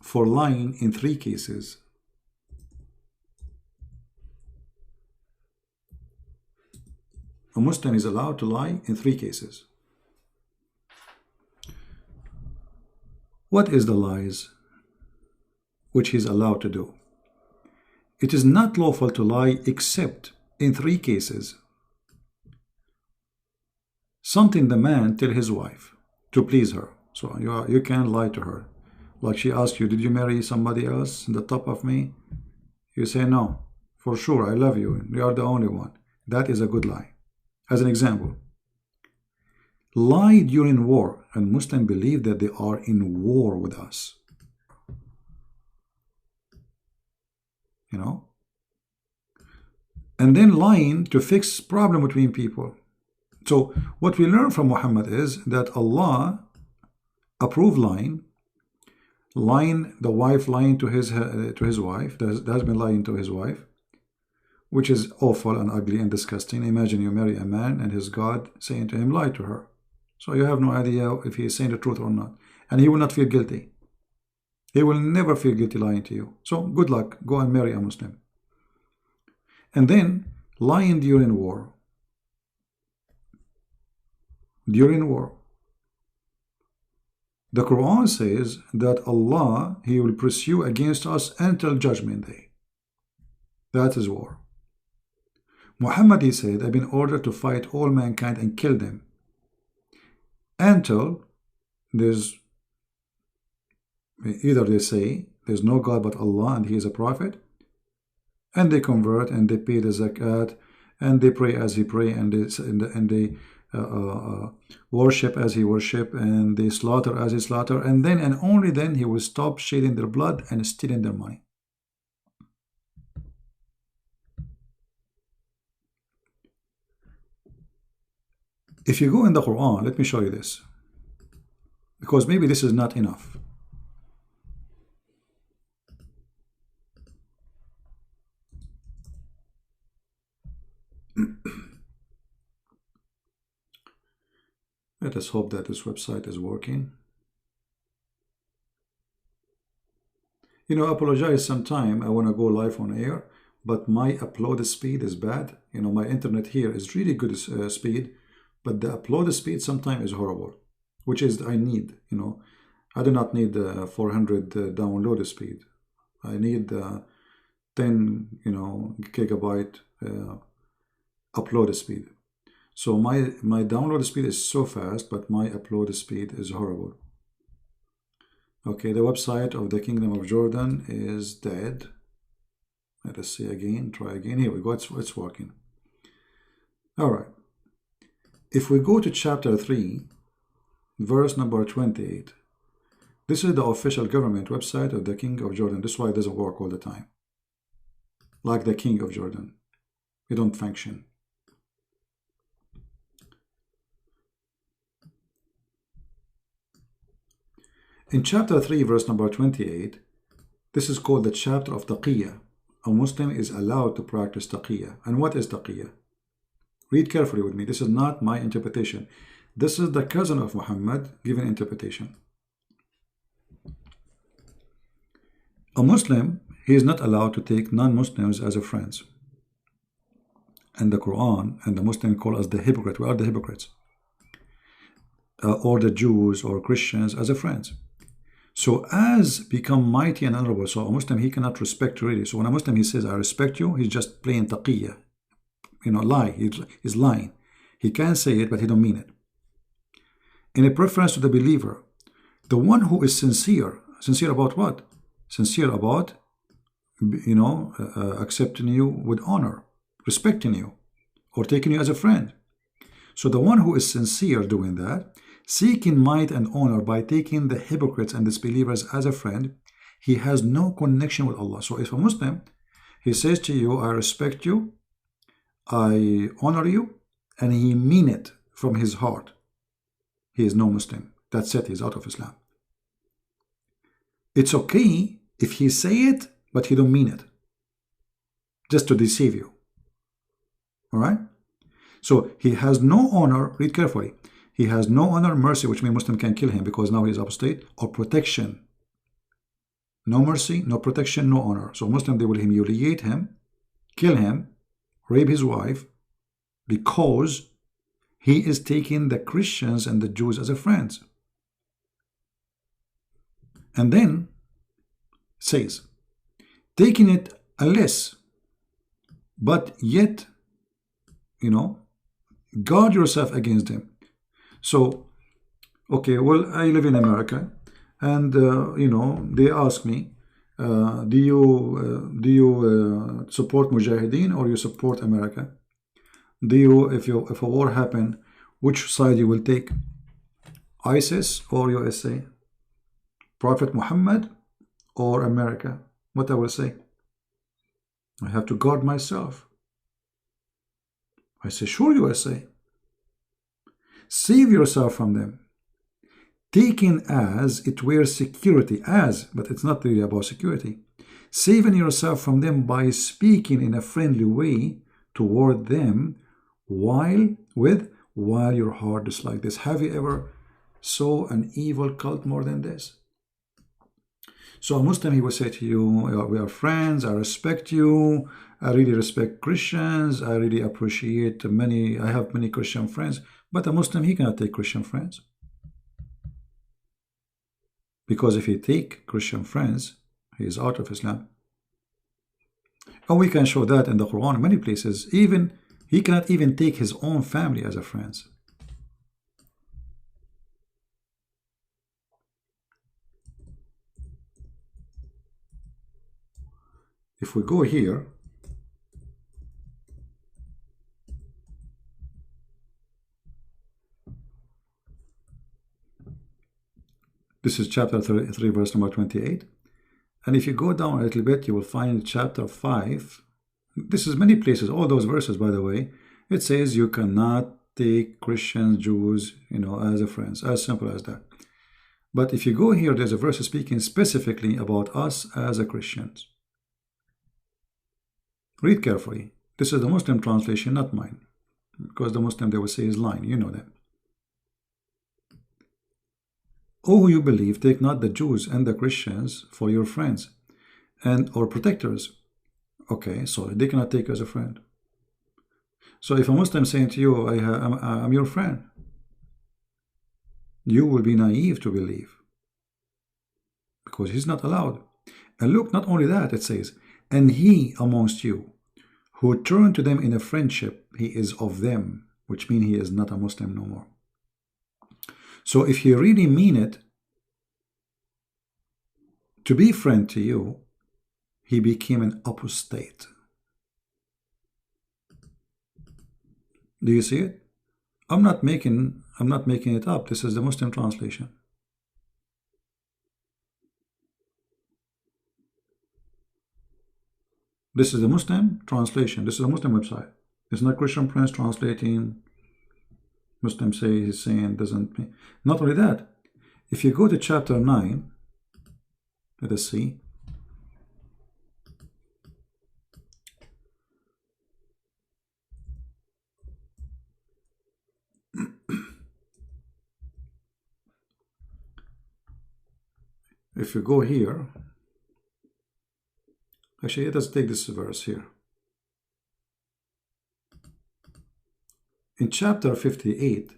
[SPEAKER 1] for lying in 3 cases. A Muslim is allowed to lie in 3 cases. What is the lies which he is allowed to do? It is not lawful to lie except in 3 cases. Something the man tell his wife to please her. So you can lie to her. Like she asks you, did you marry somebody else on the top of me? You say no. For sure, I love you. You are the only one. That is a good lie. As an example, lie during war, and Muslims believe that they are in war with us. You know? And then lying to fix problem between people. So what we learn from Muhammad is that Allah approved lying, the wife lying to his wife, the husband lying to his wife, which is awful and ugly and disgusting. Imagine you marry a man and his God saying to him, lie to her. So you have no idea if he is saying the truth or not. And he will not feel guilty. He will never feel guilty lying to you. So good luck. Go and marry a Muslim. And then lying during war. During war. The Quran says that Allah, He will pursue against us until Judgment Day. That is war. Muhammad, he said, I've been ordered to fight all mankind and kill them until there's either they say there's no God but Allah and He is a prophet, and they convert and they pay the zakat and they pray as He pray and they worship as He worship and they slaughter as He slaughter, and then and only then He will stop shedding their blood and stealing their money. If you go in the Quran, let me show you this, because maybe this is not enough. Let us hope that this website is working. You know, I apologize sometime. I want to go live on air, but my upload speed is bad. You know, my internet here is really good speed, but the upload speed sometimes is horrible, which is I need. You know, I do not need 400 download speed. I need 10 gigabyte upload speed. So my download speed is so fast, but my upload speed is horrible. Okay, the website of the Kingdom of Jordan is dead. Let us see again, try again. Here we go, it's working. All right. If we go to chapter 3, verse number 28, this is the official government website of the King of Jordan. This is why it doesn't work all the time. Like the King of Jordan. It don't function. In chapter 3, verse number 28, this is called the chapter of Taqiyya. A Muslim is allowed to practice Taqiyya. And what is Taqiyya? Read carefully with me. This is not my interpretation. This is the cousin of Muhammad giving interpretation. A Muslim, he is not allowed to take non-Muslims as friends. And the Quran and the Muslim call us the hypocrite. We are the hypocrites. Or the Jews or Christians as friends. So as become mighty and honorable, so a Muslim, he cannot respect really. So when a Muslim, he says, I respect you, he's just playing taqiyya. You know, lie. He's lying. He can say it, but he don't mean it. In a preference to the believer, the one who is sincere. Sincere about what? Sincere about, accepting you with honor, respecting you, or taking you as a friend. So the one who is sincere doing that, seeking might and honor by taking the hypocrites and disbelievers as a friend, he has no connection with Allah. So if a Muslim, he says to you, I respect you, I honor you, and he mean it from his heart, he is no Muslim. That's it, he's out of Islam. It's okay if he say it, but he don't mean it, just to deceive you. All right? So he has no honor, read carefully, he has no honor, mercy, which means Muslim can kill him because now he is apostate, or protection. No mercy, no protection, no honor. So Muslim, they will humiliate him, kill him, rape his wife, because he is taking the Christians and the Jews as friends. And then says, taking it less, but yet, guard yourself against them. So Okay, well, I live in America, and they ask me, do you support Mujahideen or you support America? Do you, if a war happen, which side you will take? ISIS or USA? Prophet Muhammad or America? What I will say? I have to guard myself. I say, sure, USA. Save yourself from them. Taken as it were security, but it's not really about security. Saving yourself from them by speaking in a friendly way toward them while your heart is like this. Have you ever saw an evil cult more than this? So a Muslim, he will say to you, we are friends, I respect you, I really respect Christians, I really appreciate I have many Christian friends, but a Muslim, he cannot take Christian friends. Because if he take Christian friends, he is out of Islam. And we can show that in the Quran in many places. Even he cannot even take his own family as a friends. If we go here, this is chapter 3 verse number 28. And if you go down a little bit, you will find chapter 5. This is many places, all those verses, by the way. It says you cannot take Christians, Jews, as a friends. As simple as that. But if you go here, there's a verse speaking specifically about us as a Christians. Read carefully. This is the Muslim translation, not mine. Because the Muslim, they will say, is lying. You know that. O who you believe, take not the Jews and the Christians for your friends or protectors. Okay, so they cannot take you as a friend. So if a Muslim saying to you, I'm your friend, you will be naive to believe. Because he's not allowed. And look, not only that, it says, and he amongst you who turn to them in a friendship, he is of them, which means he is not a Muslim no more. So if he really mean it to be friend to you, he became an apostate. Do you see it? I'm not making it up. This is the Muslim translation. This is the Muslim translation. This is a Muslim website. It's not Christian Prince translating. Muslim say he's saying doesn't mean. Not only that, if you go to chapter 9, let us see. If you go here, actually, let us take this verse here. In chapter 58,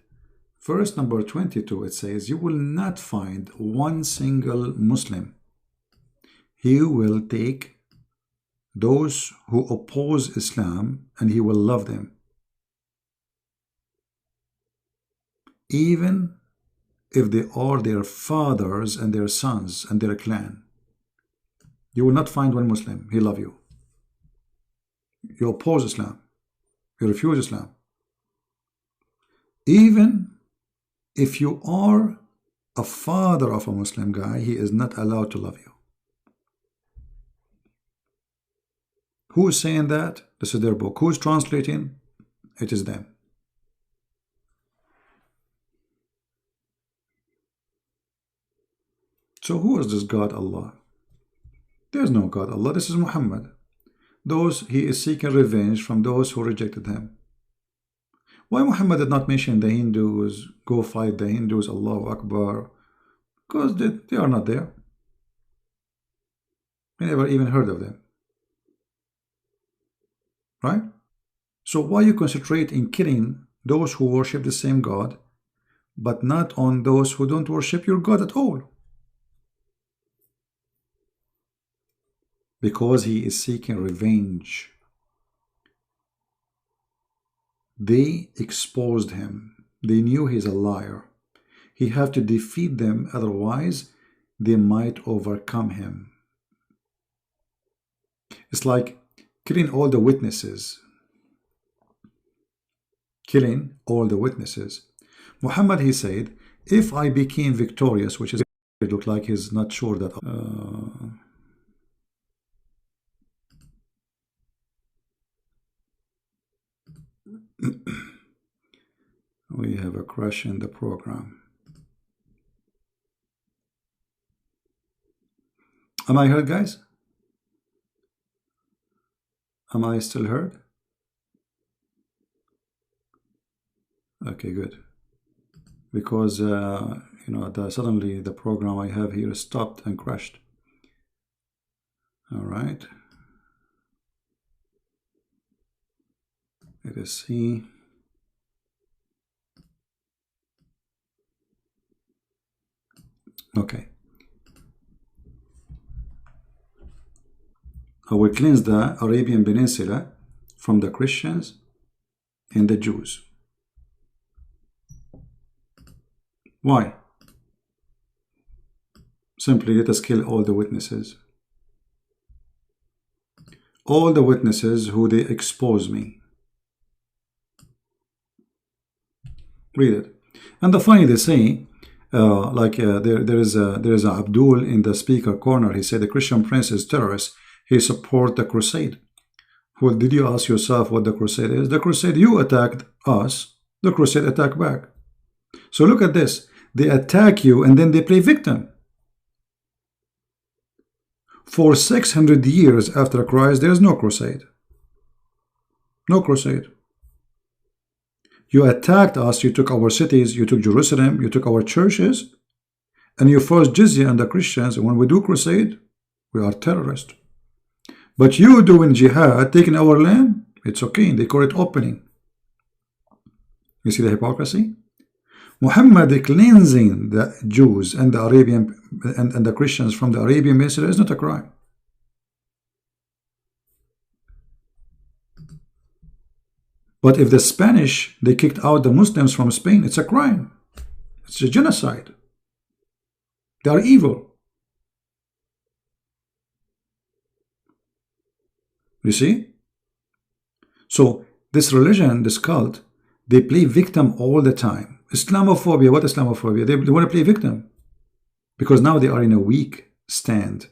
[SPEAKER 1] verse number 22, it says, you will not find one single Muslim. He will take those who oppose Islam and he will love them. Even if they are their fathers and their sons and their clan. You will not find one Muslim. He love you. You oppose Islam. You refuse Islam. Even if you are a father of a Muslim guy, he is not allowed to love you. Who is saying that? This is their book. Who is translating? It is them. So who is this God Allah? There is no God Allah. This is Muhammad. He is seeking revenge from those who rejected him. Why Muhammad did not mention the Hindus, go fight the Hindus, Allahu Akbar? Because they are not there. We never even heard of them. Right? So why you concentrate in killing those who worship the same God, but not on those who don't worship your God at all? Because he is seeking revenge. They exposed him. They knew he's a liar. He have to defeat them, otherwise they might overcome him. It's like killing all the witnesses. Killing all the witnesses. Muhammad, he said, if I became victorious, which is, it looked like he's not sure that we have a crash in the program. Am I heard, guys? Am I still heard? Okay, good. Because you know, suddenly the program I have here stopped and crashed. All right. Let us see. Okay. I will cleanse the Arabian Peninsula from the Christians and the Jews. Why? Simply let us kill all the witnesses. All the witnesses who they expose me. Read it. And the funny they say, there is a Abdul in the speaker corner. He said the Christian prince is terrorist. He support the crusade. Well, did you ask yourself what the crusade is? The crusade, you attacked us. The crusade attacked back. So look at this. They attack you and then they play victim. For 600 years after Christ, there is no crusade. No crusade. You attacked us, you took our cities, you took Jerusalem, you took our churches, and you forced jizya on the Christians. And when we do crusade, we are terrorists. But you doing jihad, taking our land, it's okay. They call it opening. You see the hypocrisy? Muhammad cleansing the Jews and the Arabian and the Christians from the Arabian Peninsula is not a crime. But if the Spanish, they kicked out the Muslims from Spain, it's a crime. It's a genocide. They are evil. You see? So this religion, this cult, they play victim all the time. Islamophobia, what Islamophobia? They want to play victim. Because now they are in a weak stand.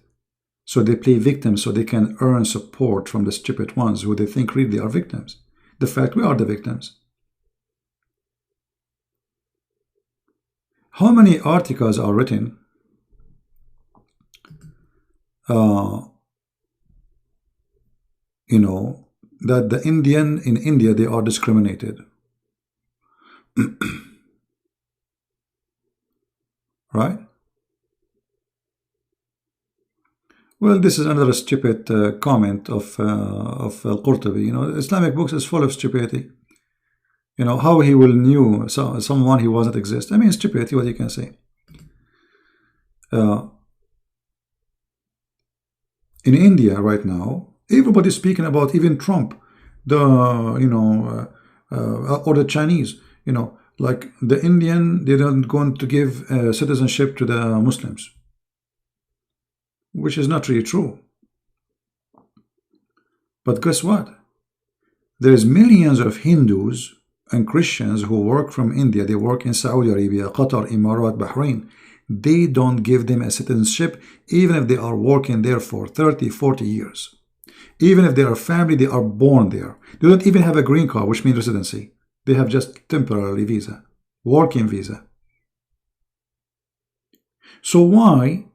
[SPEAKER 1] So they play victim so they can earn support from the stupid ones who they think really are victims. The fact we are the victims. How many articles are written you know, that the Indian in India, they are discriminated. Right? Well, this is another stupid comment of Al-Qurtubi. You know, Islamic books is full of stupidity. You know, how he will knew someone he wasn't exist. I mean, stupidity, what you can say. In India right now, everybody's speaking about even Trump, or the Chinese, you know, like the Indian, they don't going to give citizenship to the Muslims. Which is not really true. But guess what? There's millions of Hindus and Christians who work from India. They work in Saudi Arabia, Qatar, Emirat, Bahrain. They don't give them a citizenship even if they are working there for 30, 40 years. Even if they are family, they are born there. They don't even have a green card, which means residency. They have just temporary visa, working visa. So why?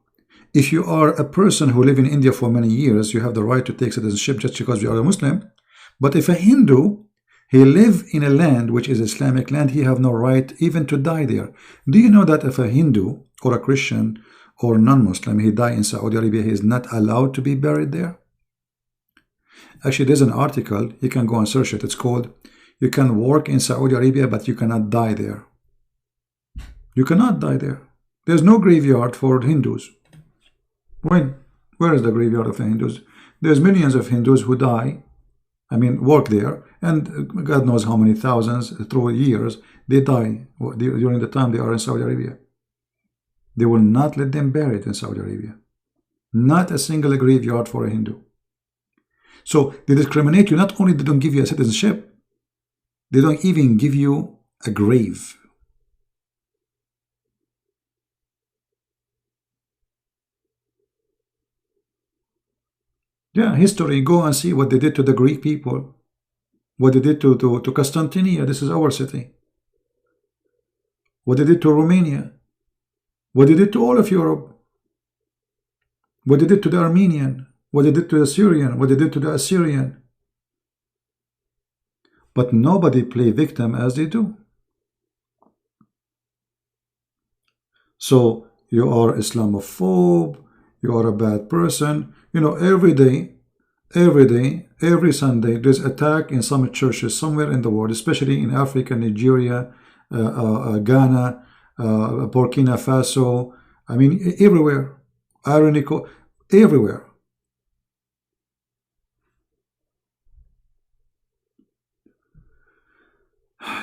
[SPEAKER 1] If you are a person who live in India for many years, you have the right to take citizenship just because you are a Muslim. But if a Hindu, he live in a land which is Islamic land, he have no right even to die there. Do you know that if a Hindu or a Christian or non-Muslim, he die in Saudi Arabia, he is not allowed to be buried there? Actually, there's an article, you can go and search it. It's called, you can work in Saudi Arabia, but you cannot die there. You cannot die there. There's no graveyard for Hindus. When? Where is the graveyard of the Hindus? There's millions of Hindus who die, I mean, work there, And God knows how many thousands through years they die during the time they are in Saudi Arabia. They will not let them bury it in Saudi Arabia. Not a single graveyard for a Hindu. So they discriminate you. Not only they don't give you a citizenship, they don't even give you a grave. Yeah, history. Go and see what they did to the Greek people. What they did to Constantinia. This is our city. What they did to Romania. What they did to all of Europe. What they did to the Armenian. What they did to the Syrian. What they did to the Assyrian. But nobody play victim as they do. So you are Islamophobe. You are a bad person. You know, every day, every Sunday, there's attack in some churches somewhere in the world, especially in Africa, Nigeria, Ghana, Burkina Faso. I mean, everywhere. Ironical, everywhere.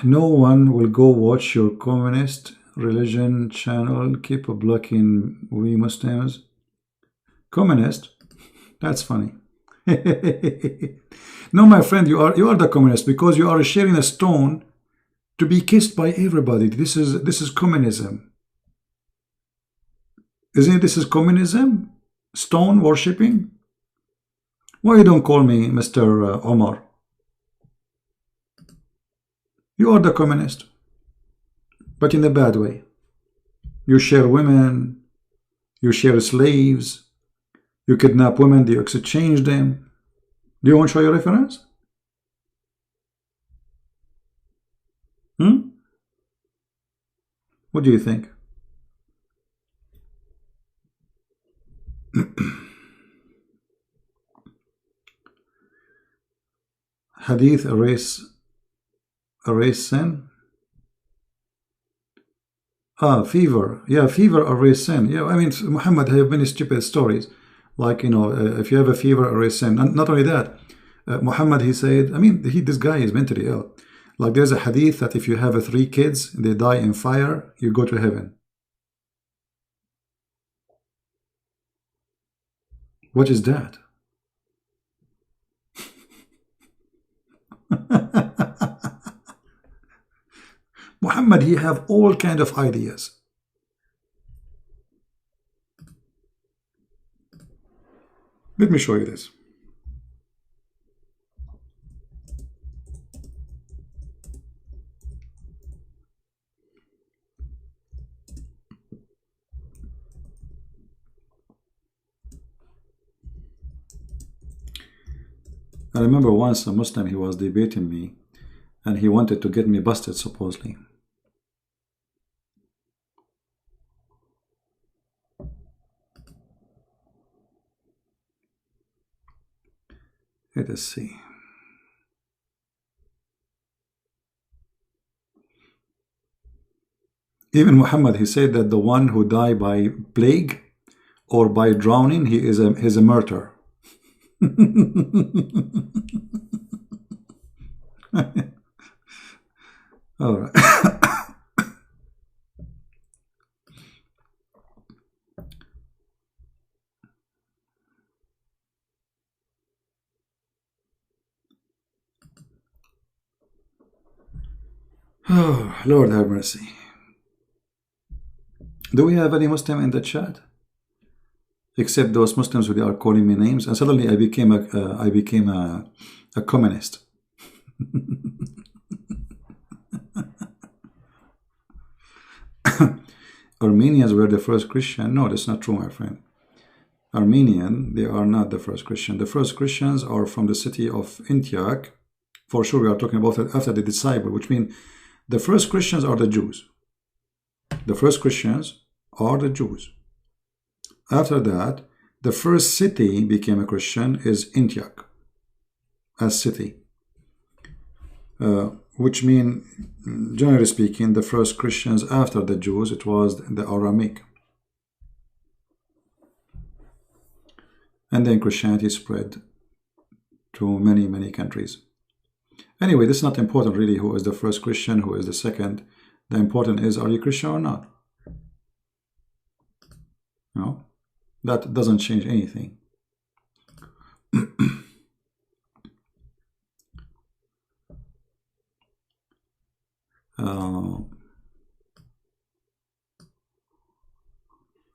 [SPEAKER 1] No one will go watch your communist religion channel. Keep blocking we Muslims. Communist? That's funny. No, my friend, you are the communist because you are sharing a stone to be kissed by everybody. This is communism. Isn't it? This is communism? Stone worshipping? Why you don't call me Mr. Omar? You are the communist, but in a bad way. You share women, you share slaves, you kidnap women, you exchange them. Do you want to show your reference? What do you think? Hadith erase sin? Fever. Yeah, fever erase sin. Yeah, I mean, Muhammad have many stupid stories. Like, you know, if you have a fever, erase sin. And not only that, Muhammad, he said, I mean, this guy is mentally ill. Like, there's a hadith that if you have 3 kids, they die in fire, you go to heaven. What is that? Muhammad, he have all kind of ideas. Let me show you this. I remember once a Muslim, he was debating me and he wanted to get me busted supposedly. Let us see. Even Muhammad, he said that the one who died by plague or by drowning, he is a martyr. All right. Oh, Lord have mercy. Do we have any Muslim in the chat? Except those Muslims who are calling me names, and suddenly I became a communist. Armenians were the first Christian. No, that's not true, my friend. Armenian, they are not the first Christian. The first Christians are from the city of Antioch. For sure, we are talking about it after the disciple, which means the first Christians are the Jews. The first Christians are the Jews. After that, the first city became a Christian is Antioch as city, which means, generally speaking, the first Christians after the Jews, it was the Aramaic. And then Christianity spread to many, many countries. Anyway, this is not important really who is the first Christian, who is the second. The important is, are you Christian or not? No, that doesn't change anything.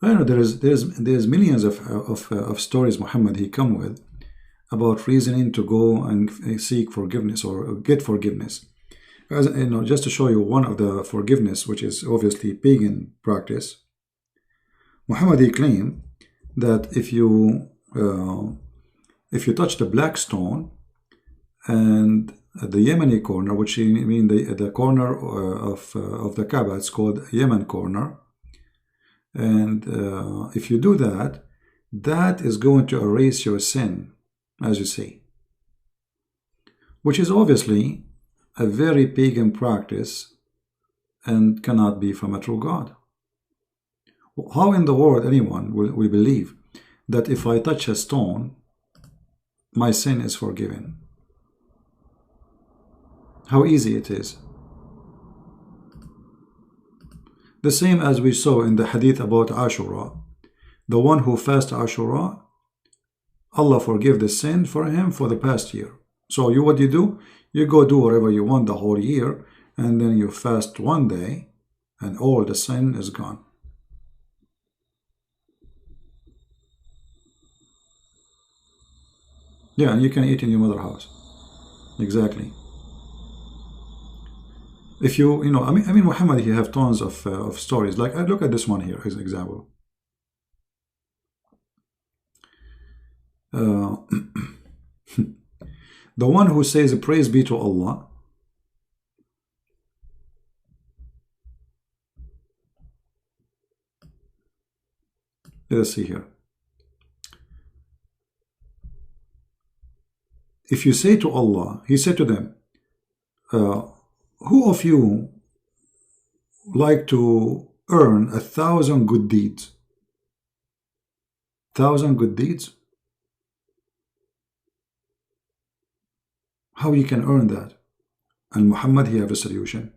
[SPEAKER 1] I don't know, there's millions of stories Muhammad he come with about reasoning to go and seek forgiveness or get forgiveness. As you know, just to show you one of the forgiveness, which is obviously pagan practice. Muhammad he claimed that if you touch the black stone and the Yemeni corner, which I mean the corner of the Kaaba, it's called Yemen corner, and if you do that, that is going to erase your sin, as you say, which is obviously a very pagan practice and cannot be from a true God. How in the world anyone will believe that if I touch a stone, my sin is forgiven? How easy it is. The same as we saw in the hadith about Ashura. The one who fasts Ashura, Allah forgive the sin for him for the past year. So what do? You go do whatever you want the whole year, and then you fast one day, and all the sin is gone. Yeah, and you can eat in your mother's house. Exactly. If you know, I mean, Muhammad, he have tons of stories. Like, I look at this one here as an example. The one who says praise be to Allah, let us see here. If you say to Allah, he said to them, who of you like to earn 1,000 good deeds? 1,000 good deeds? How you can earn that? And Muhammad, he have a solution.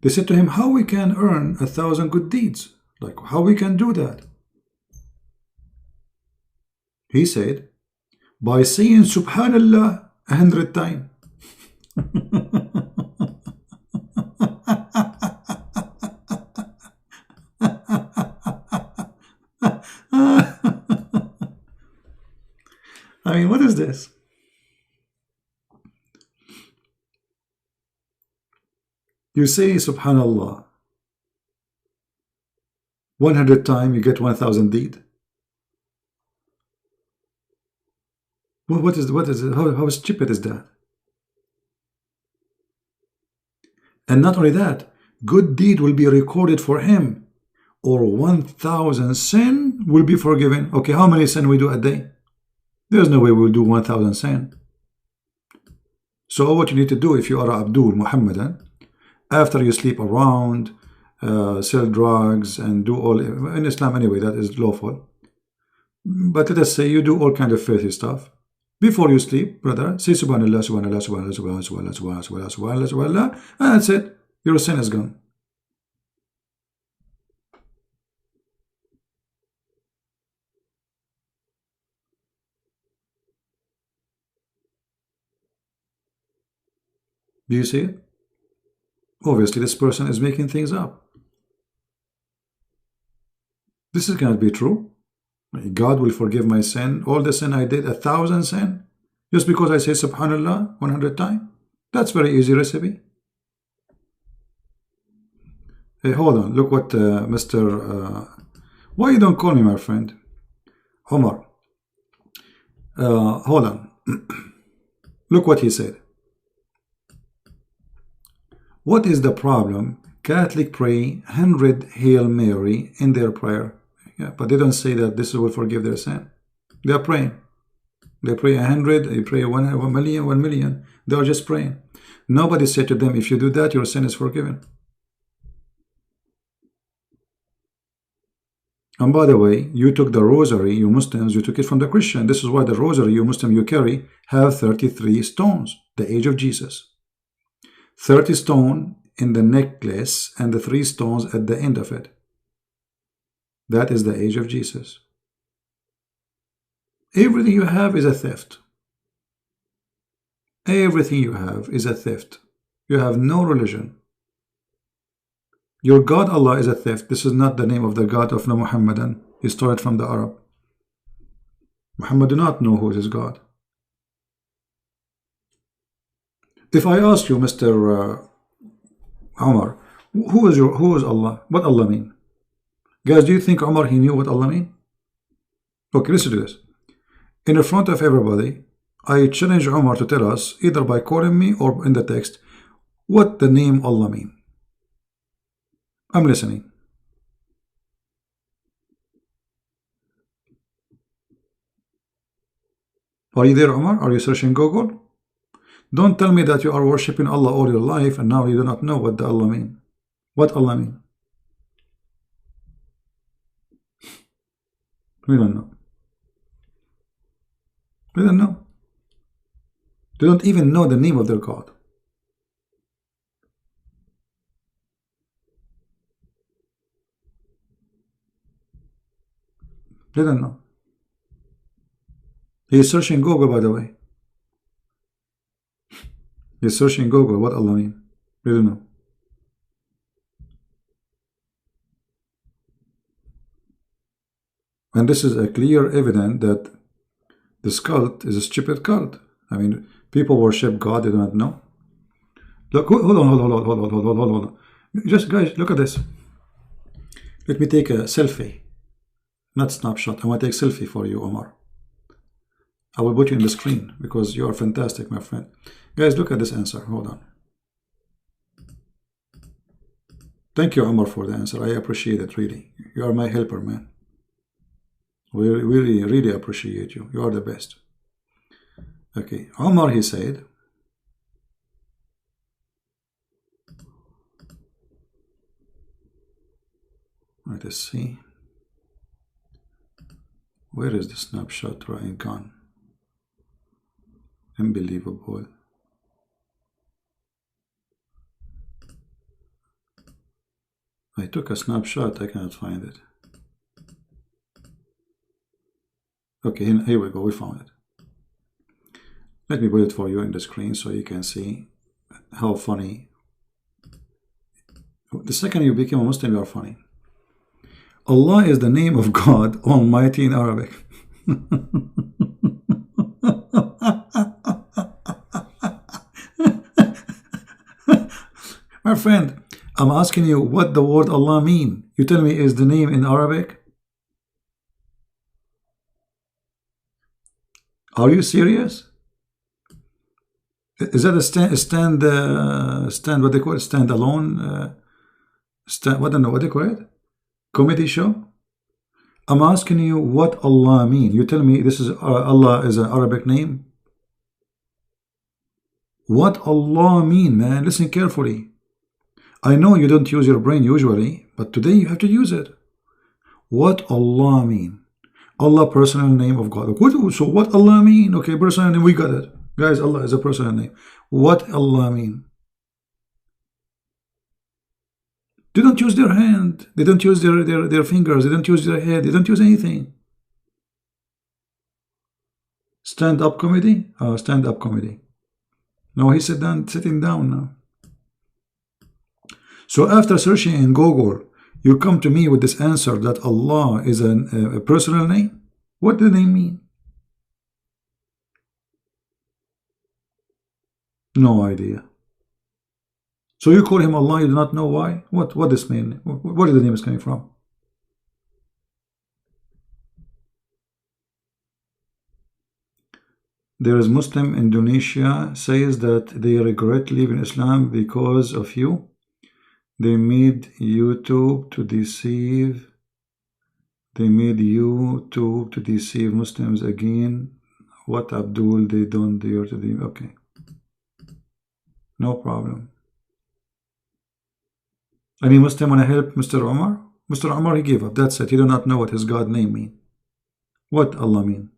[SPEAKER 1] They said to him, how we can earn 1,000 good deeds? Like, how we can do that? He said, by saying Subhanallah 100 times. I mean, what is this? You say Subhanallah 100 times, you get 1,000 deed. What is it? How stupid is that? And not only that, good deed will be recorded for him, or 1,000 sin will be forgiven. Okay, how many sin we do a day? There's no way we'll do 1,000 sin. So what you need to do if you are Abdul Muhammadan, after you sleep around, sell drugs, and do all, in Islam anyway, that is lawful. But let us say you do all kind of filthy stuff. Before you sleep, brother, say Subhanallah, Subhanallah, Subhanallah, Subhanallah, Subhanallah, Subhanallah, Subhanallah, Subhanallah, and that's it. Your sin is gone. Do you see it? Obviously, this person is making things up. This is going to be true. God will forgive my sin, all the sin I did, 1,000 sin, just because I say Subhanallah 100 times. That's very easy recipe. Hey, hold on. Look what Mr. Why you don't call me my friend? Omar. Hold on. Look what he said. What is the problem? Catholic pray 100 Hail Mary in their prayer. Yeah, but they don't say that this will forgive their sin. They are praying. They pray 100, they pray 1 million, 1 million. They are just praying. Nobody said to them, if you do that, your sin is forgiven. And by the way, you took the rosary, you Muslims, you took it from the Christian. This is why the rosary, you Muslim, you carry, have 33 stones. the age of Jesus. 30 stone in the necklace and the 3 stones at the end of it. That is the age of Jesus. Everything you have is a theft. Everything you have is a theft. You have no religion. Your God Allah is a theft. This is not the name of the God of the Muhammadan. He stole it from the Arab. Muhammad do not know who is his God. If I ask you, Mr. Umar, who is Allah? What Allah mean? Guys, do you think Umar he knew what Allah mean? Okay, listen to this. In the front of everybody, I challenge Umar to tell us, either by quoting me or in the text, what the name Allah mean. I'm listening. Are you there, Umar? Are you searching Google? Don't tell me that you are worshipping Allah all your life and now you do not know what the Allah mean. What Allah mean? We don't know. We don't know. They don't even know the name of their God. They don't know. He is searching Google, by the way. He is searching Google what Allah mean. We don't know. And this is a clear evidence that this cult is a stupid cult. I mean, people worship God they do not know. Look, hold on. Just guys, look at this. Let me take a selfie. Not snapshot. I want to take a selfie for you, Omar. I will put you in the screen because you are fantastic, my friend. Guys, look at this answer. Hold on. Thank you, Omar, for the answer. I appreciate it, really. You are my helper, man. We really appreciate you. You are the best. Okay, Omar, he said, let us see. Where is the snapshot right gone? Unbelievable. I took a snapshot, I cannot find it. Okay, here we go, we found it. Let me put it for you in the screen so you can see how funny. The second you became a Muslim, you are funny. Allah is the name of God Almighty in Arabic. My friend, I'm asking you what the word Allah mean. You tell me is the name in Arabic? Are you serious? Is that a stand what they call it, stand alone what do you call it, comedy show? I'm asking you what Allah mean. You tell me this is Allah is an Arabic name. What Allah mean, man? Listen carefully. I know you don't use your brain usually, but today you have to use it. What Allah mean? Allah, personal name of God. So what Allah mean? Okay, personal name, we got it. Guys, Allah is a personal name. What Allah mean? They don't use their hand. They don't use their fingers. They don't use their head. They don't use anything. Stand-up comedy? Stand-up comedy. No, he's sitting down now. So after searching in Google, you come to me with this answer that Allah is a personal name? What do they mean? No idea. So you call him Allah, you do not know why? What this mean? Where the name is coming from? There is Muslim Indonesia says that they regret leaving Islam because of you. They made YouTube to deceive. They made YouTube to deceive Muslims again. What Abdul they don't dare to do. Okay. No problem. Any Muslim want to help Mr. Omar? Mr. Omar, he gave up. That's it. He do not know what his God name mean. What Allah mean?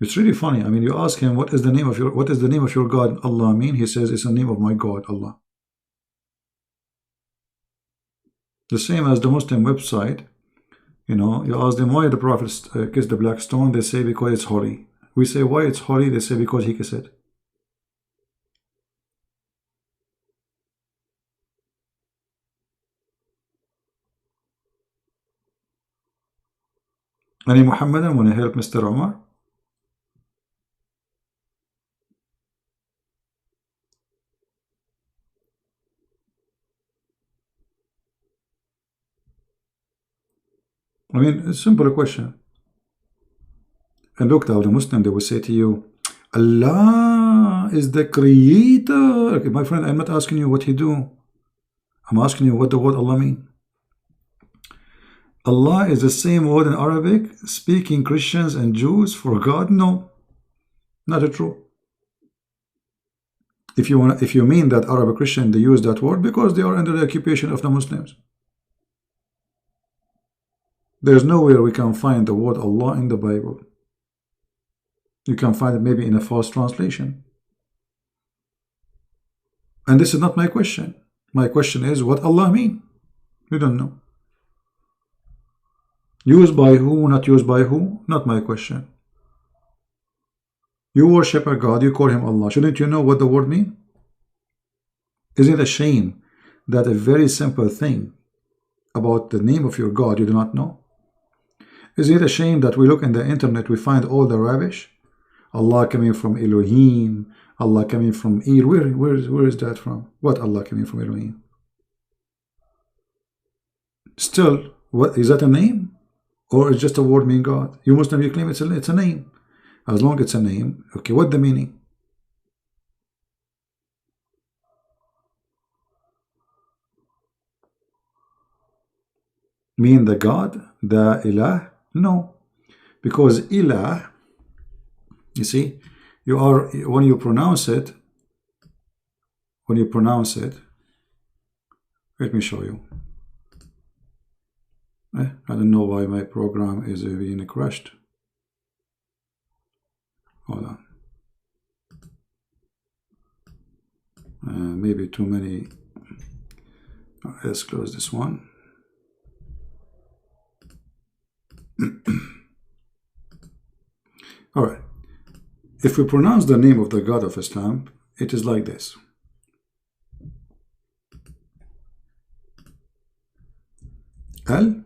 [SPEAKER 1] It's really funny. I mean, you ask him, what is the name of your God, Allah mean? He says, it's the name of my God, Allah. The same as the Muslim website. You know, you ask them why the Prophet kissed the black stone. They say because it's holy. We say why it's holy. They say because he kissed it. Any Muhammadan want to help Mr. Omar? I mean, it's a simple question. And look, now the Muslim, they will say to you, Allah is the creator. Okay, my friend, I'm not asking you what he do. I'm asking you what the word Allah mean. Allah is the same word in Arabic, speaking Christians and Jews for God? No, not true. If you mean that Arab Christian, they use that word because they are under the occupation of the Muslims. There's nowhere we can find the word Allah in the Bible. You can find it maybe in a false translation. And this is not my question. My question is what Allah mean? You don't know. Used by who, not used by who? Not my question. You worship a God, you call him Allah. Shouldn't you know what the word mean? Isn't it a shame that a very simple thing about the name of your God you do not know? Is it a shame that we look in the internet, we find all the rubbish? Allah coming from Elohim, Allah coming from El. Where is that from? What Allah coming from Elohim? Still, what is that a name? Or is just a word mean God? You Muslim, you claim it's a name. As long as it's a name, okay, what the meaning? Mean the God, the Ilah? No, because Ilah, you see, you are, when you pronounce it, let me show you. I don't know why my program is being crashed. Hold on. Maybe too many. Let's close this one. All right. If we pronounce the name of the God of Islam, it is like this. Al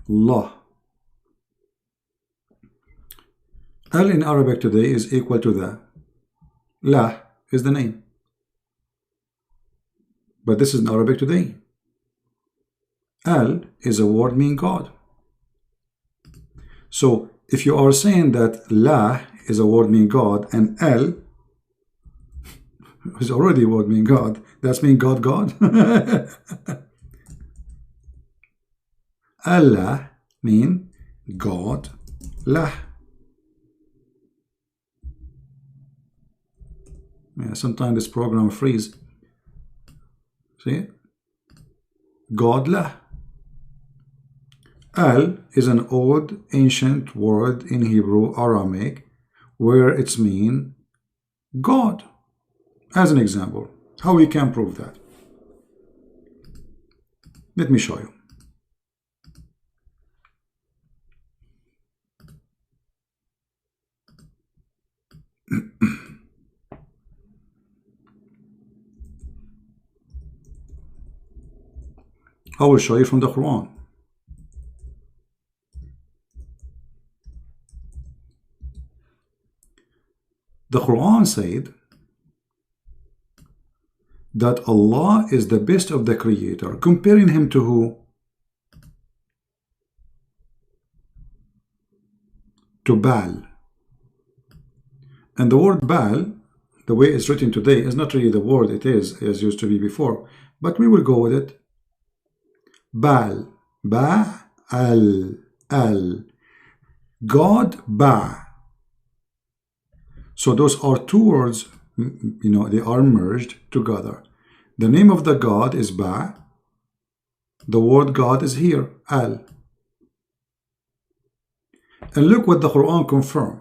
[SPEAKER 1] Allah. Al in Arabic today is equal to the. La is the name. But this is in Arabic today. Al is a word meaning God. So if you are saying that La is a word meaning God and Al is already a word meaning God, that's mean God. Allah mean God. La. Yeah, sometimes this program freeze. See? God La. Al is an old ancient word in Hebrew Aramaic where it's mean God. As an example, how we can prove that? Let me show you. I will show you from the Quran. The Quran said that Allah is the best of the creator, comparing him to who? To Baal. And the word Baal, the way it's written today, is not really the word it is as used to be before, but we will go with it. Baal, Ba-al, Al, God, Ba. So those are two words, you know, they are merged together. The name of the God is Ba, The word God is here, Al. And look what the Quran confirms.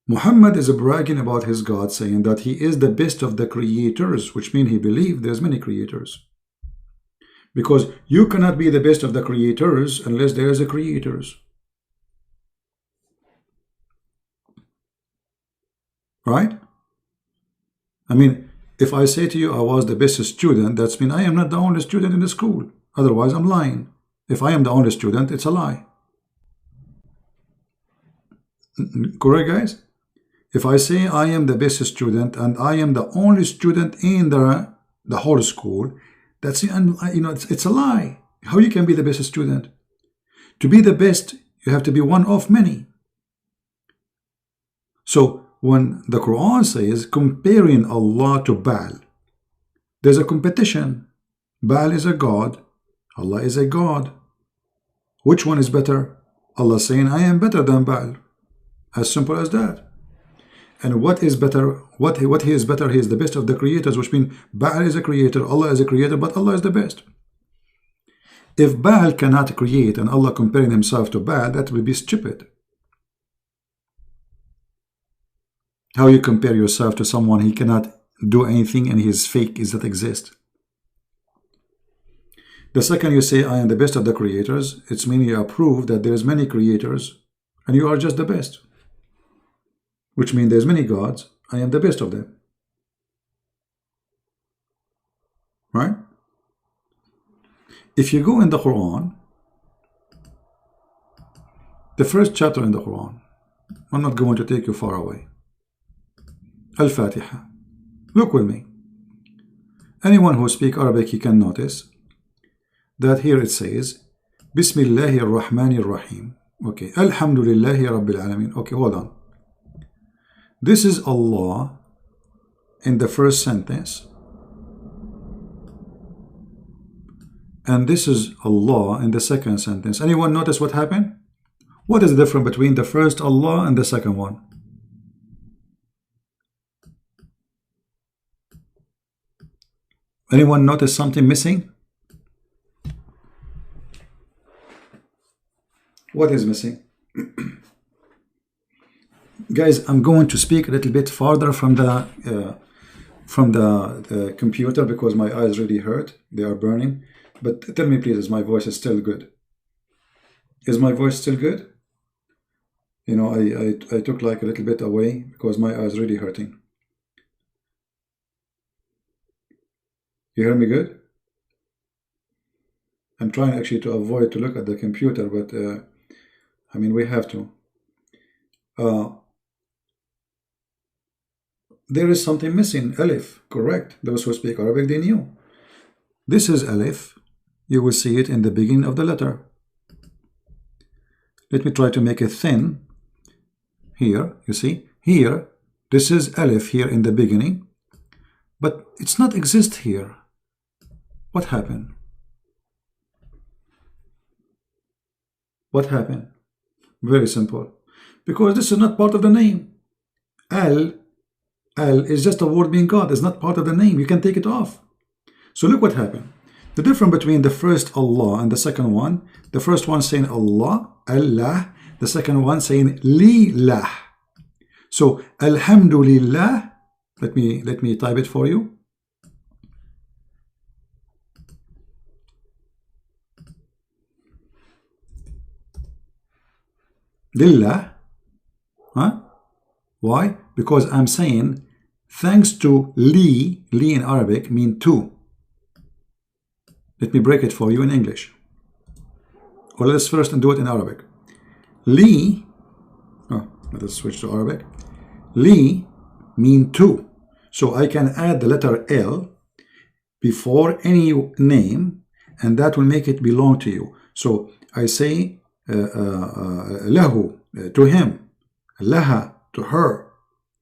[SPEAKER 1] Muhammad is bragging about his God, saying that he is the best of the creators, which means he believes there's many creators. Because you cannot be the best of the creators unless there is a creators. Right? I mean, if I say to you I was the best student, that's mean I am not the only student in the school. Otherwise, I'm lying. If I am the only student, it's a lie. Correct, guys? If I say I am the best student and I am the only student in the whole school, that's, you know, it's a lie. How you can be the best student? To be the best, you have to be one of many. So when the Quran says comparing Allah to Baal, there's a competition. Baal is a god, Allah is a god. Which one is better? Allah saying I am better than Baal. As simple as that. And what is better? What he is better? He is the best of the creators, which means Baal is a creator, Allah is a creator, but Allah is the best. If Baal cannot create and Allah comparing himself to Baal, that would be stupid. How you compare yourself to someone he cannot do anything and he is fake, is that exist? The second you say I am the best of the creators, it's meaning you approve that there is many creators and you are just the best. Which means there's many gods, I am the best of them. Right? If you go in the Quran, the first chapter in the Quran, I'm not going to take you far away. Al-Fatiha. Look with me. Anyone who speaks Arabic, he can notice that here it says, Bismillahir Rahmanir Rahim. Okay. Alhamdulillahi Rabbil Alameen. Okay, hold on. This is Allah in the first sentence. And this is Allah in the second sentence. Anyone notice what happened? What is the difference between the first Allah and the second one? Anyone notice something missing? What is missing? Guys, I'm going to speak a little bit farther from the computer because my eyes really hurt. They are burning. But tell me please, is my voice still good? Is my voice still good? You know, I took like a little bit away because my eyes really hurting. You hear me good? I'm trying actually to avoid to look at the computer, but I mean, we have to. There is something missing. Alif, correct. Those who speak Arabic, they knew. This is Alif. You will see it in the beginning of the letter. Let me try to make it thin. Here, you see, here, this is Alif here in the beginning, but it's not exist here. What happened? What happened? Very simple. Because this is not part of the name. Al is just a word meaning God. It's not part of the name. You can take it off. So look what happened. The difference between the first Allah and the second one, the first one saying Allah, Allah, the second one saying Lillah. So Alhamdulillah, let me type it for you. Lillah. Huh? Why? Because I'm saying thanks to Li in Arabic mean to. Let me break it for you in English. Or let's first do it in Arabic. Li, let us switch to Arabic. Li mean to. So I can add the letter L before any name and that will make it belong to you. So I say lahu, to him, laha, to her,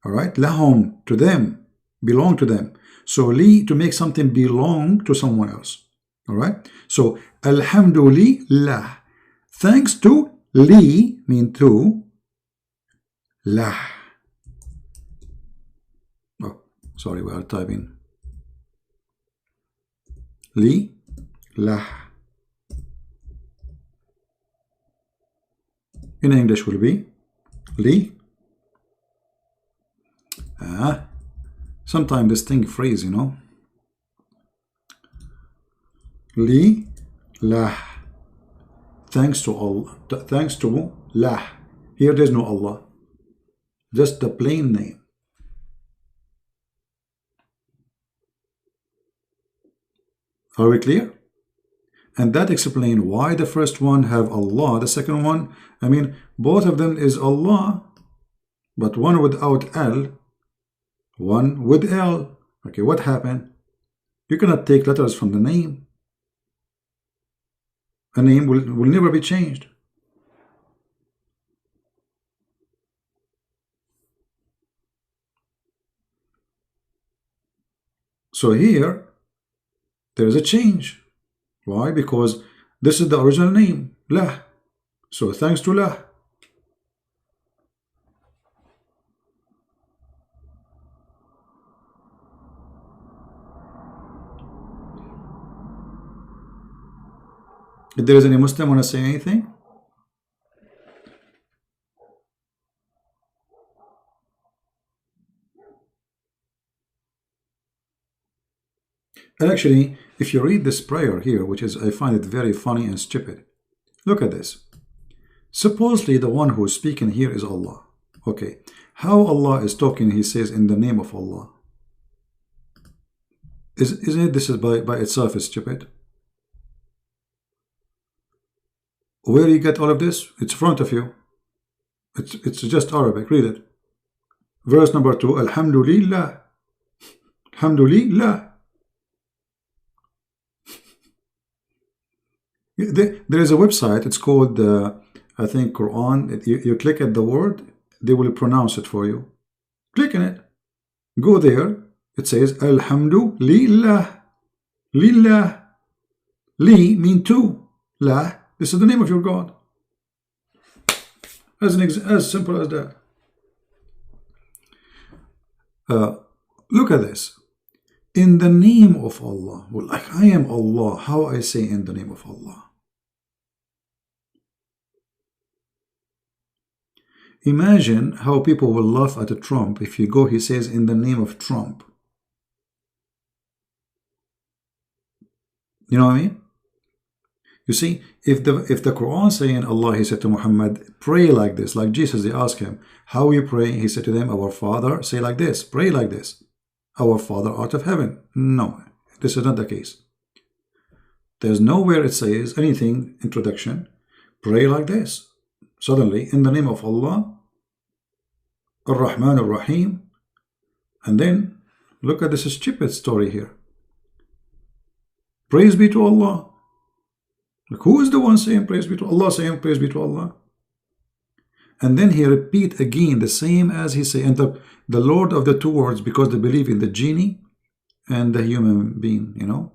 [SPEAKER 1] all right, lahum, to them, belong to them. So li, to make something belong to someone else, all right. So alhamdulillah, thanks to li mean to, lah. Oh, sorry, we are typing li, lah. In English will be li. Sometimes this thing freeze, you know. Li lah. Thanks to Allah. Thanks to lah. Here there's no Allah. Just the plain name. Are we clear? And that explains why the first one have Allah, the second one, I mean, both of them is Allah, but one without L, one with L. Okay, what happened? You cannot take letters from the name. A name will never be changed. So here, there is a change. Why? Because this is the original name, lah. So thanks to lah. If there is any Muslim want to say anything? And actually, if you read this prayer here, which is, I find it very funny and stupid. Look at this. Supposedly the one who is speaking here is Allah. Okay. How Allah is talking, he says, in the name of Allah. Isn't it this is by itself is stupid? Where you get all of this? It's in front of you. It's just Arabic. Read it. Verse number 2. Alhamdulillah. Alhamdulillah. There is a website. It's called, I think, Quran. You click at the word, they will pronounce it for you. Click on it. Go there. It says Alhamdulillah. Lillah. Li mean to. La. This is the name of your God. As simple as that. Look at this. In the name of Allah. Well, like I am Allah. How I say in the name of Allah? Imagine how people will laugh at Trump if you go, he says, in the name of Trump. You know what I mean? You see, if the Quran saying Allah, he said to Muhammad, pray like this, like Jesus, they asked him, how you pray? He said to them, our Father, say like this, pray like this. Our Father out of heaven. No, this is not the case. There's nowhere it says anything, introduction, pray like this. Suddenly, in the name of Allah, Ar-Rahman Ar-Rahim, and then look at this stupid story here. Praise be to Allah. Like, who is the one saying praise be to Allah, saying praise be to Allah? And then he repeat again the same as he say, and the Lord of the two words, because they believe in the genie and the human being, you know.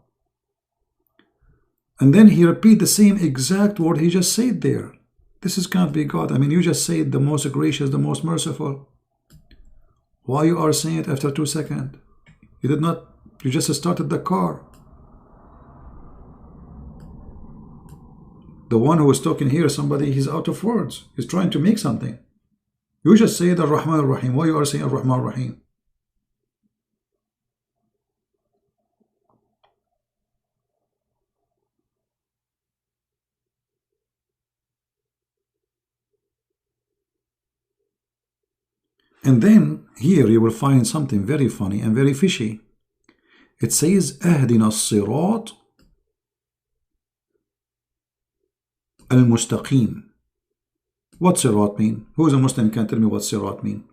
[SPEAKER 1] And then he repeat the same exact word he just said there. This can't be God. I mean, you just said the most gracious, the most merciful. Why you are saying it after 2 seconds? You did not, you just started the car. The one who is talking here, somebody, he's out of words. He's trying to make something. You just say the Rahman Ar-Rahim. Why you are saying Ar-Rahman Ar-Rahim? And then here you will find something very funny and very fishy. It says Ahdina as-sirat al-mustaqim. What sirat mean? Who is a Muslim can tell me what sirat mean?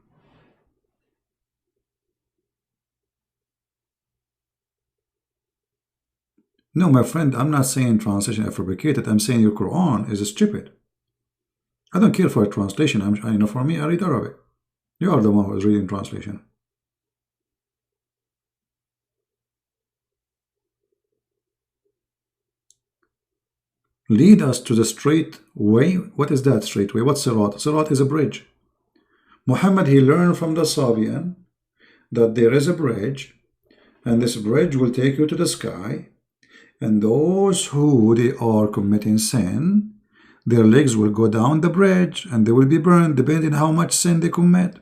[SPEAKER 1] No, my friend, I'm not saying translation is fabricated. I'm saying your Quran is stupid. I don't care for a translation. You know, for me, I read Arabic. You are the one who is reading translation. Lead us to the straight way. What is that straight way? What's Sirat? Sirat is a bridge. Muhammad, he learned from the Sabian that there is a bridge, and this bridge will take you to the sky. And those who they are committing sin, their legs will go down the bridge and they will be burned depending how much sin they commit.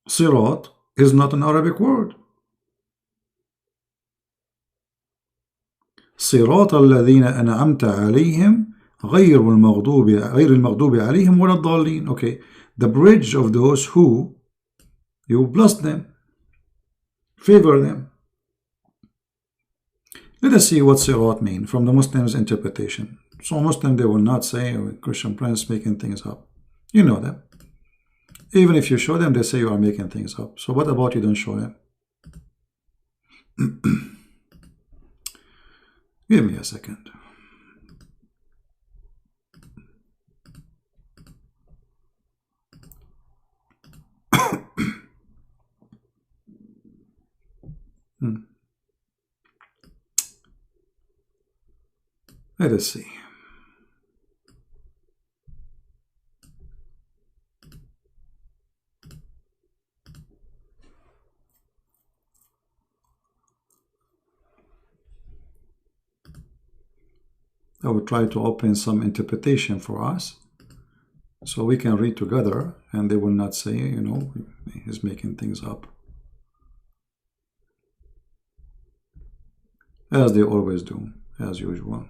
[SPEAKER 1] Sirat is not an Arabic word. صراط الذين أنعمت عليهم غير المغضوب عليهم ولا الضالين. Okay, the bridge of those who you bless them, favor them. Let us see what sirat mean from the Muslims' interpretation. So Muslim, they will not say, oh, Christian Prince making things up. You know them. Even if you show them, they say you are making things up. So what about you don't show them? Give me a second. Let us see. I will try to open some interpretation for us so we can read together and they will not say, you know, he's making things up. As they always do, as usual.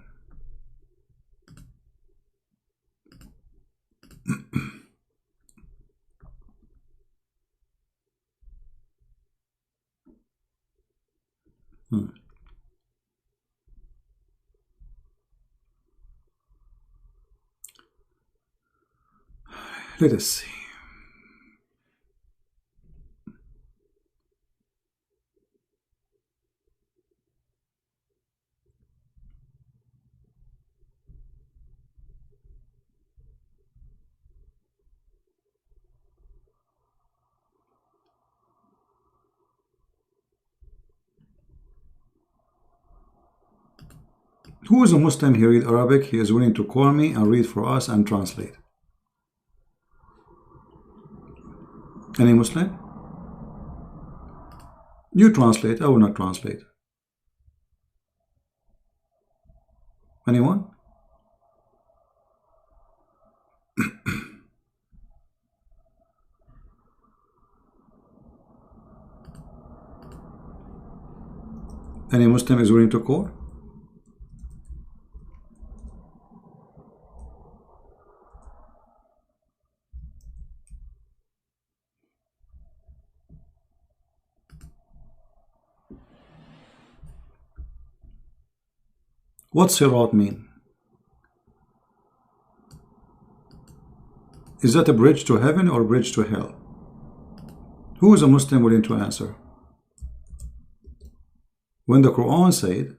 [SPEAKER 1] Let us see. Who is a Muslim? He read Arabic. He is willing to call me and read for us and translate. Any Muslim? You translate. I will not translate. Anyone? Any Muslim is willing to call? What sirat mean? Is that a bridge to heaven or a bridge to hell? Who is a Muslim willing to answer? When the Quran said,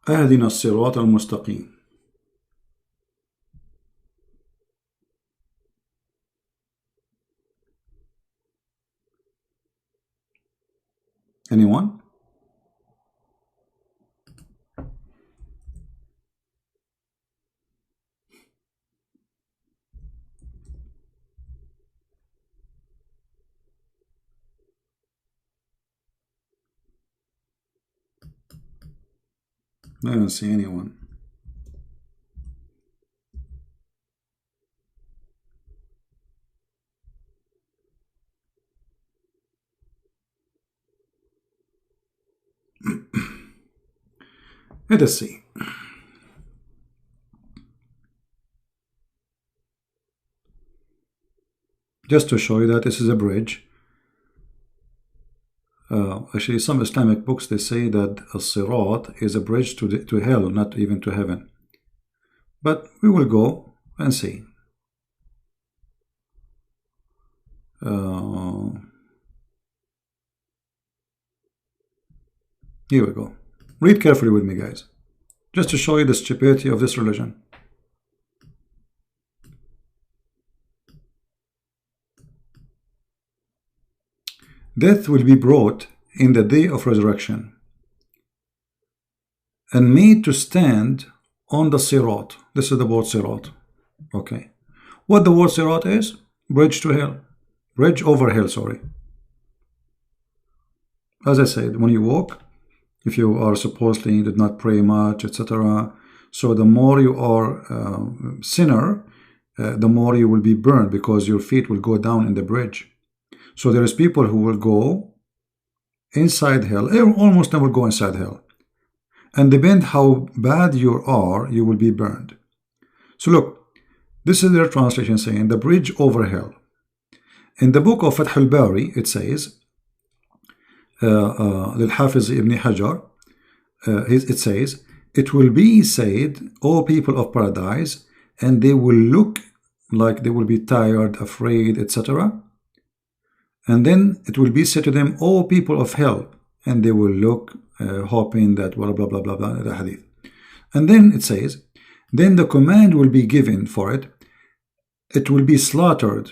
[SPEAKER 1] أهدنا الصراط المستقيم. Anyone? I don't see anyone. Let us see. Just to show you that this is a bridge. Actually, some Islamic books, they say that a sirat is a bridge to hell, not even to heaven. But we will go and see. Here we go. Read carefully with me, guys, just to show you the stupidity of this religion. Death will be brought in the day of resurrection and made to stand on the sirat. This is the word sirat. Okay. What the word sirat is? Bridge to hell. Bridge over hell, sorry. As I said, when you walk, if you are supposedly did not pray much, etc., so the more you are sinner, the more you will be burned, because your feet will go down in the bridge. So there is people who will go inside hell. Almost never go inside hell, and depend how bad you are, you will be burned. So look, this is their translation saying the bridge over hell. In the book of Fath al-Bari, it says, للحافظ ابن حجر, it says, it will be said, O people of paradise, and they will look like they will be tired, afraid, etc. And then it will be said to them, O people of hell, and they will look hoping that blah blah blah blah blah, the hadith. And then it says, then the command will be given for it. It will be slaughtered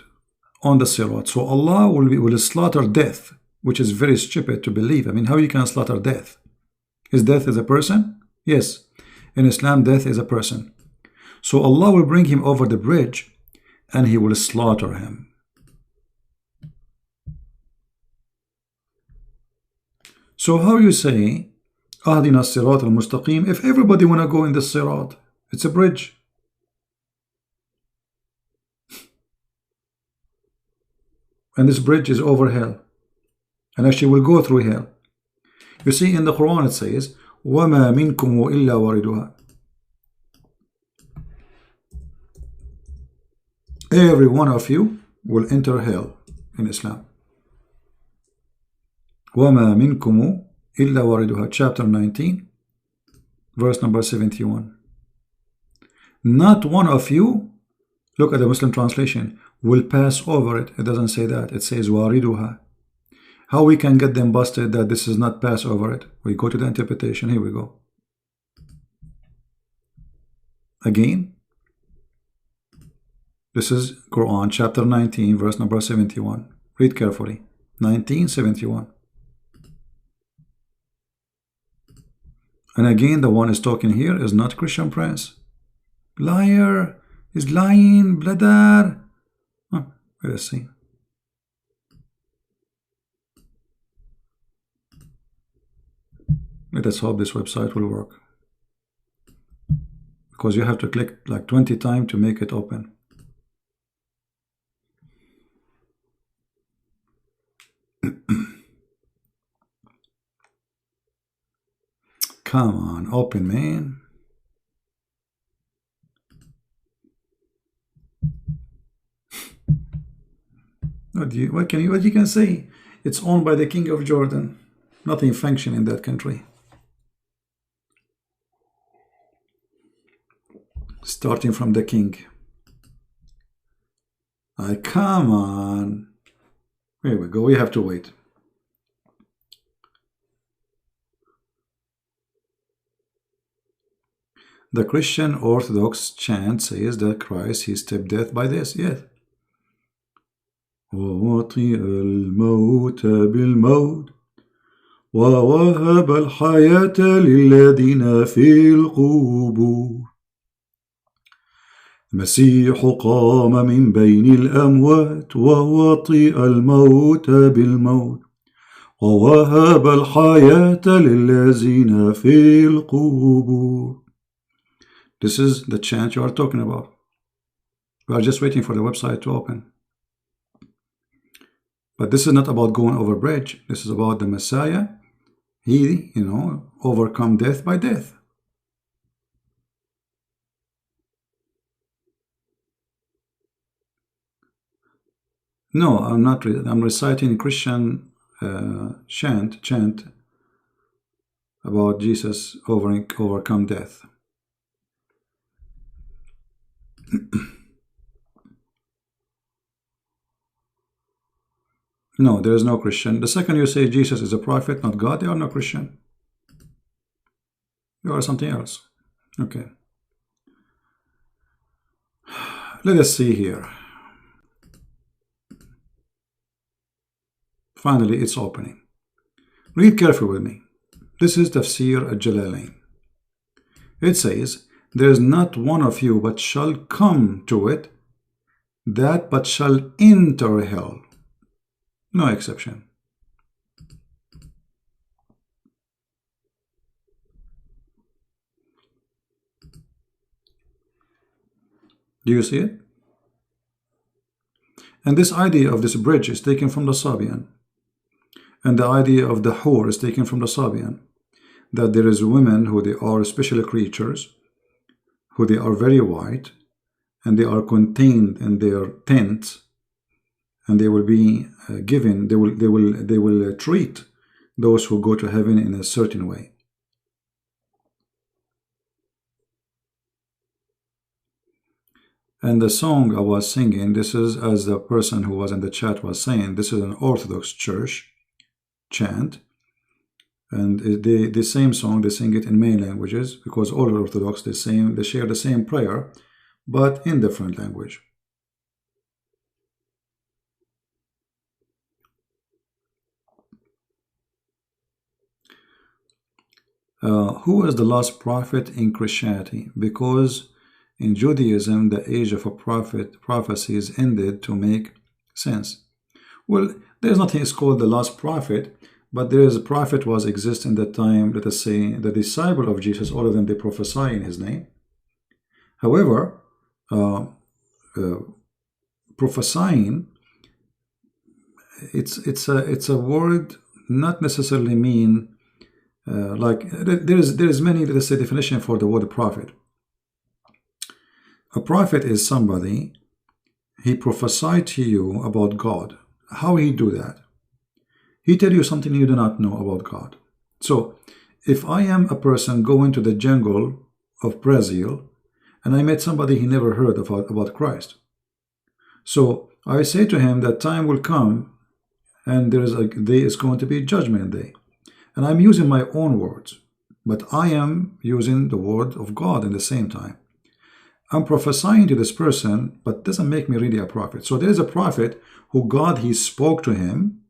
[SPEAKER 1] on the sirat. So Allah will slaughter death, which is very stupid to believe. I mean, how you can slaughter death? Is death is a person? Yes. In Islam, death is a person. So Allah will bring him over the bridge and he will slaughter him. So how you say, Ahdina sirat al-mustaqim, if everybody want to go in the sirat? It's a bridge. And this bridge is over hell. And actually will go through hell. You see, in the Quran it says, وَمَا مِنْكُمْ وَإِلَّا وَارِدُهَا. Every one of you will enter hell in Islam. وَمَا مِنْكُمْ إِلَّا وَارِدُهَا. Chapter 19, verse number 71. Not one of you, look at the Muslim translation, will pass over it. It doesn't say that. It says وَارِدُهَا. How we can get them busted that this is not pass over it? We go to the interpretation. Here we go. Again, this is Quran chapter 19, verse number 71. Read carefully. 1971. And again, the one is talking here is not Christian Prince. Liar is lying, bladder. Oh, let's see. Let us hope this website will work, because you have to click like 20 times to make it open. Come on, open, man. What you can say? It's owned by the King of Jordan. Nothing function in that country. Starting from the king. Come on. Here we go. We have to wait. The Christian Orthodox chant says that Christ, he stepped death by this. Yes. وَوَطِئَ الْمَوْتَ بِالْمَوْتِ وَوَهَبَ الْحَيَاةَ لِلَّذِينَ فِي الْقُبُورِ المسيح قام من بين الأموات ووطئ الموت بالموت ووهب الحياة للذين في القبور. This is the chant you are talking about. We are just waiting for the website to open. But this is not about going over bridge. This is about the Messiah. He, overcome death by death. No, I'm not. I'm reciting Christian chant about Jesus overcome death. No, there is no Christian. The second you say Jesus is a prophet, not God, they are no Christian. You are something else. Okay. Let us see here. Finally, it's opening. Read carefully with me. This is Tafsir al-Jalalain. It says, there is not one of you but shall come to it. that but shall enter hell. No exception. Do you see it? And this idea of this bridge is taken from the Sabian. And the idea of the whore is taken from the Sabian. That there is women who they are special creatures, who they are very white, and they are contained in their tents, and they will be given, they will treat those who go to heaven in a certain way. And the song I was singing, this is, as the person who was in the chat was saying, this is an Orthodox church chant. And the same song, they sing it in many languages, because all Orthodox, they share the same prayer, but in different language. Who is the last prophet in Christianity? Because in Judaism, the age of a prophecies ended to make sense. Well, there's nothing is called the last prophet, but there is a prophet was exist in that time. Let us say the disciple of Jesus, all of them, they prophesy in his name. However, prophesying, it's a word not necessarily mean like there is many, let us say, definition for the word prophet. A prophet is somebody, he prophesied to you about God. How he do that? He tell you something you do not know about God. So if I am a person going to the jungle of Brazil and I met somebody he never heard about Christ, so I say to him that time will come and there is a day is going to be judgment day, and I'm using my own words, but I am using the word of God in the same time. I'm prophesying to this person, but doesn't make me really a prophet. So there is a prophet who God, he spoke to him,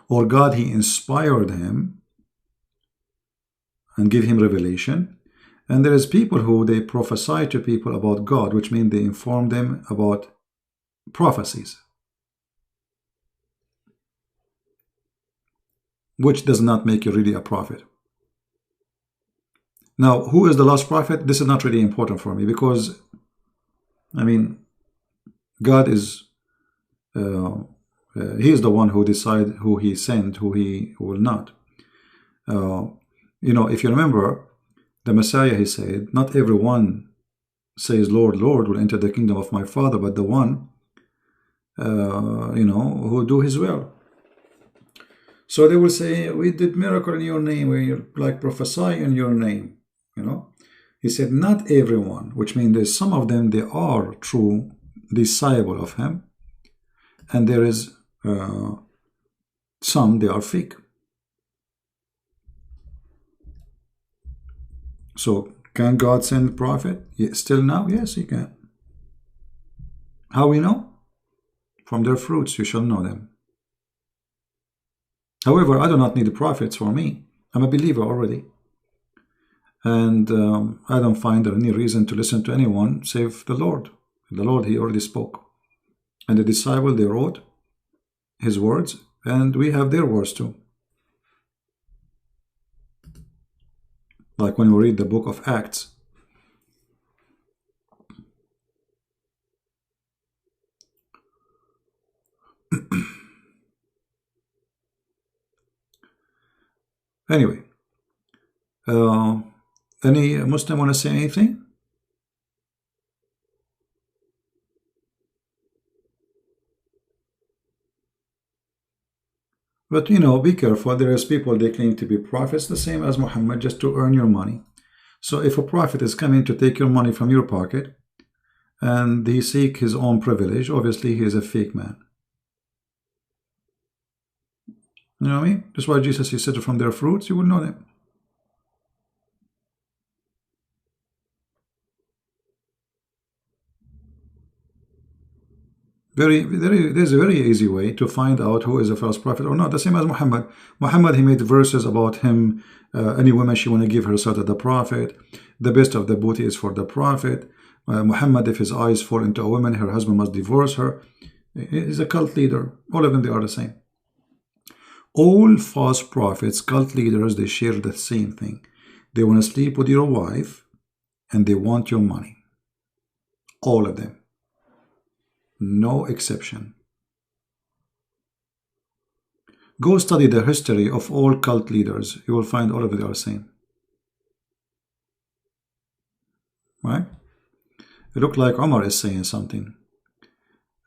[SPEAKER 1] or God, he inspired him and give him revelation. And there is people who they prophesy to people about God, which means they inform them about prophecies, which does not make you really a prophet. Now, who is the last prophet? This is not really important for me, because, I mean, God is, he is the one who decides who he sent, who he will not. You know, if you remember, the Messiah, he said, not everyone says, Lord, Lord, will enter the kingdom of my Father, but the one, you know, who do his will. So they will say, we did miracle in your name, we like prophesy in your name. You know, he said, not everyone, which means there's some of them, they are true disciple of him, and there is some, they are fake. So can God send prophet? Still now? Yes, he can. How we know? From their fruits you shall know them. However, I do not need the prophets for me. I'm a believer already. And I don't find any reason to listen to anyone save the Lord. The Lord, he already spoke. And the disciple, they wrote his words, and we have their words too. Like when we read the book of Acts. Anyway, any Muslim want to say anything? But you know, be careful. There is people, they claim to be prophets, the same as Muhammad, just to earn your money. So if a prophet is coming to take your money from your pocket and he seek his own privilege, obviously he is a fake man. You know what I mean? That's why Jesus, he said, from their fruits you will know them. There's a very easy way to find out who is a false prophet or not. The same as Muhammad. Muhammad, he made verses about him. Any woman she want to give herself to the prophet. The best of the booty is for the prophet. Muhammad, if his eyes fall into a woman, her husband must divorce her. He's a cult leader. All of them, they are the same. All false prophets, cult leaders, they share the same thing. They want to sleep with your wife and they want your money. All of them. No exception. Go study the history of all cult leaders. You will find all of them are the same. Right? It looked like Omar is saying something.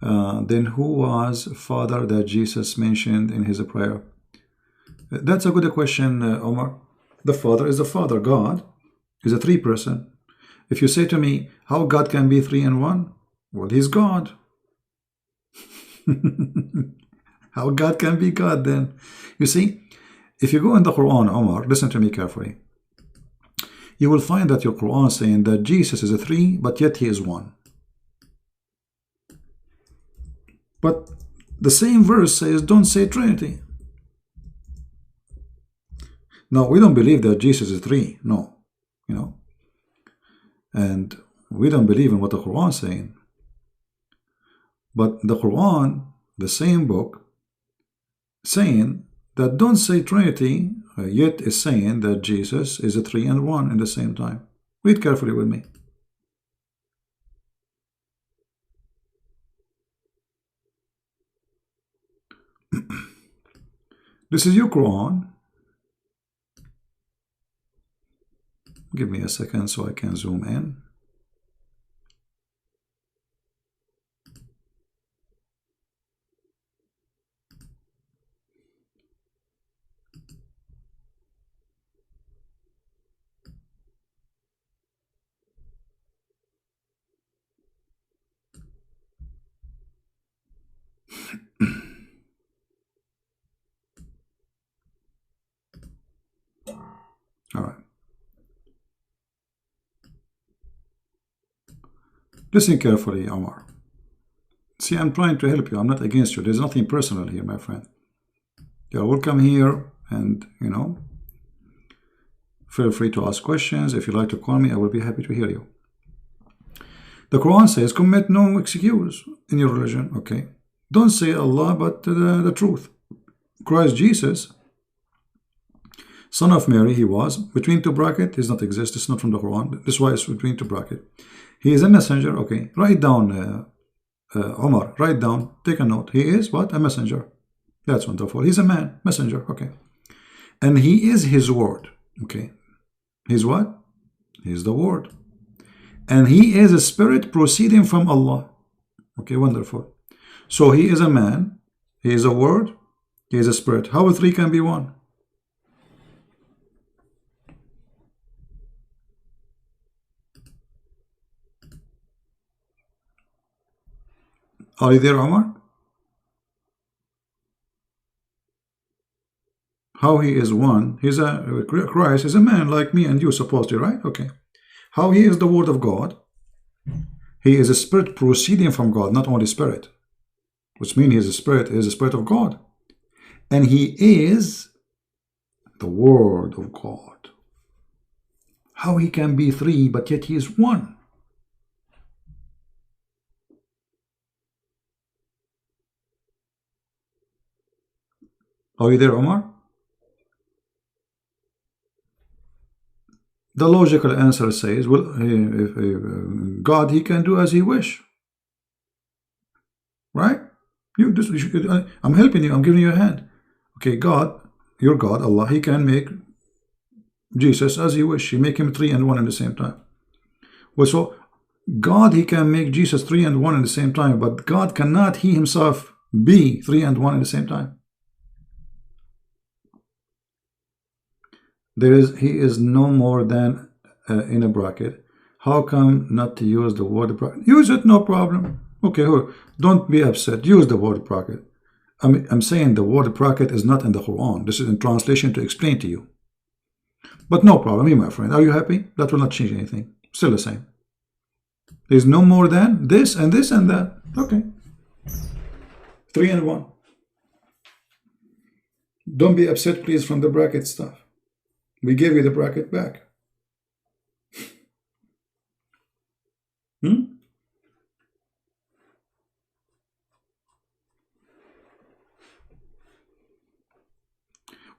[SPEAKER 1] Then who was father that Jesus mentioned in his prayer? That's a good question, Omar. The Father is the Father. God is a three-person. If you say to me, how God can be three in one? Well, he's God. How God can be God then? You see, if you go in the Quran, Omar, listen to me carefully. You will find that your Quran is saying that Jesus is a three, but yet he is one. But the same verse says, don't say Trinity. No, we don't believe that Jesus is three. No, you know. And we don't believe in what the Quran is saying. But the Quran, the same book, saying that don't say Trinity, yet is saying that Jesus is a three and one in the same time. Read carefully with me. This is your Quran. Give me a second so I can zoom in. All right. Listen carefully, Omar. See, I'm trying to help you. I'm not against you. There's nothing personal here, my friend. You're welcome here, and, you know, feel free to ask questions. If you like to call me, I will be happy to hear you. The Quran says, commit no excuse in your religion. Okay. Don't say Allah, but the truth. Christ Jesus, son of Mary, he was, between two brackets, does not exist. It's not from the Quran. This is why it's between two brackets. He is a messenger. Okay. Write down, Omar, write down, take a note. He is what? A messenger. That's wonderful. He's a man, messenger. Okay. And he is his word. Okay. He's what? He's the word. And he is a spirit proceeding from Allah. Okay, wonderful. So he is a man, he is a word, he is a spirit. How a three can be one? Are you there, Omar? How he is one? He's a Christ is a man like me and you, supposedly, right? Okay. How he is the word of God? He is a spirit proceeding from God, not only spirit, which means he is a spirit of God, and he is the word of God. How he can be three, but yet he is one? Are you there, Omar? The logical answer says, well, God, he can do as he wish. Right? I'm helping you. I'm giving you a hand. Okay, God, your God, Allah, he can make Jesus as he wish. He make him three and one at the same time. Well, so God, he can make Jesus three and one at the same time, but God cannot, he himself, be three and one at the same time. He is no more than in a bracket. How come not to use the word bracket? Use it, no problem. Okay, don't be upset. Use the word bracket. I'm saying the word bracket is not in the Quran. This is in translation to explain to you. But no problem, my friend. Are you happy? That will not change anything. Still the same. There's no more than this and this and that. Okay. 3 and 1. Don't be upset, please, from the bracket stuff. We gave you the bracket back.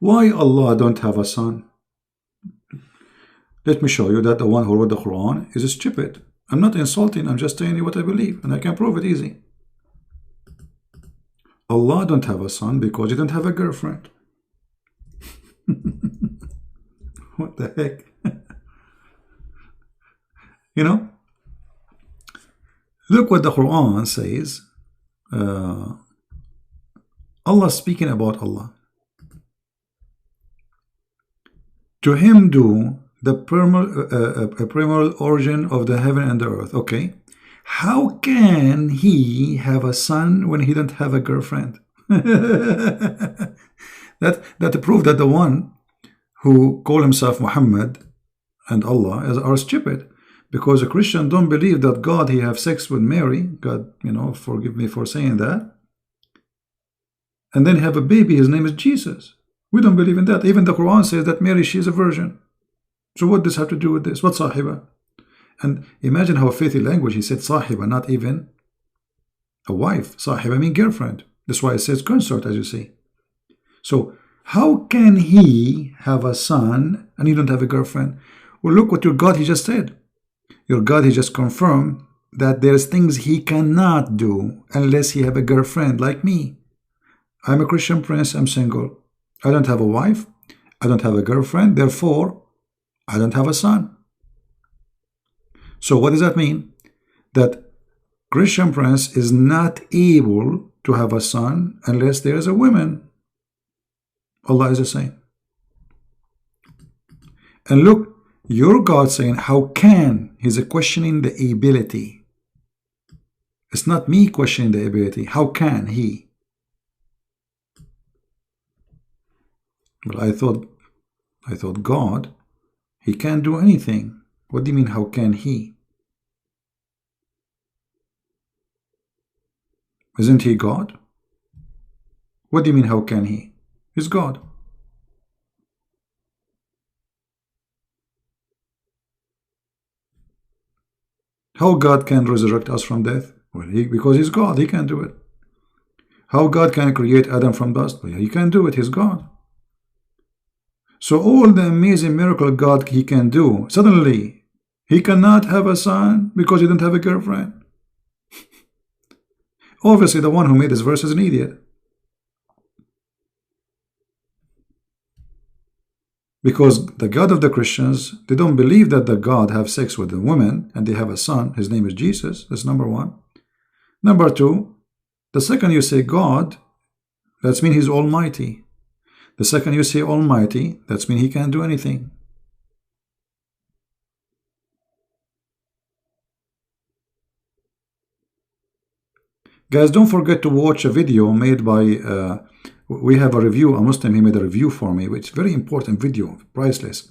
[SPEAKER 1] Why Allah don't have a son? Let me show you that the one who wrote the Quran is stupid. I'm not insulting, I'm just telling you what I believe, and I can prove it easy. Allah don't have a son because he don't have a girlfriend. What the heck? You know? Look what the Quran says. Allah speaking about Allah. To him do the primal origin of the heaven and the earth. Okay. How can he have a son when he don't have a girlfriend? that prove that the one who call himself Muhammad and Allah are stupid, because a Christian don't believe that God he have sex with Mary. God, you know, forgive me for saying that. And then have a baby. His name is Jesus. We don't believe in that. Even the Quran says that Mary, she is a virgin. So what does this have to do with this? What sahiba? And imagine how filthy language. He said sahiba, not even a wife. Sahiba means girlfriend. That's why it says consort, as you see. So how can he have a son and he don't have a girlfriend? Well, look what your God he just said. Your God he just confirmed that there's things he cannot do unless he have a girlfriend, like me. I'm a Christian prince. I'm single. I don't have a wife. I don't have a girlfriend. Therefore, I don't have a son. So what does that mean? That Christian prince is not able to have a son unless there is a woman. Allah is the same. And look, your God saying, how can? He's questioning the ability. It's not me questioning the ability. How can he? Well, I thought God, he can't do anything. What do you mean, how can he? Isn't he God? What do you mean, how can he? He's God. How God can resurrect us from death? Well, because he's God, he can do it. How God can create Adam from dust? Well, he can do it, he's God. So all the amazing miracle God he can do, suddenly he cannot have a son because he didn't have a girlfriend. Obviously the one who made this verse is an idiot. Because the God of the Christians, they don't believe that the God have sex with a woman and they have a son. His name is Jesus. That's number one. Number two, the second you say God, that's mean he's almighty. The second you say almighty, that's mean he can't do anything. Guys, don't forget to watch a video made by, we have a review, a Muslim, he made a review for me, which is a very important video, priceless.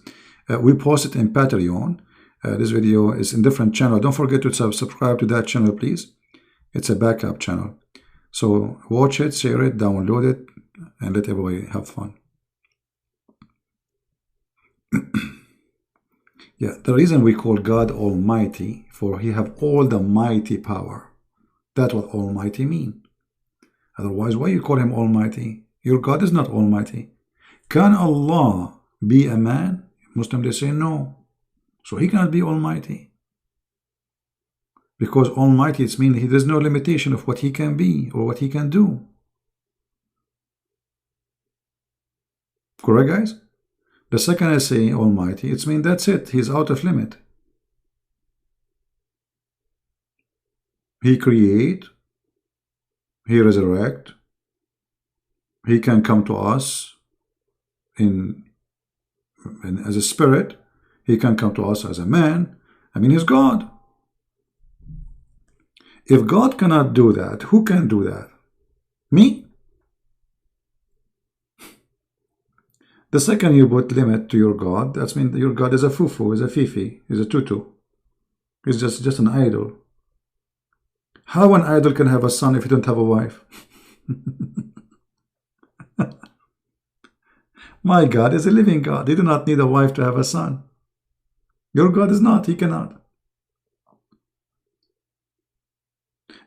[SPEAKER 1] We post it in Patreon. This video is in different channel. Don't forget to subscribe to that channel, please. It's a backup channel. So watch it, share it, download it, and let everybody have fun. Yeah, the reason we call God Almighty, for he have all the mighty power. That's what Almighty mean. Otherwise, why you call him Almighty? Your God is not Almighty. Can Allah be a man? Muslims, they say no. So he cannot be Almighty. Because Almighty, it means there's no limitation of what he can be or what he can do. Correct, guys? The second I say Almighty, it means that's it. He's out of limit. He create, he resurrect, he can come to us as a spirit, he can come to us as a man. I mean, he's God. If God cannot do that, who can do that? Me? The second you put limit to your God, that means your God is a fufu, is a fifi, is a tutu. He's just an idol. How an idol can have a son if he don't have a wife? My God is a living God. He do not need a wife to have a son. Your God is not. He cannot.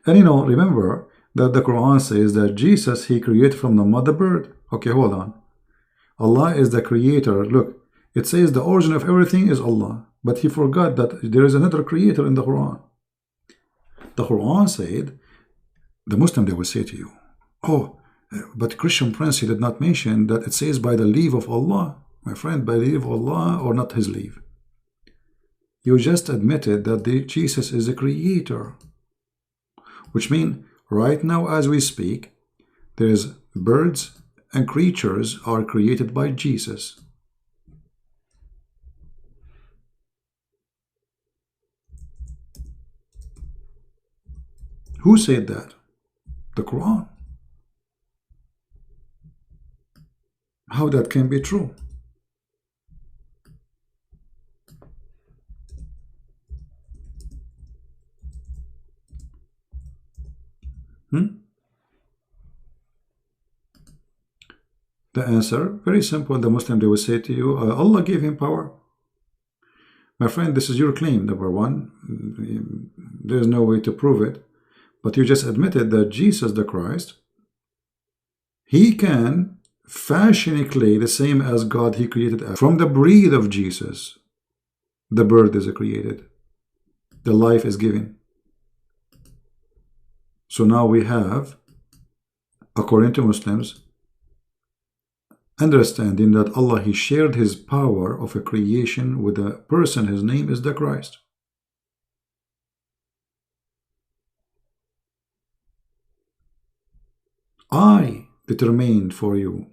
[SPEAKER 1] And you know, remember that the Quran says that Jesus, he created from the mother bird. Okay, hold on. Allah is the creator. Look, it says the origin of everything is Allah, but he forgot that there is another creator in the Quran. The Quran said, the Muslim, they will say to you, oh, but Christian Prince, he did not mention that it says by the leave of Allah. My friend, by the leave of Allah or not his leave? You just admitted that Jesus is a creator, which means right now as we speak, there's birds and creatures are created by Jesus. Who said that? The Quran. How that can be true? The answer, very simple. The Muslim, they will say to you, Allah gave him power. My friend, this is your claim, number one. There's no way to prove it. But you just admitted that Jesus the Christ, he can fashion a clay the same as God he created. From the breath of Jesus, the bird is created. The life is given. So now we have, according to Muslims, understanding that Allah, he shared his power of a creation with a person. His name is the Christ. I determined for you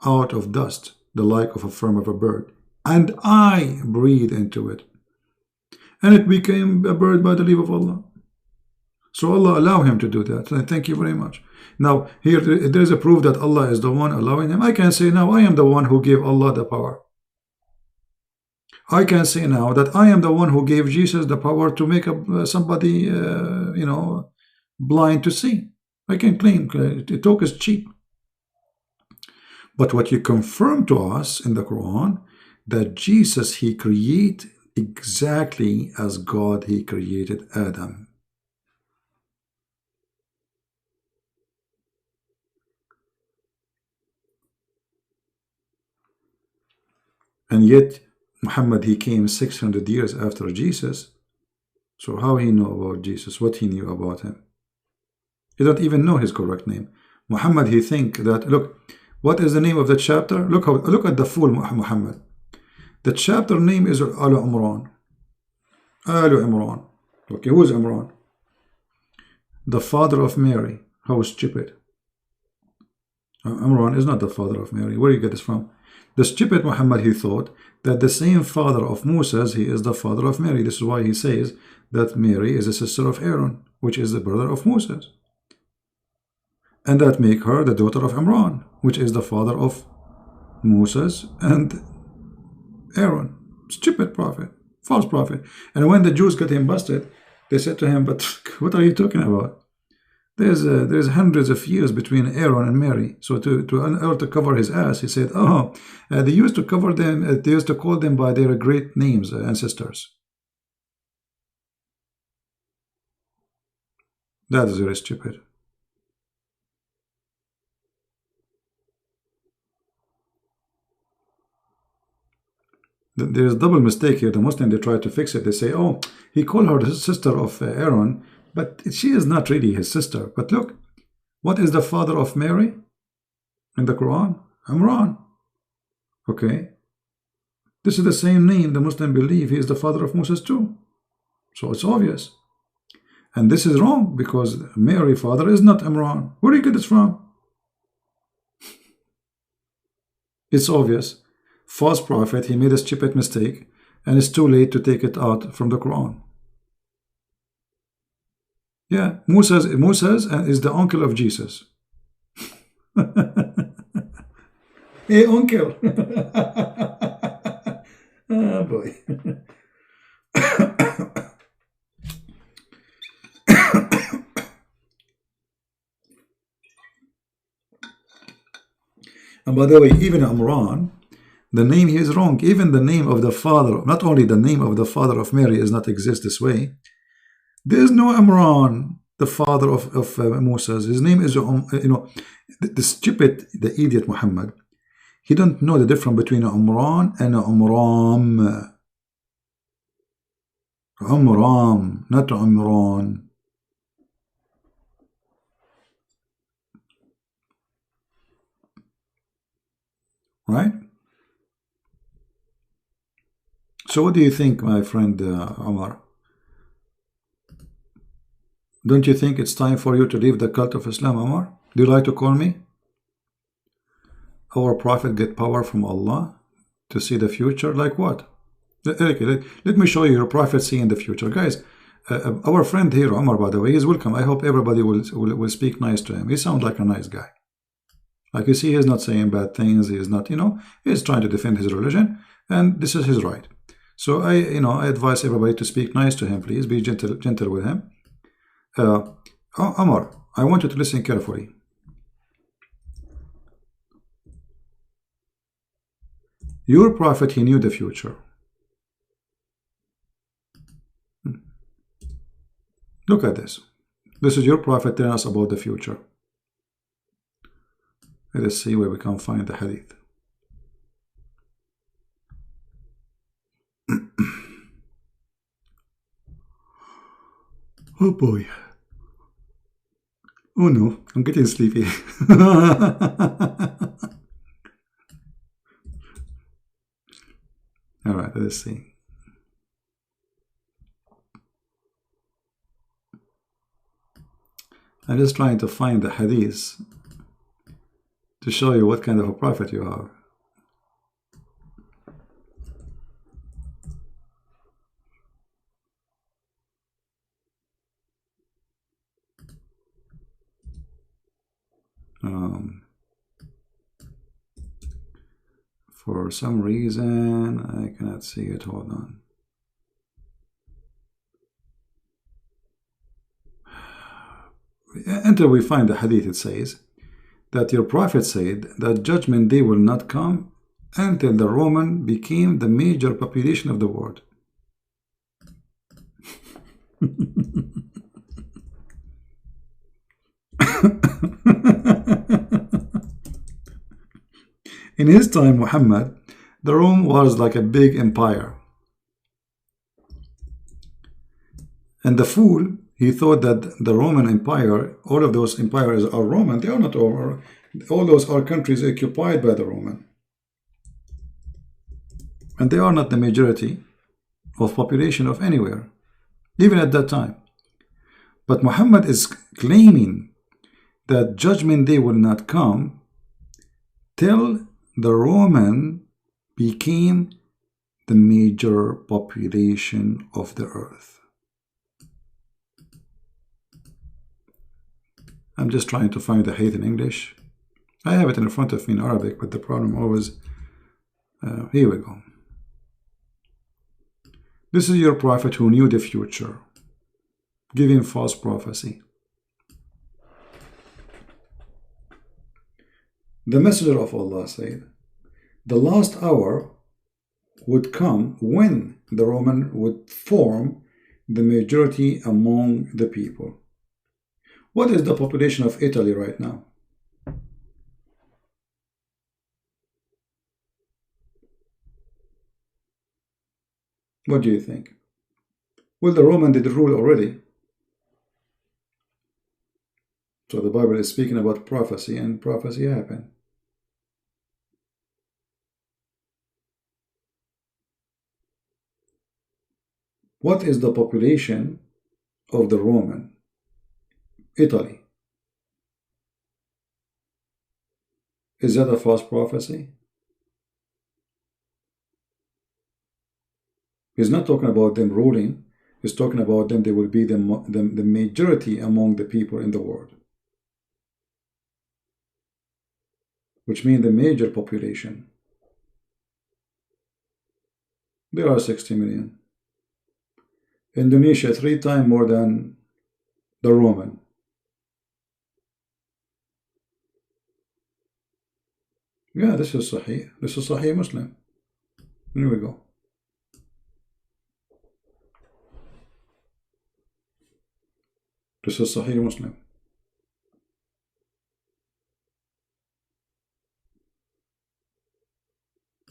[SPEAKER 1] out of dust the like of a form of a bird, and I breathed into it, and it became a bird by the leave of Allah. So Allah allowed him to do that. Thank you very much. Now here there is a proof that Allah is the one allowing him. I can say now I am the one who gave Allah the power. I can say now that I am the one who gave Jesus the power to make somebody blind to see. I can claim talk is cheap. But what you confirm to us in the Quran, that Jesus, he created exactly as God, he created Adam. And yet Muhammad, he came 600 years after Jesus. So how he know about Jesus? What he knew about him? He don't even know his correct name. Muhammad, he think that, look, what is the name of the chapter? Look at the fool Muhammad. The chapter name is Al Imran. Al Imran. Okay, who is Imran? The father of Mary. How stupid. Imran is not the father of Mary. Where do you get this from? The stupid Muhammad, he thought that the same father of Moses, he is the father of Mary. This is why he says that Mary is a sister of Aaron, which is the brother of Moses. And that make her the daughter of Imran, which is the father of Moses and Aaron. Stupid prophet, false prophet. And when the Jews got him busted, they said to him, but what are you talking about? There's hundreds of years between Aaron and Mary. So to cover his ass, he said, oh, they used to cover them, they used to call them by their great names, ancestors. That is very stupid. There's a double mistake here. The Muslim, they try to fix it. They say, oh, he called her the sister of Aaron, but she is not really his sister. But look, what is the father of Mary in the Quran? Imran. Okay. This is the same name the Muslim believe he is the father of Moses too. So it's obvious. And this is wrong because Mary's father is not Imran. Where do you get this from? It's obvious. False prophet, he made a stupid mistake, and it's too late to take it out from the Quran. Yeah, Moses is the uncle of Jesus. Hey, uncle. Oh boy. And by the way, even Imran, the name he is wrong. Even the name of the father, not only the name of the father of Mary does not exist this way. There is no Imran, the father of Moses. His name is, the stupid, the idiot Muhammad. He don't know the difference between Umran and Umram. Umram, not Umran. Right? So what do you think, my friend Omar? Don't you think it's time for you to leave the cult of Islam, Omar? Do you like to call me? Our prophet get power from Allah to see the future? Like what? Okay, let me show you your prophet seeing the future. Guys, our friend here, Omar, by the way, is welcome. I hope everybody will speak nice to him. He sounds like a nice guy. Like you see, he's not saying bad things. He's not, he's trying to defend his religion, and this is his right. So I advise everybody to speak nice to him. Please be gentle with him. Omar, I want you to listen carefully. Your prophet, he knew the future. Look at this. This is your prophet telling us about the future. Let us see where we can find the hadith. Oh boy. Oh no, I'm getting sleepy. All right, let's see. I'm just trying to find the hadith to show you what kind of a prophet you are. For some reason, I cannot see it. Hold on. Until we find the hadith, it says that your prophet said that judgment day will not come until the Roman became the major population of the world. In his time, Muhammad, the Rome was like a big empire. And the fool, he thought that the Roman Empire, all of those empires are Roman. They are not all. All those are countries occupied by the Roman. And they are not the majority of population of anywhere, even at that time. But Muhammad is claiming that judgment day will not come till the Roman became the major population of the earth. I'm just trying to find the hadith in English. I have it in front of me in Arabic, but the problem always... here we go. This is your prophet who knew the future, giving false prophecy. The messenger of Allah said, the last hour would come when the Roman would form the majority among the people. What is the population of Italy right now? What do you think? Well, the Roman did rule already. So the Bible is speaking about prophecy, and prophecy happened. What is the population of the Roman? Italy. Is that a false prophecy? He's not talking about them ruling. He's talking about them. They will be the majority among the people in the world, which means the major population. There are 60 million. Indonesia 3 times more than the Roman. Yeah, this is Sahih. This is Sahih Muslim. Here we go. This is Sahih Muslim.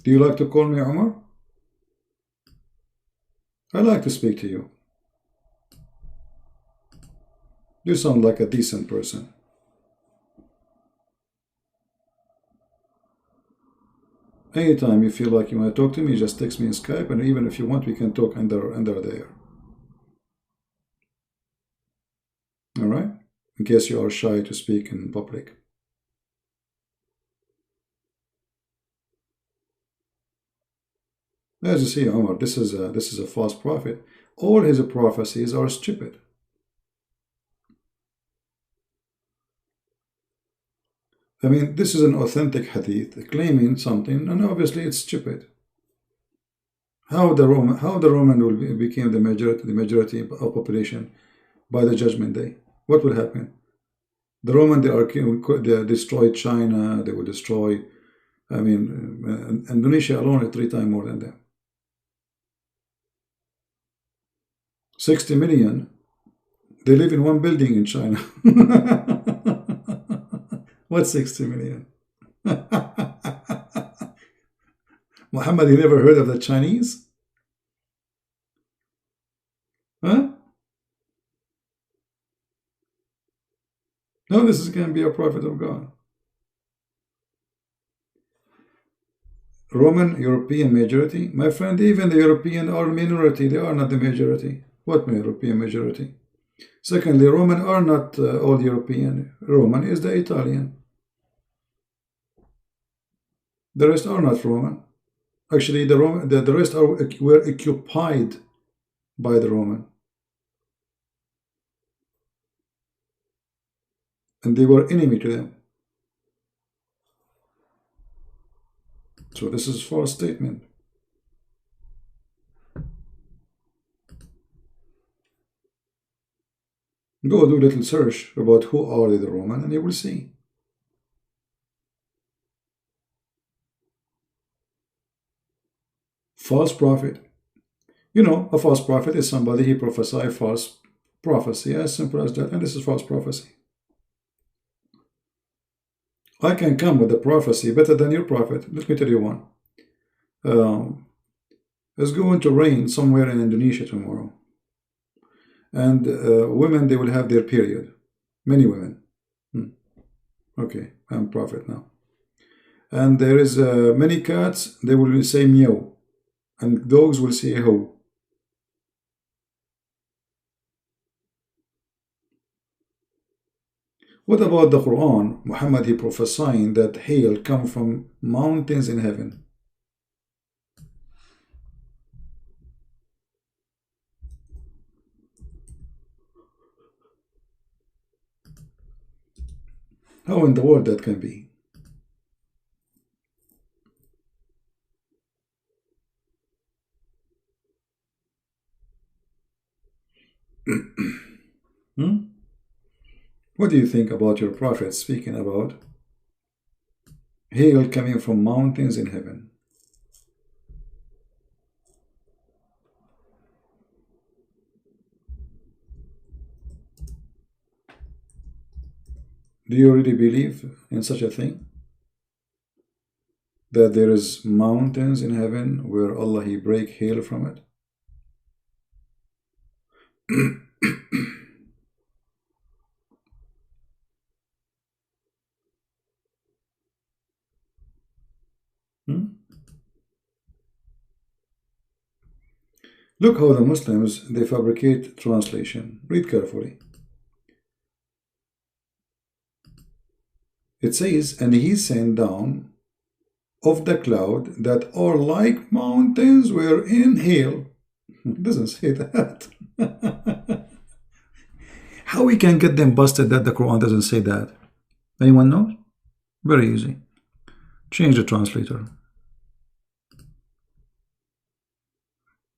[SPEAKER 1] Do you like to call me Omar? I like to speak to you. You sound like a decent person. Anytime you feel like you want to talk to me, just text me in Skype, and even if you want, we can talk under there. All right? In case you are shy to speak in public. As you see, Omar, this is a false prophet. All his prophecies are stupid. I mean, this is an authentic hadith claiming something, and obviously it's stupid. How the Roman will became the majority of population by the judgment day? What will happen? The Roman, they destroyed China. They will destroy. I mean, Indonesia alone is 3 times more than them. 60 million. They live in one building in China. What's 60 million? Muhammad, you never heard of the Chinese? Huh? No, this is going to be a prophet of God. Roman European majority? My friend, even the European are minority. They are not the majority. What European majority? Secondly, Roman are not all European. Roman is the Italian. The rest are not Roman. Actually, the rest were occupied by the Roman. And they were enemy to them. So this is a false statement. Go do a little search about who are the Roman, and you will see. False prophet. You know, a false prophet is somebody who prophesies false prophecy, as simple as that, and this is false prophecy. I can come with a prophecy better than your prophet. Let me tell you one. It's going to rain somewhere in Indonesia tomorrow. And women, they will have their period. Many women. Okay, I'm prophet now. And there is many cats, they will say meow. And dogs will say ho. What about the Quran? Muhammad, he prophesying that hail come from mountains in heaven. How in the world that can be? What do you think about your prophet speaking about hail coming from mountains in heaven? Do you really believe in such a thing? That there is mountains in heaven where Allah, he break hail from it? Look how the Muslims, they fabricate translation. Read carefully. It says, and he sent down of the cloud that are like mountains wherein hail. It doesn't say that. How we can get them busted that the Quran doesn't say that? Anyone knows? Very easy. Change the translator.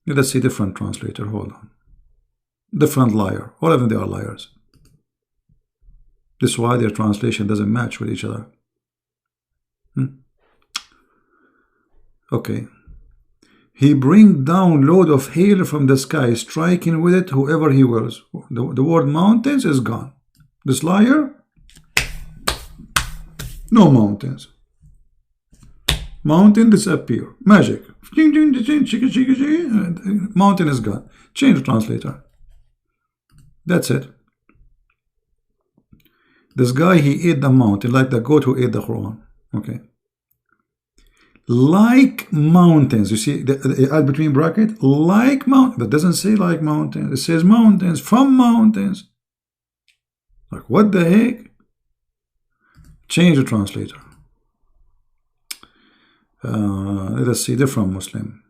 [SPEAKER 1] Let's see different translator. Hold on. Different liar. All of them, they are liars. This is why their translation doesn't match with each other. Okay. He bring down load of hail from the sky, striking with it whoever he wills. The word mountains is gone. This liar, no mountains. Mountain disappear. Magic. Mountain is gone. Change the translator. That's it. This guy, he ate the mountain like the goat who ate the Quran. Okay. Like mountains. You see the add between bracket? Like mountains. But it doesn't say like mountains. It says mountains. From mountains. Like what the heck? Change the translator. Let us see different Muslim.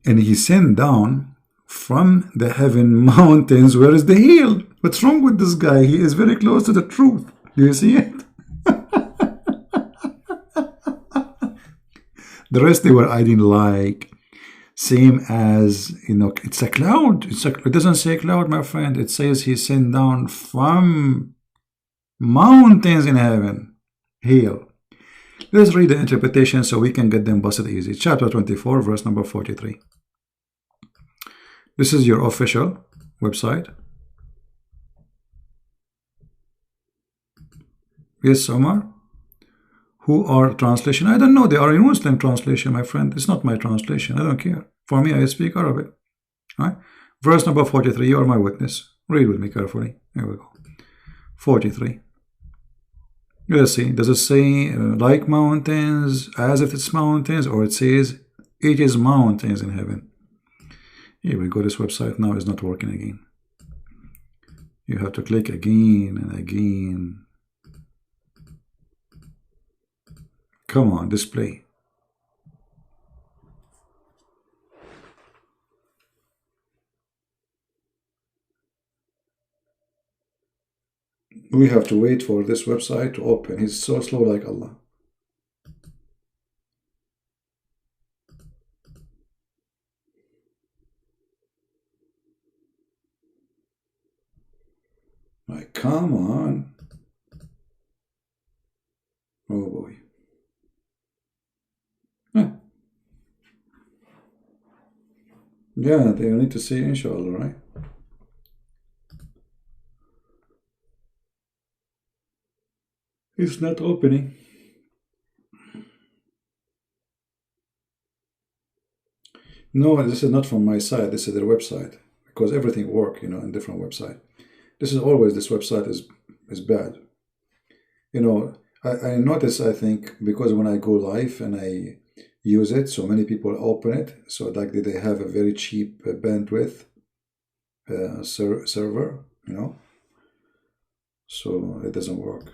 [SPEAKER 1] And he sent down from the heaven mountains. Where is the hill? What's wrong with this guy? He is very close to the truth. Do you see it? The rest they were adding like, same as, you know, it's a cloud. It doesn't say cloud, my friend. It says he sent down from mountains in heaven. Hill. Let's read the interpretation so we can get them busted easy. Chapter 24, verse number 43. This is your official website. Yes, Omar. Who are translation? I don't know. They are in Muslim translation, my friend. It's not my translation. I don't care. For me, I speak Arabic. All right. Verse number 43. You are my witness. Read with me carefully. Here we go. 43. Let's see. Does it say like mountains, as if it's mountains, or it says it is mountains in heaven? Here we go. This website now is not working again. You have to click again and again. Come on, display. We have to wait for this website to open. He's so slow like Allah. Like, come on. Oh boy. Huh. Yeah, they need to say inshallah, right? It's not opening. No, this is not from my side. This is their website, because everything works, you know, in different website. This is always, this website is bad. You know, I notice, I think, because when I go live and I use it, so many people open it, so like they have a very cheap bandwidth server, you know, so it doesn't work.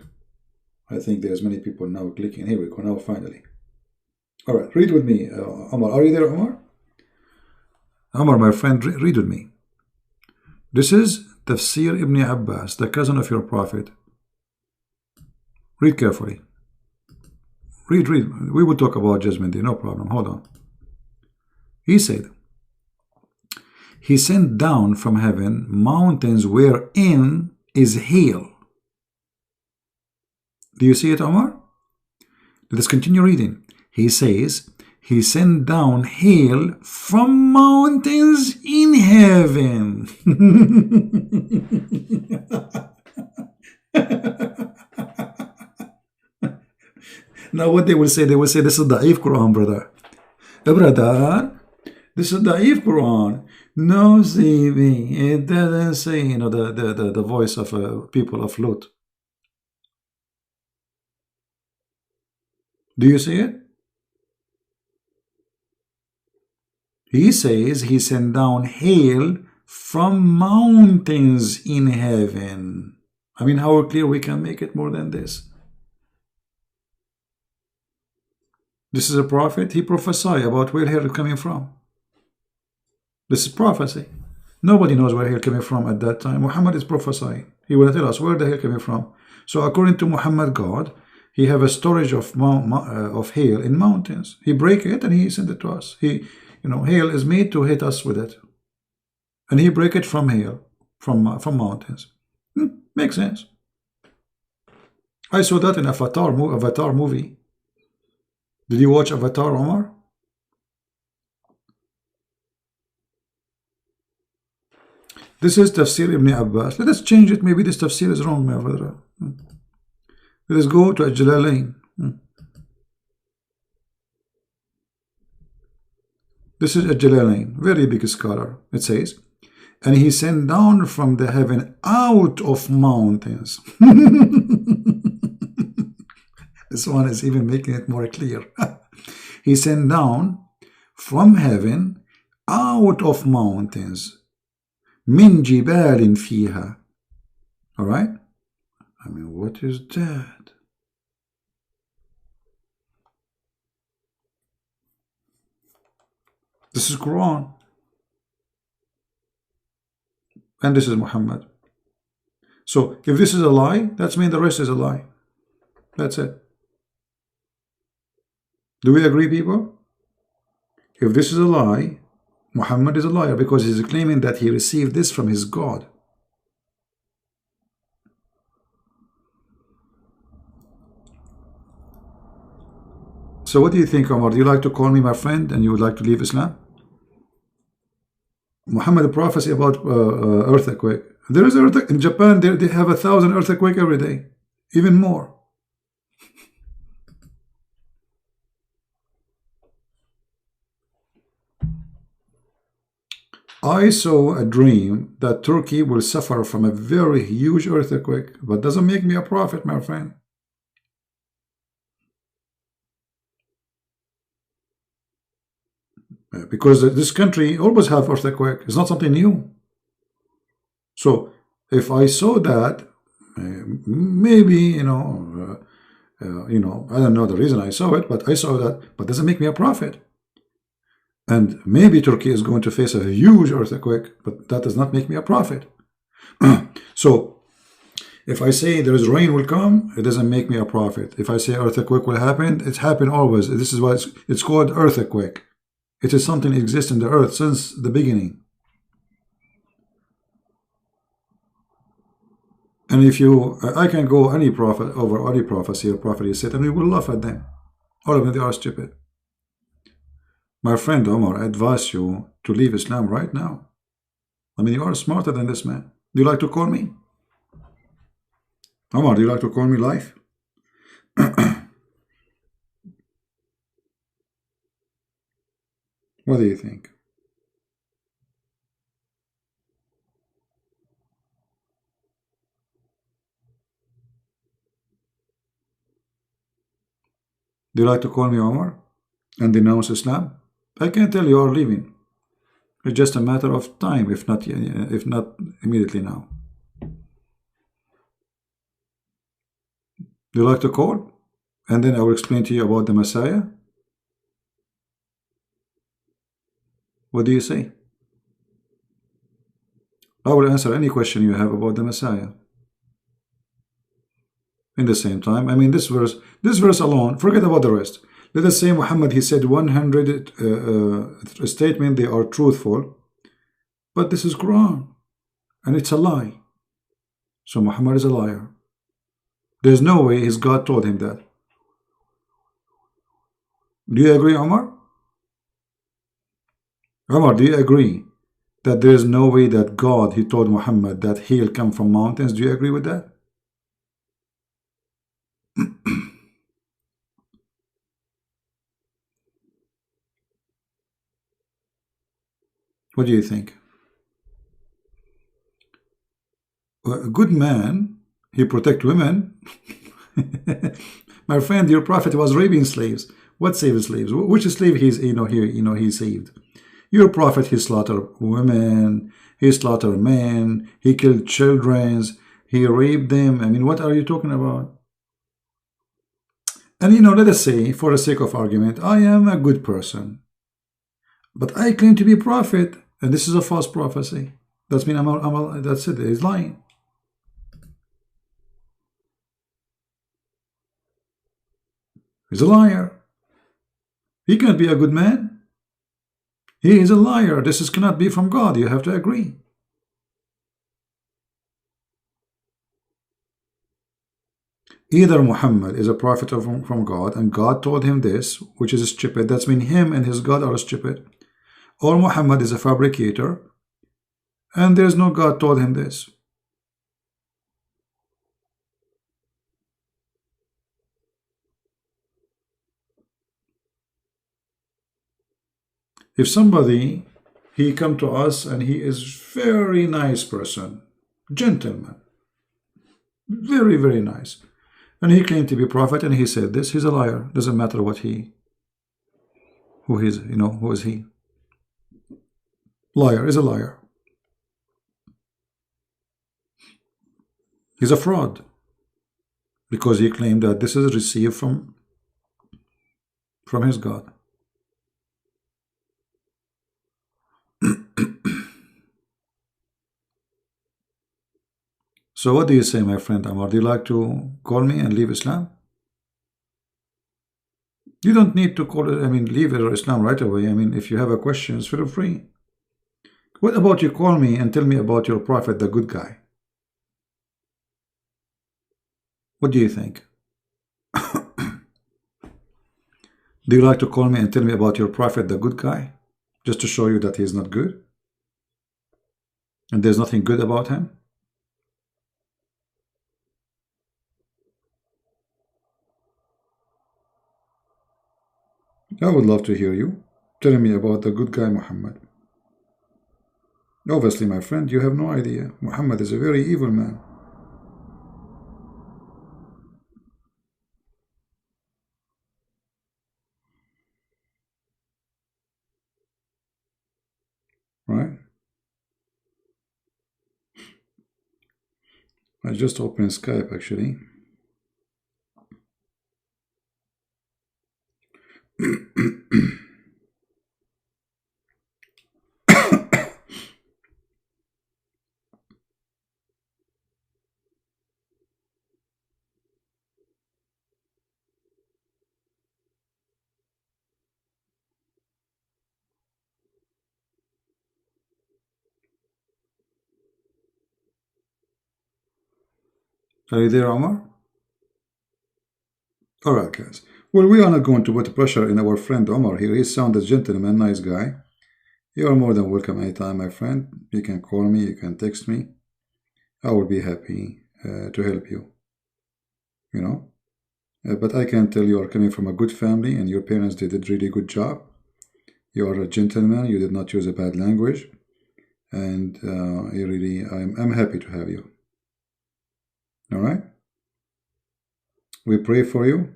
[SPEAKER 1] I think there's many people now clicking. Here we go, now finally. All right, read with me, Omar. Are you there, Omar? Omar, my friend, read with me. This is Tafsir Ibn Abbas, the cousin of your prophet. Read carefully. Read. We will talk about judgment day, no problem. Hold on. He said, he sent down from heaven mountains wherein is hail. Do you see it, Omar? Let us continue reading. He says, he sent down hail from mountains in heaven. Now what they will say this is Da'if Quran, brother. Brother, this is Da'if Quran. No, Zivi, it doesn't say, you know, the voice of people of Lut. Do you see it? He says he sent down hail from mountains in heaven. I mean, how clear we can make it more than this? This is a prophet. He prophesied about where hail is coming from. This is prophecy. Nobody knows where hail coming from at that time. Muhammad is prophesying. He will tell us where the hail coming from. So according to Muhammad God, he have a storage of hail in mountains. He break it and he send it to us. You know, hail is made to hit us with it, and he break it from hail, from mountains. Makes sense. I saw that in Avatar movie. Did you watch Avatar, Omar? This is Tafsir Ibn Abbas. Let us change it. Maybe this Tafsir is wrong, my brother. Let's go to Jalalain. This is Jalalain, very big scholar. It says, and he sent down from the heaven out of mountains. This one is even making it more clear. He sent down from heaven out of mountains. Min jibalin fiha. All right? I mean, what is that? This is Quran. And this is Muhammad. So if this is a lie, that means the rest is a lie. That's it. Do we agree, people? If this is a lie, Muhammad is a liar because he's claiming that he received this from his God. So what do you think, Omar? Do you like to call me my friend and you would like to leave Islam? Muhammad prophecy about earthquake. There is earthquake in Japan. They have 1,000 earthquake every day, even more. I saw a dream that Turkey will suffer from a very huge earthquake, but doesn't make me a prophet, my friend. Because this country always have earthquake. It's not something new. So if I saw that, maybe I don't know the reason I saw it, but I saw that. But doesn't make me a prophet. And maybe Turkey is going to face a huge earthquake, but that does not make me a prophet. So if I say there is rain will come, it doesn't make me a prophet. If I say earthquake will happen, it's happened always. This is why it's called earthquake. It is something that exists in the earth since the beginning. And if I can go any prophet over any prophecy or prophet he said, and we will laugh at them. All of them, they are stupid. My friend Omar, I advise you to leave Islam right now. I mean, you are smarter than this man. Do you like to call me? Omar, do you like to call me live? What do you think? Do you like to call me Omar and denounce Islam? I can tell you are leaving. It's just a matter of time, if not immediately now. Do you like to call? And then I will explain to you about the Messiah. What do you say? I will answer any question you have about the Messiah. In the same time, I mean, this verse alone, forget about the rest. Let us say Muhammad, he said 100 statements, they are truthful, but this is Quran, and it's a lie. So Muhammad is a liar. There's no way his God told him that. Do you agree, Omar? Omar, do you agree that there is no way that God, he told Muhammad that he'll come from mountains? Do you agree with that? What do you think? A good man, he protect women. My friend, your prophet was raping slaves. What saved slaves? Which slave he saved? Your prophet, he slaughtered women, he slaughtered men, he killed children, he raped them. I mean, what are you talking about? And let us say, for the sake of argument, I am a good person, but I claim to be a prophet, and this is a false prophecy. That's mean that's it. He's lying. He's a liar. He can't be a good man. He is a liar. This cannot be from God. You have to agree. Either Muhammad is a prophet from God, and God told him this, which is stupid. That's mean him and his God are stupid. Or Muhammad is a fabricator, and there's no God told him this. If somebody, he come to us and he is very nice person, gentleman, very, very nice, and he claimed to be prophet and he said this, he's a liar. Doesn't matter what he, who is, who is he? Liar is a liar. He's a fraud because he claimed that this is received from his God. So what do you say, my friend Amar? Do you like to call me and leave Islam? You don't need to call it, leave Islam right away. If you have a questions, feel free. What about you call me and tell me about your prophet, the good guy? What do you think? Do you like to call me and tell me about your prophet, the good guy? Just to show you that he is not good? And there's nothing good about him? I would love to hear you telling me about the good guy Muhammad. Obviously, my friend, you have no idea. Muhammad is a very evil man. Right? I just opened Skype actually. Are you there, Omar? Alright, guys. Well, we are not going to put pressure in our friend Omar here. He sounds a gentleman, nice guy. You are more than welcome anytime, my friend. You can call me, you can text me. I will be happy to help you. But I can tell you are coming from a good family and your parents did a really good job. You are a gentleman. You did not use a bad language. And I'm happy to have you. All right? We pray for you.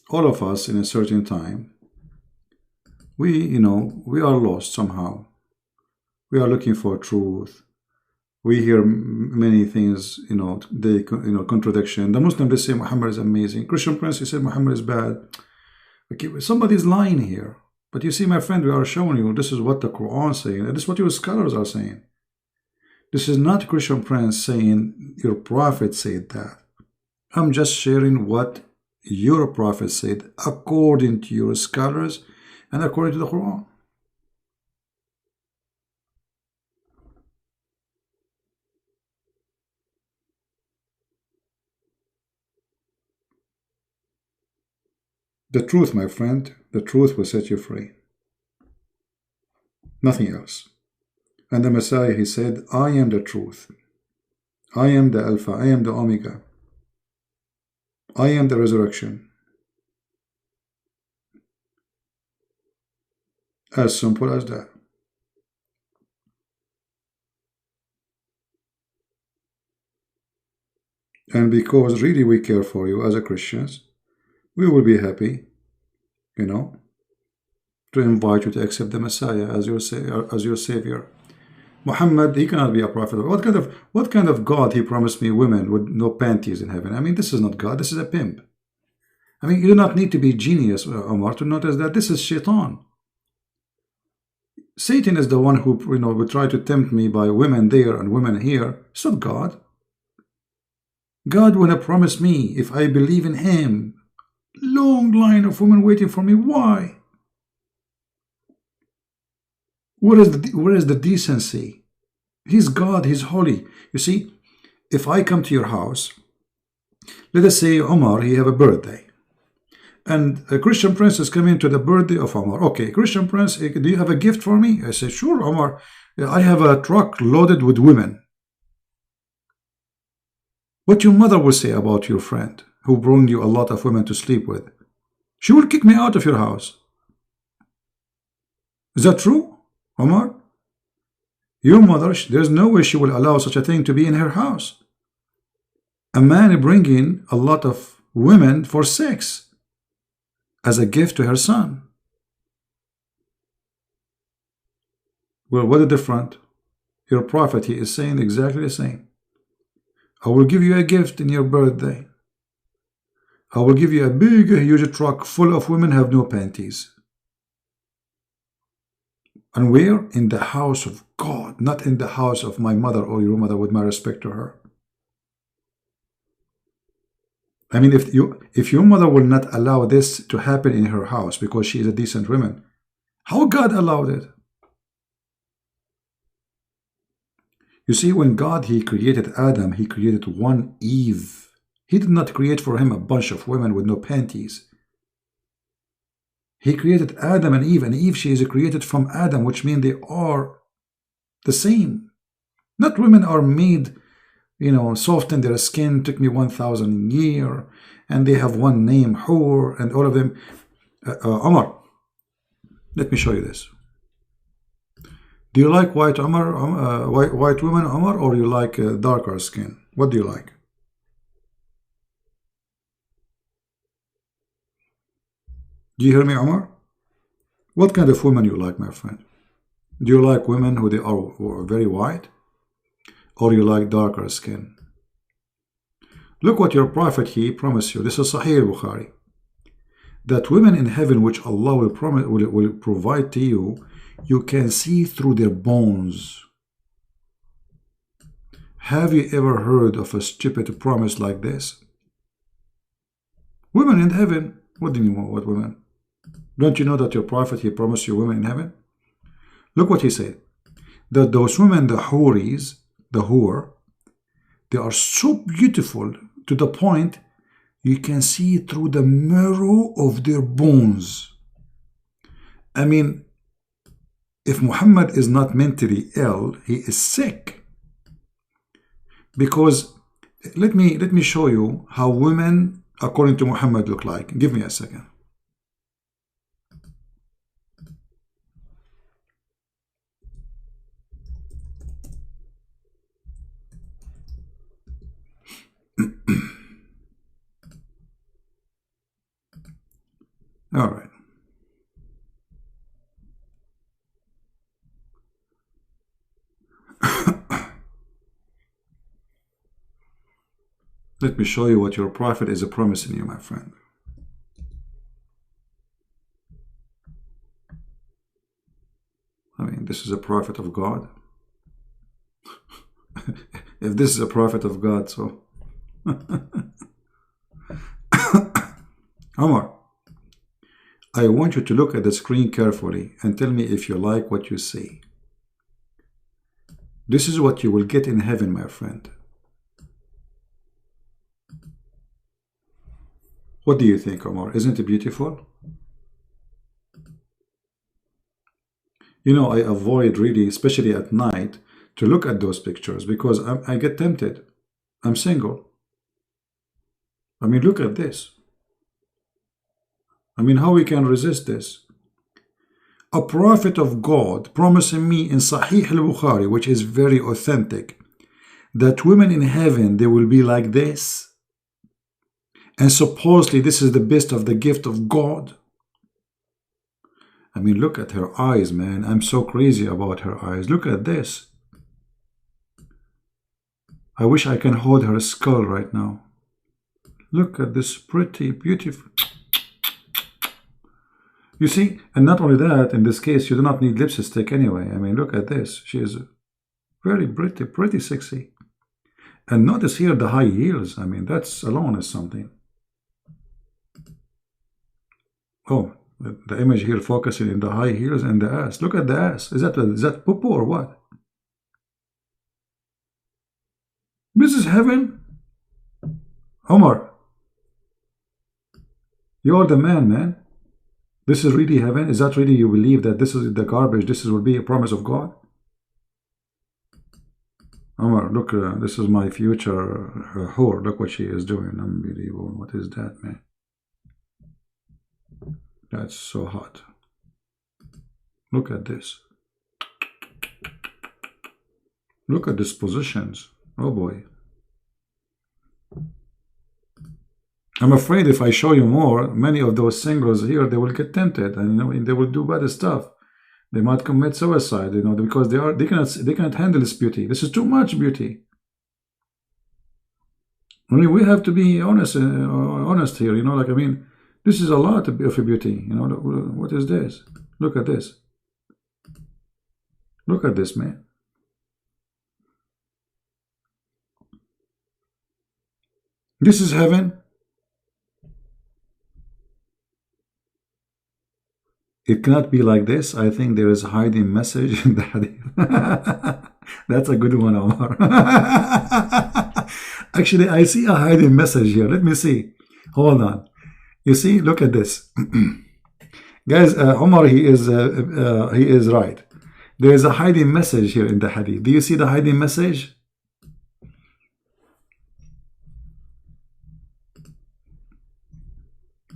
[SPEAKER 1] All of us in a certain time, we are lost somehow. We are looking for truth. We hear many things, they contradiction. The Muslim, they say Muhammad is amazing. Christian Prince, he said Muhammad is bad. Okay, somebody's lying here. But you see, my friend, we are showing you this is what the Quran is saying. And this is what your scholars are saying. This is not Christian Prince saying your prophet said that. I'm just sharing what your prophet said according to your scholars and according to the Quran. The truth, my friend, the truth will set you free. Nothing else. And the Messiah, he said, I am the truth. I am the Alpha. I am the Omega. I am the resurrection. As simple as that. And because really we care for you as a Christians, we will be happy, to invite you to accept the Messiah as your Savior. Muhammad, he cannot be a prophet. What kind of God he promised me women with no panties in heaven? This is not God. This is a pimp. You do not need to be genius, Omar, to notice that this is Shaitan. Satan is the one who would try to tempt me by women there and women here. It's not God. God will promise me if I believe in Him. Long line of women waiting for me. Why? Where is the decency? He's God. He's holy. You see, if I come to your house Let us say Omar, he have a birthday, and a Christian prince is coming to the birthday of Omar. Okay, Christian prince, do you have a gift for me? I say, sure, Omar. I have a truck loaded with women. What your mother will say about your friend who brought you a lot of women to sleep with? She will kick me out of your house. Is that true, Omar? Your mother, there's no way she will allow such a thing to be in her house. A man bringing a lot of women for sex as a gift to her son. Well, what is different? Your prophet, he is saying exactly the same. I will give you a gift in your birthday. I will give you a big, huge truck full of women have no panties. And where? In the house of God, not in the house of my mother or your mother, with my respect to her. I mean, if your mother will not allow this to happen in her house because she is a decent woman, how God allowed it? You see, when God, he created Adam, he created one Eve. He did not create for him a bunch of women with no panties. He created Adam and Eve, she is created from Adam, which means they are the same. Not women are made, soften their skin, took me 1,000 years, and they have one name, Hur, and all of them. Omar, let me show you this. Do you like white white women, Omar, or you like darker skin? What do you like? Do you hear me, Omar? What kind of women you like, my friend? Do you like women who they are very white, or you like darker skin? Look what your prophet, he promised you. This is Sahih Bukhari. That women in heaven, which Allah will provide to you, you can see through their bones. Have you ever heard of a stupid promise like this? Women in heaven. What do you mean, what women? Don't you know that your prophet, he promised you women in heaven? Look what he said. That those women, the Huris, the Hur, they are so beautiful to the point you can see through the marrow of their bones. I mean, if Muhammad is not mentally ill, he is sick. Because let me show you how women, according to Muhammad, look like. Give me a second. All right. Let me show you what your prophet is promising you, my friend. I mean, this is a prophet of God. If this is a prophet of God, so Omar, I want you to look at the screen carefully and tell me if you like what you see. This is what you will get in heaven, my friend. What do you think, Omar? Isn't it beautiful? I avoid really, especially at night, to look at those pictures because I get tempted. I'm single. I mean, look at this. I mean, how we can resist this? A prophet of God promising me in Sahih al-Bukhari, which is very authentic, that women in heaven, they will be like this. And supposedly this is the best of the gift of God. I mean, look at her eyes, man. I'm so crazy about her eyes. Look at this. I wish I can hold her skull right now. Look at this pretty, beautiful. You see, and not only that, in this case, you do not need lipstick anyway. I mean, look at this. She is very pretty sexy. And notice here the high heels. I mean, that's alone is something. Oh, the image here focusing in the high heels and the ass. Look at the ass. Is that poo-poo or what? This is heaven. Omar, you're the man. This is really heaven? Is that really you believe that this is the garbage? This will be a promise of God? Omar, look, this is my future whore. Look what she is doing. Unbelievable. What is that, man? That's so hot. Look at this. Look at these positions. Oh boy. I'm afraid if I show you more, many of those singles here, they will get tempted, and they will do bad stuff. They might commit suicide, because they cannot handle this beauty. This is too much beauty. I mean, we have to be honest here. This is a lot of beauty. What is this? Look at this. Look at this, man. This is heaven. It cannot be like this. I think there is a hiding message in the hadith. That's a good one, Omar. Actually, I see a hiding message here. Let me see. Hold on. You see, look at this. Guys, Omar, he is right. There is a hiding message here in the hadith. Do you see the hiding message?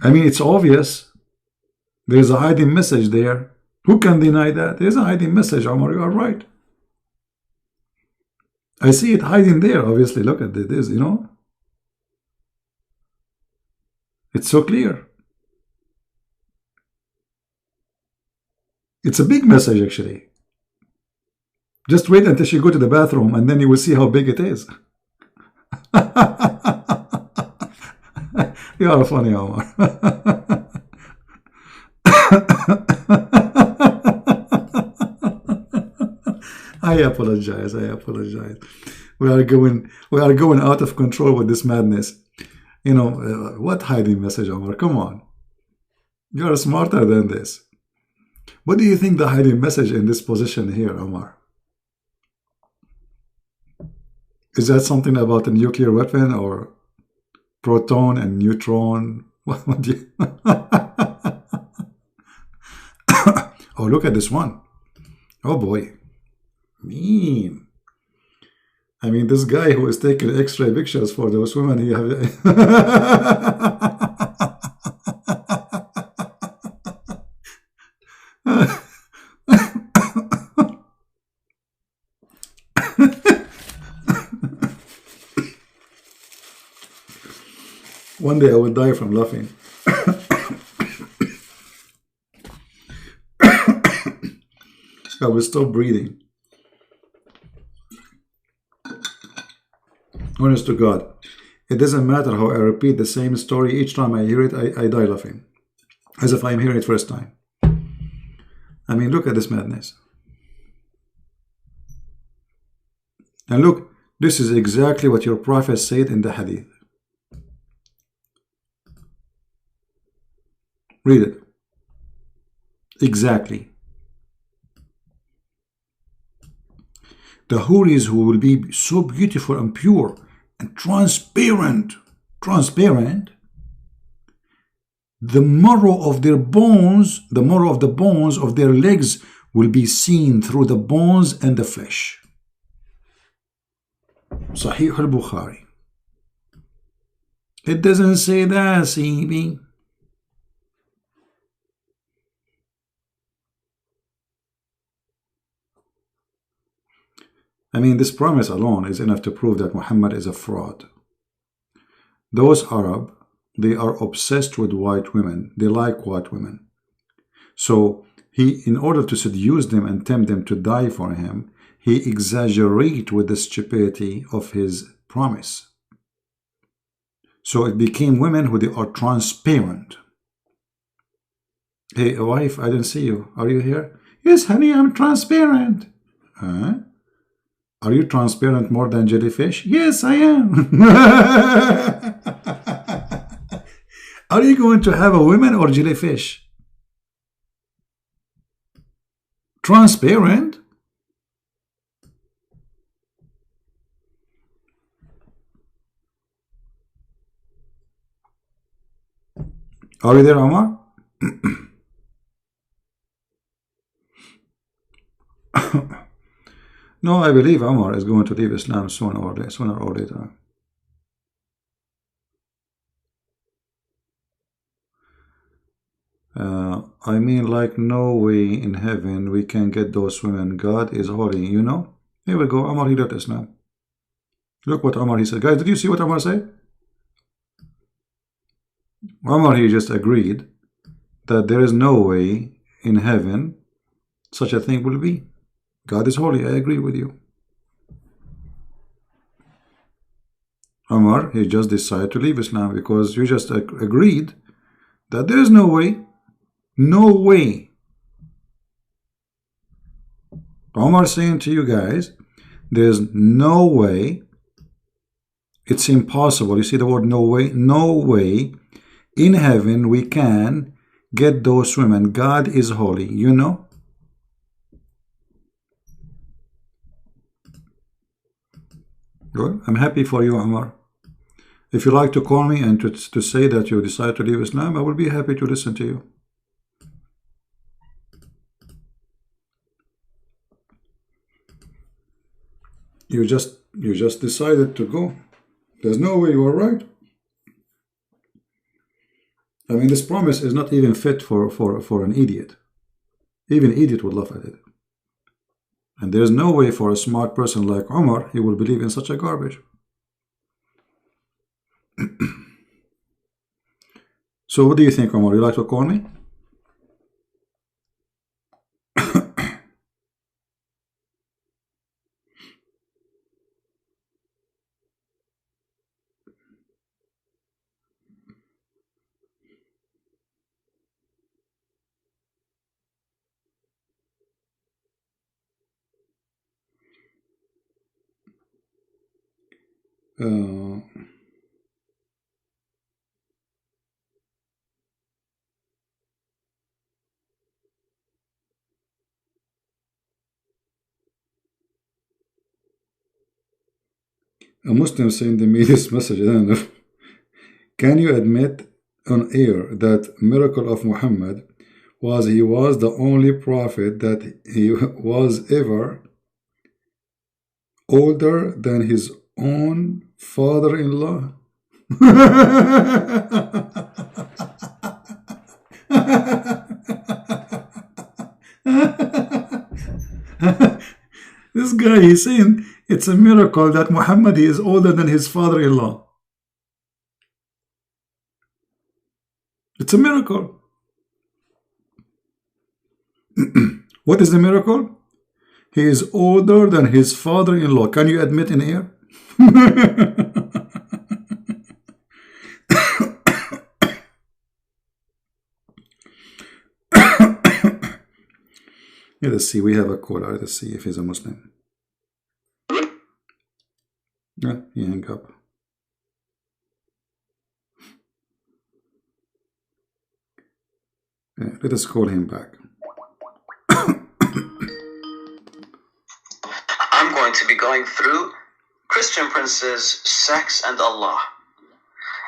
[SPEAKER 1] I mean, it's obvious. There's a hiding message there. Who can deny that? There's a hiding message, Omar. You are right. I see it hiding there, obviously. Look at this, It's so clear. It's a big message, actually. Just wait until you go to the bathroom, and then you will see how big it is. You are funny, Omar. I apologize. We are going out of control with this madness. What hiding message, Omar? Come on. You're smarter than this. What do you think the hiding message in this position here, Omar? Is that something about a nuclear weapon or proton and neutron? What do you... Oh, look at this one. Oh boy. Mean. I mean, this guy who is taking X-ray pictures for those women, he have... One day I will die from laughing. I will stop breathing. Honest to God, it doesn't matter how I repeat the same story. Each time I hear it, I die laughing, as if I'm hearing it first time. I mean, look at this madness. And look, this is exactly what your prophet said in the hadith. Read it. Exactly. The houris who will be so beautiful and pure and transparent, the marrow of their bones, the marrow of the bones of their legs will be seen through the bones and the flesh. Sahih al-Bukhari. It doesn't say that, CB. I mean, this promise alone is enough to prove that Muhammad is a fraud. Those Arab, they are obsessed with white women. They like white women. So he, in order to seduce them and tempt them to die for him, he exaggerates with the stupidity of his promise. So it became women who they are transparent. Hey, wife, I didn't see you. Are you here? Yes, honey, I'm transparent. Huh? Are you transparent more than jellyfish? Yes, I am. Are you going to have a woman or jellyfish? Transparent? Are you there, Omar? No, I believe Omar is going to leave Islam sooner or later. I mean, like, no way in heaven we can get those women. God is holy, you know? Here we go. Omar, he left Islam. Look what Omar, he said. Guys, did you see what Omar said? Omar, he just agreed that there is no way in heaven such a thing will be. God is holy. I agree with you. Omar, he just decided to leave Islam because you just agreed that there is no way. No way. Omar saying to you guys, there's no way. It's impossible. You see the word no way? No way in heaven we can get those women. God is holy, you know? Good. I'm happy for you, Omar. If you like to call me and to say that you decide to leave Islam, I will be happy to listen to you. You just decided to go. There's no way you are right. I mean, this promise is not even fit for an idiot. Even an idiot would laugh at it. And there's no way for a smart person like Omar, he will believe in such a garbage. So what do you think, Omar? You like to call me? A Muslim sent me this message. I don't know. Can you admit on air that miracle of Muhammad was he was the only prophet that he was ever older than his own father-in-law? This guy, he's saying it's a miracle that Muhammad is older than his father-in-law. It's a miracle. What is the miracle? He is older than his father-in-law. Can you admit in air? Yeah, let's see. We have a caller. Let's see if he's a Muslim. Yeah, he hung up. Yeah, let us call him back.
[SPEAKER 2] I'm going to be going through Christian Prince's Sex and Allah.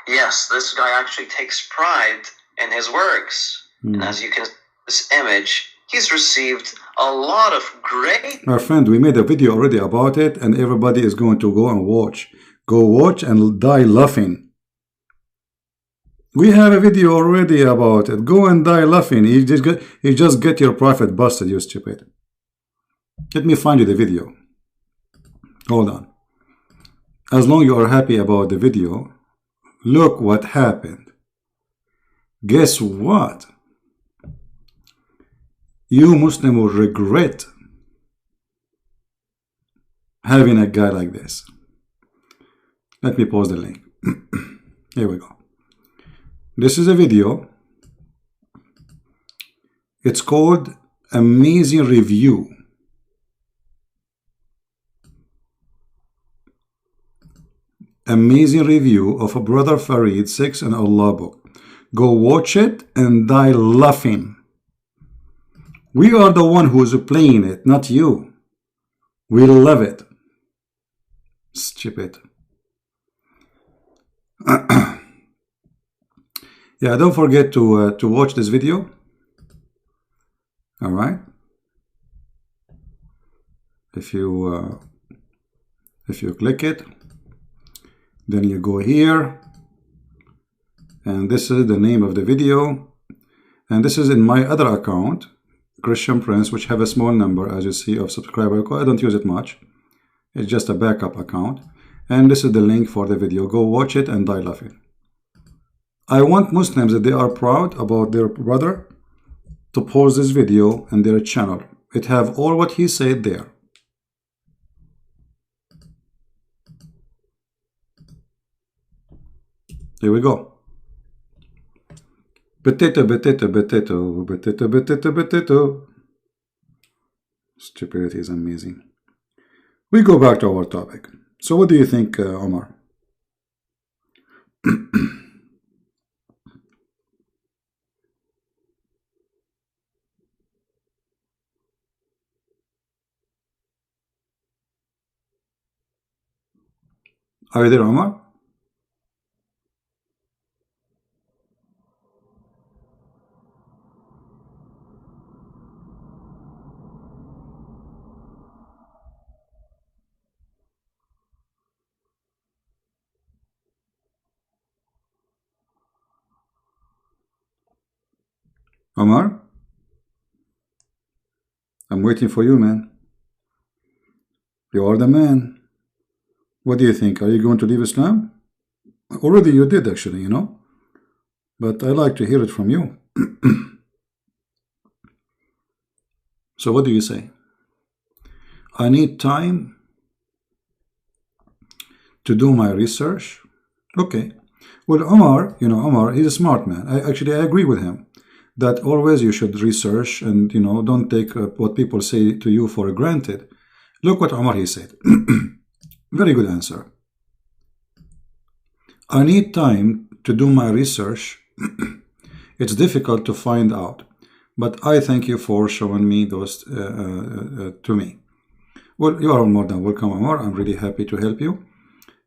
[SPEAKER 2] Yes, this guy actually takes pride in his works. And as you can see this image, he's received a lot of great...
[SPEAKER 1] Our friend, we made a video already about it, and everybody is going to go and watch. Go watch and die laughing. We have a video already about it. Go and die laughing. You just get your prophet busted, you stupid. Let me find you the video. Hold on. As long as you are happy about the video, look what happened. Guess what? You Muslim will regret having a guy like this. Let me pause the link. Here we go. This is a video. It's called Amazing Review. Amazing review of a Brother Farid Sex and Allah book. Go watch it and die laughing. We are the one who's playing it, not you. We love it. Stupid. Yeah, don't forget to watch this video. All right. If you click it, then you go here, and this is the name of the video, and this is in my other account, Christian Prince, which have a small number, as you see, of subscribers. I don't use it much. It's just a backup account, and this is the link for the video. Go watch it and die laughing. I want Muslims that they are proud about their brother to post this video in their channel. It have all what he said there. Here we go. Potato, potato, potato, potato, potato, potato. Stupidity is amazing. We go back to our topic. So what do you think, Omar? Are you there, Omar? Omar? I'm waiting for you, man. You are the man. What do you think? Are you going to leave Islam? Already you did, actually, you know. But I like to hear it from you. So what do you say? I need time to do my research. Okay. Well, Omar, you know, Omar, he's a smart man. I agree with him that always you should research and, you know, don't take what people say to you for granted. Look what Omar, he said. Very good answer. I need time to do my research. It's difficult to find out, but I thank you for showing me those to me. Well, you are more than welcome, Omar. I'm really happy to help you.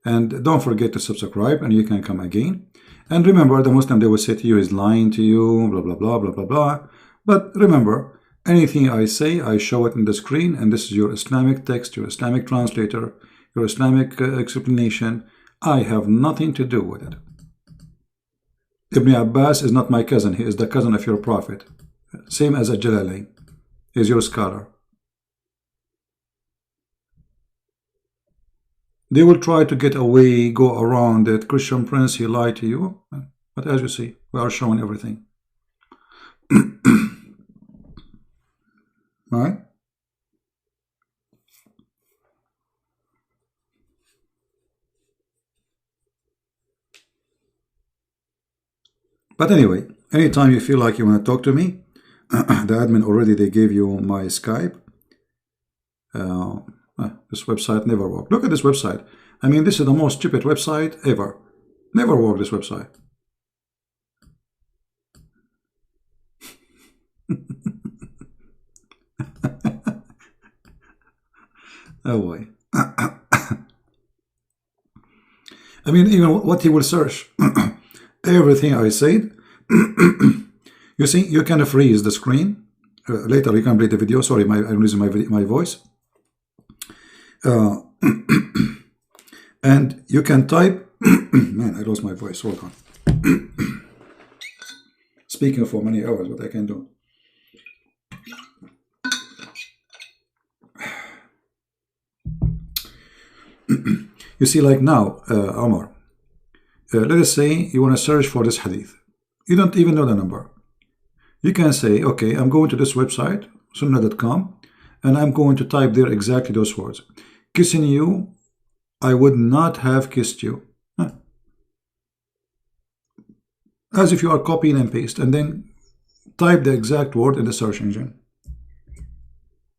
[SPEAKER 1] And don't forget to subscribe, and you can come again. And remember, the Muslim, they will say to you, is lying to you, blah, blah, blah, blah, blah, blah. But remember, anything I say, I show it in the screen, and this is your Islamic text, your Islamic translator, your Islamic explanation. I have nothing to do with it. Ibn Abbas is not my cousin. He is the cousin of your prophet. Same as Jalalain. He is your scholar. They will try to get away, go around it. Christian Prince, he lied to you. But as you see, we are showing everything. Right? But anyway, anytime you feel like you want to talk to me, the admin already, they gave you my Skype. This website never worked. Look at this website. I mean, this is the most stupid website ever. Never worked, this website. Oh boy. I mean, even what he will search. Everything I said. You see, you can freeze the screen. Later you can play the video. Sorry, I'm losing my voice. And you can type. Man, I lost my voice. Hold on. Speaking for many hours, what I can do. You see, like now, Omar, let us say you want to search for this hadith. You don't even know the number. You can say, okay, I'm going to this website, sunnah.com, and I'm going to type there exactly those words. Kissing you, I would not have kissed you. As if you are copying and paste, and then type the exact word in the search engine.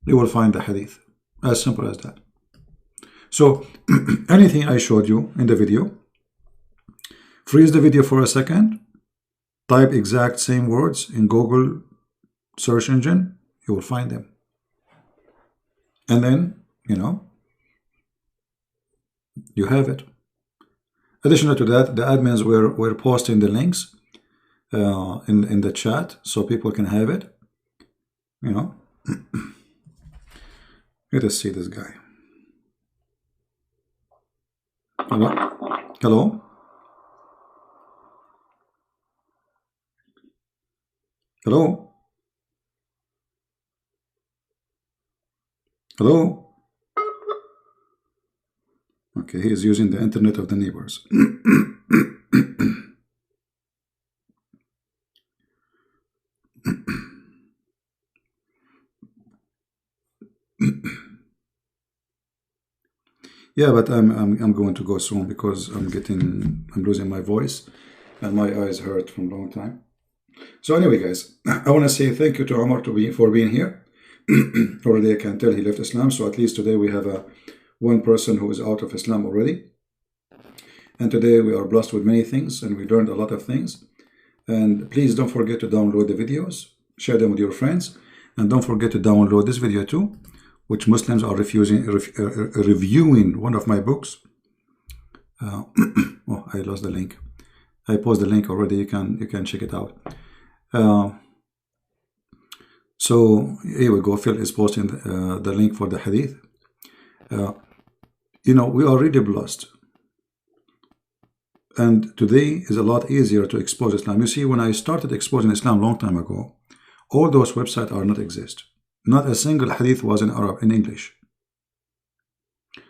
[SPEAKER 1] You will find the hadith. As simple as that. So, anything I showed you in the video, freeze the video for a second, type exact same words in Google search engine, you will find them. And then, you know, you have it. Additional to that, the admins were posting the links in the chat so people can have it. You know, let us see this guy. Hello? Hello? Hello? Hello? Okay, he is using the internet of the neighbors. Yeah, but I'm going to go soon because I'm losing my voice and my eyes hurt from a long time. So anyway, guys, I want to say thank you to Omar for being here. Already I can tell he left Islam, so at least today we have one person who is out of Islam already. And today we are blessed with many things and we learned a lot of things. And please don't forget to download the videos, share them with your friends, and don't forget to download this video too, which Muslims are reviewing one of my books. Oh, I lost the link. I posted the link already. You can check it out. So here we go. Phil is posting the link for the hadith. You know, we are really blessed. And today is a lot easier to expose Islam. You see, when I started exposing Islam a long time ago, all those websites are not exist. Not a single hadith was in Arab, in English.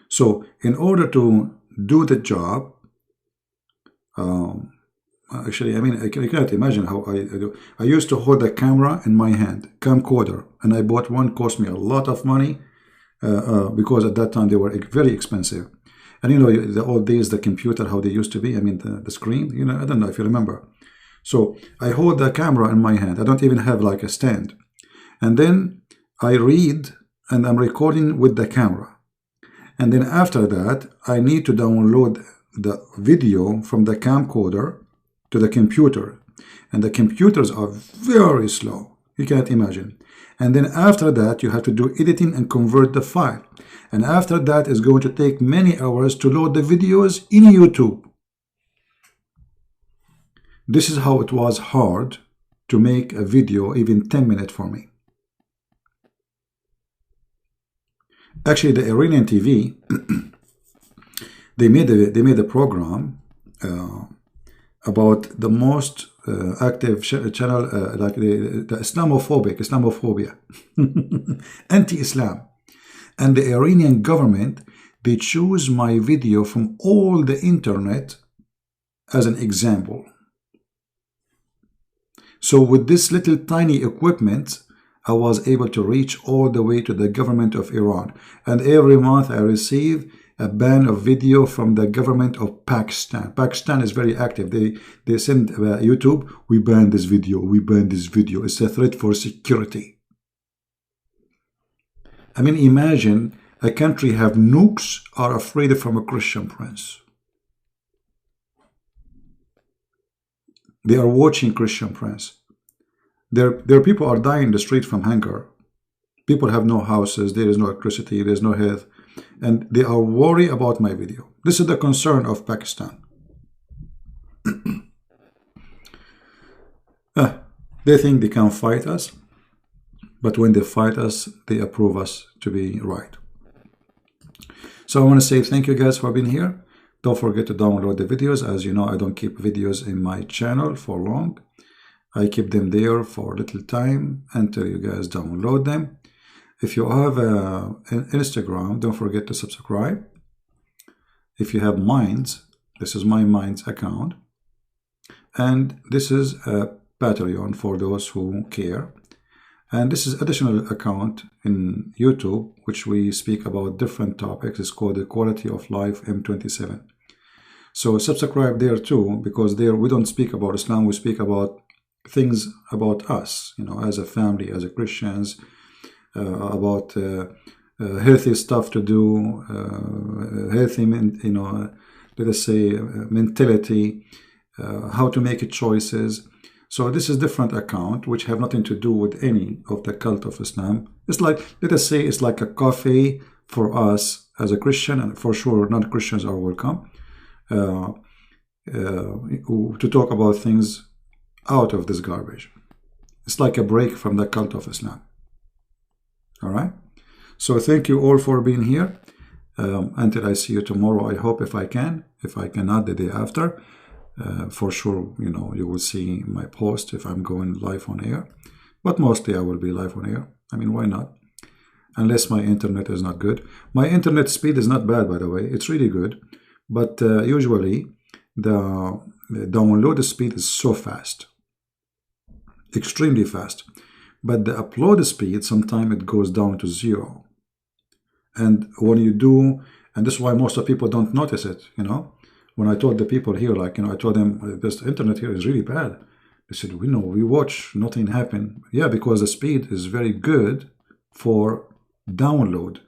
[SPEAKER 1] So in order to do the job, actually, I mean, I can't imagine how I do. I used to hold the camera in my hand, camcorder, and I bought one, cost me a lot of money because at that time they were very expensive. And you know, the old days, the computer, how they used to be, I mean, the screen, you know, I don't know if you remember. So I hold the camera in my hand. I don't even have like a stand. And then I read and I'm recording with the camera. And then after that, I need to download the video from the camcorder to the computer. And the computers are very slow. You can't imagine. And then after that, you have to do editing and convert the file. And after that, it's going to take many hours to load the videos in YouTube. This is how it was hard to make a video, even 10 minutes for me. Actually, the Iranian TV, they made a program about the most active channel, like the Islamophobia, anti-Islam. And the Iranian government, they choose my video from all the internet as an example. So with this little tiny equipment, I was able to reach all the way to the government of Iran. And every month I receive a ban of video from the government of Pakistan. Pakistan is very active. They send YouTube, we ban this video, we ban this video. It's a threat for security. I mean, imagine a country have nukes, are afraid from a Christian prince. They are watching Christian prince. Their people are dying in the street from hunger. People have no houses, there is no electricity, there is no health, and they are worried about my video. This is the concern of Pakistan. They think they can fight us, but when they fight us, they approve us to be right. So I want to say thank you guys for being here. Don't forget to download the videos. As you know, I don't keep videos in my channel for long. I keep them there for a little time until you guys download them. If you have an Instagram, don't forget to subscribe. If you have Minds, this is my Minds account. And this is a Patreon for those who care. And this is additional account in YouTube, which we speak about different topics. It's called the Quality of Life M27. So subscribe there too, because there we don't speak about Islam. We speak about things about us, you know, as a family, as a Christians, about healthy stuff to do, healthy, you know, let us say mentality, how to make choices. So this is different account which have nothing to do with any of the cult of Islam. It's like, let us say, it's like a coffee for us as a Christian, and for sure non-Christians are welcome to talk about things out of this garbage. It's like a break from the cult of Islam. All right? So thank you all for being here. Until I see you tomorrow, I hope, if I can. If I cannot, the day after. For sure, you know, you will see my post if I'm going live on air. But mostly I will be live on air. I mean, why not? Unless my internet is not good. My internet speed is not bad, by the way. It's really good. But usually the download speed is so fast. Extremely fast. But the upload speed, sometimes it goes down to 0. And when you do, and this is why most of people don't notice it, you know. When I told the people here, like, you know, I told them, this internet here is really bad. They said, we know, we watch, nothing happen. Yeah, because the speed is very good for download,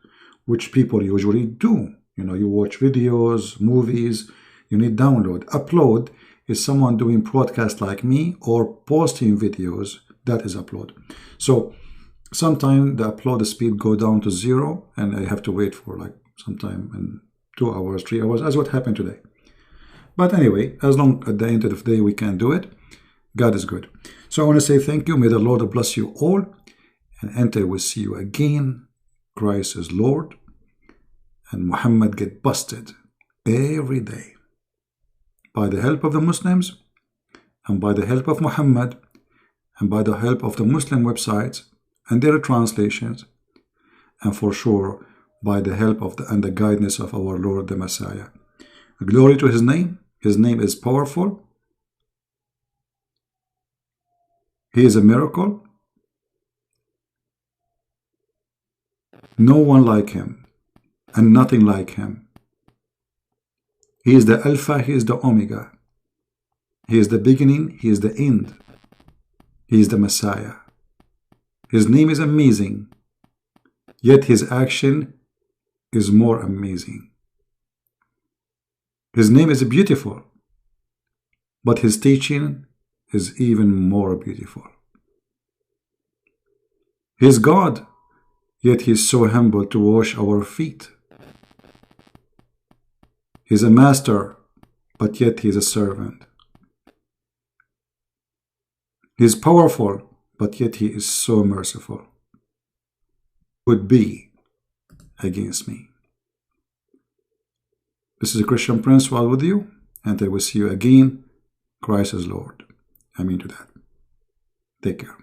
[SPEAKER 1] which people usually do. You know, you watch videos, movies, you need download. Upload is someone doing broadcast like me or posting videos. That is upload. So sometimes the upload speed go down to 0, and I have to wait for like sometime in 2 hours, 3 hours, as what happened today. But anyway, as long at the end of the day we can do it, God is good. So I want to say thank you. May the Lord bless you all. And until we see you again, Christ is Lord. And Muhammad get busted every day. By the help of the Muslims, and by the help of Muhammad, and by the help of the Muslim websites and their translations, and for sure by the help of and the guidance of our Lord the Messiah. Glory to his name. His name is powerful. He is a miracle. No one like him, and nothing like him. He is the Alpha, he is the Omega. He is the beginning, he is the end. He is the Messiah. His name is amazing, yet his action is more amazing. His name is beautiful, but his teaching is even more beautiful. He is God, yet he is so humble to wash our feet. He is a master, but yet he is a servant. He is powerful, but yet he is so merciful. Would be against me. This is a Christian Prince while with you, and I will see you again. Christ is Lord. I mean to that. Take care.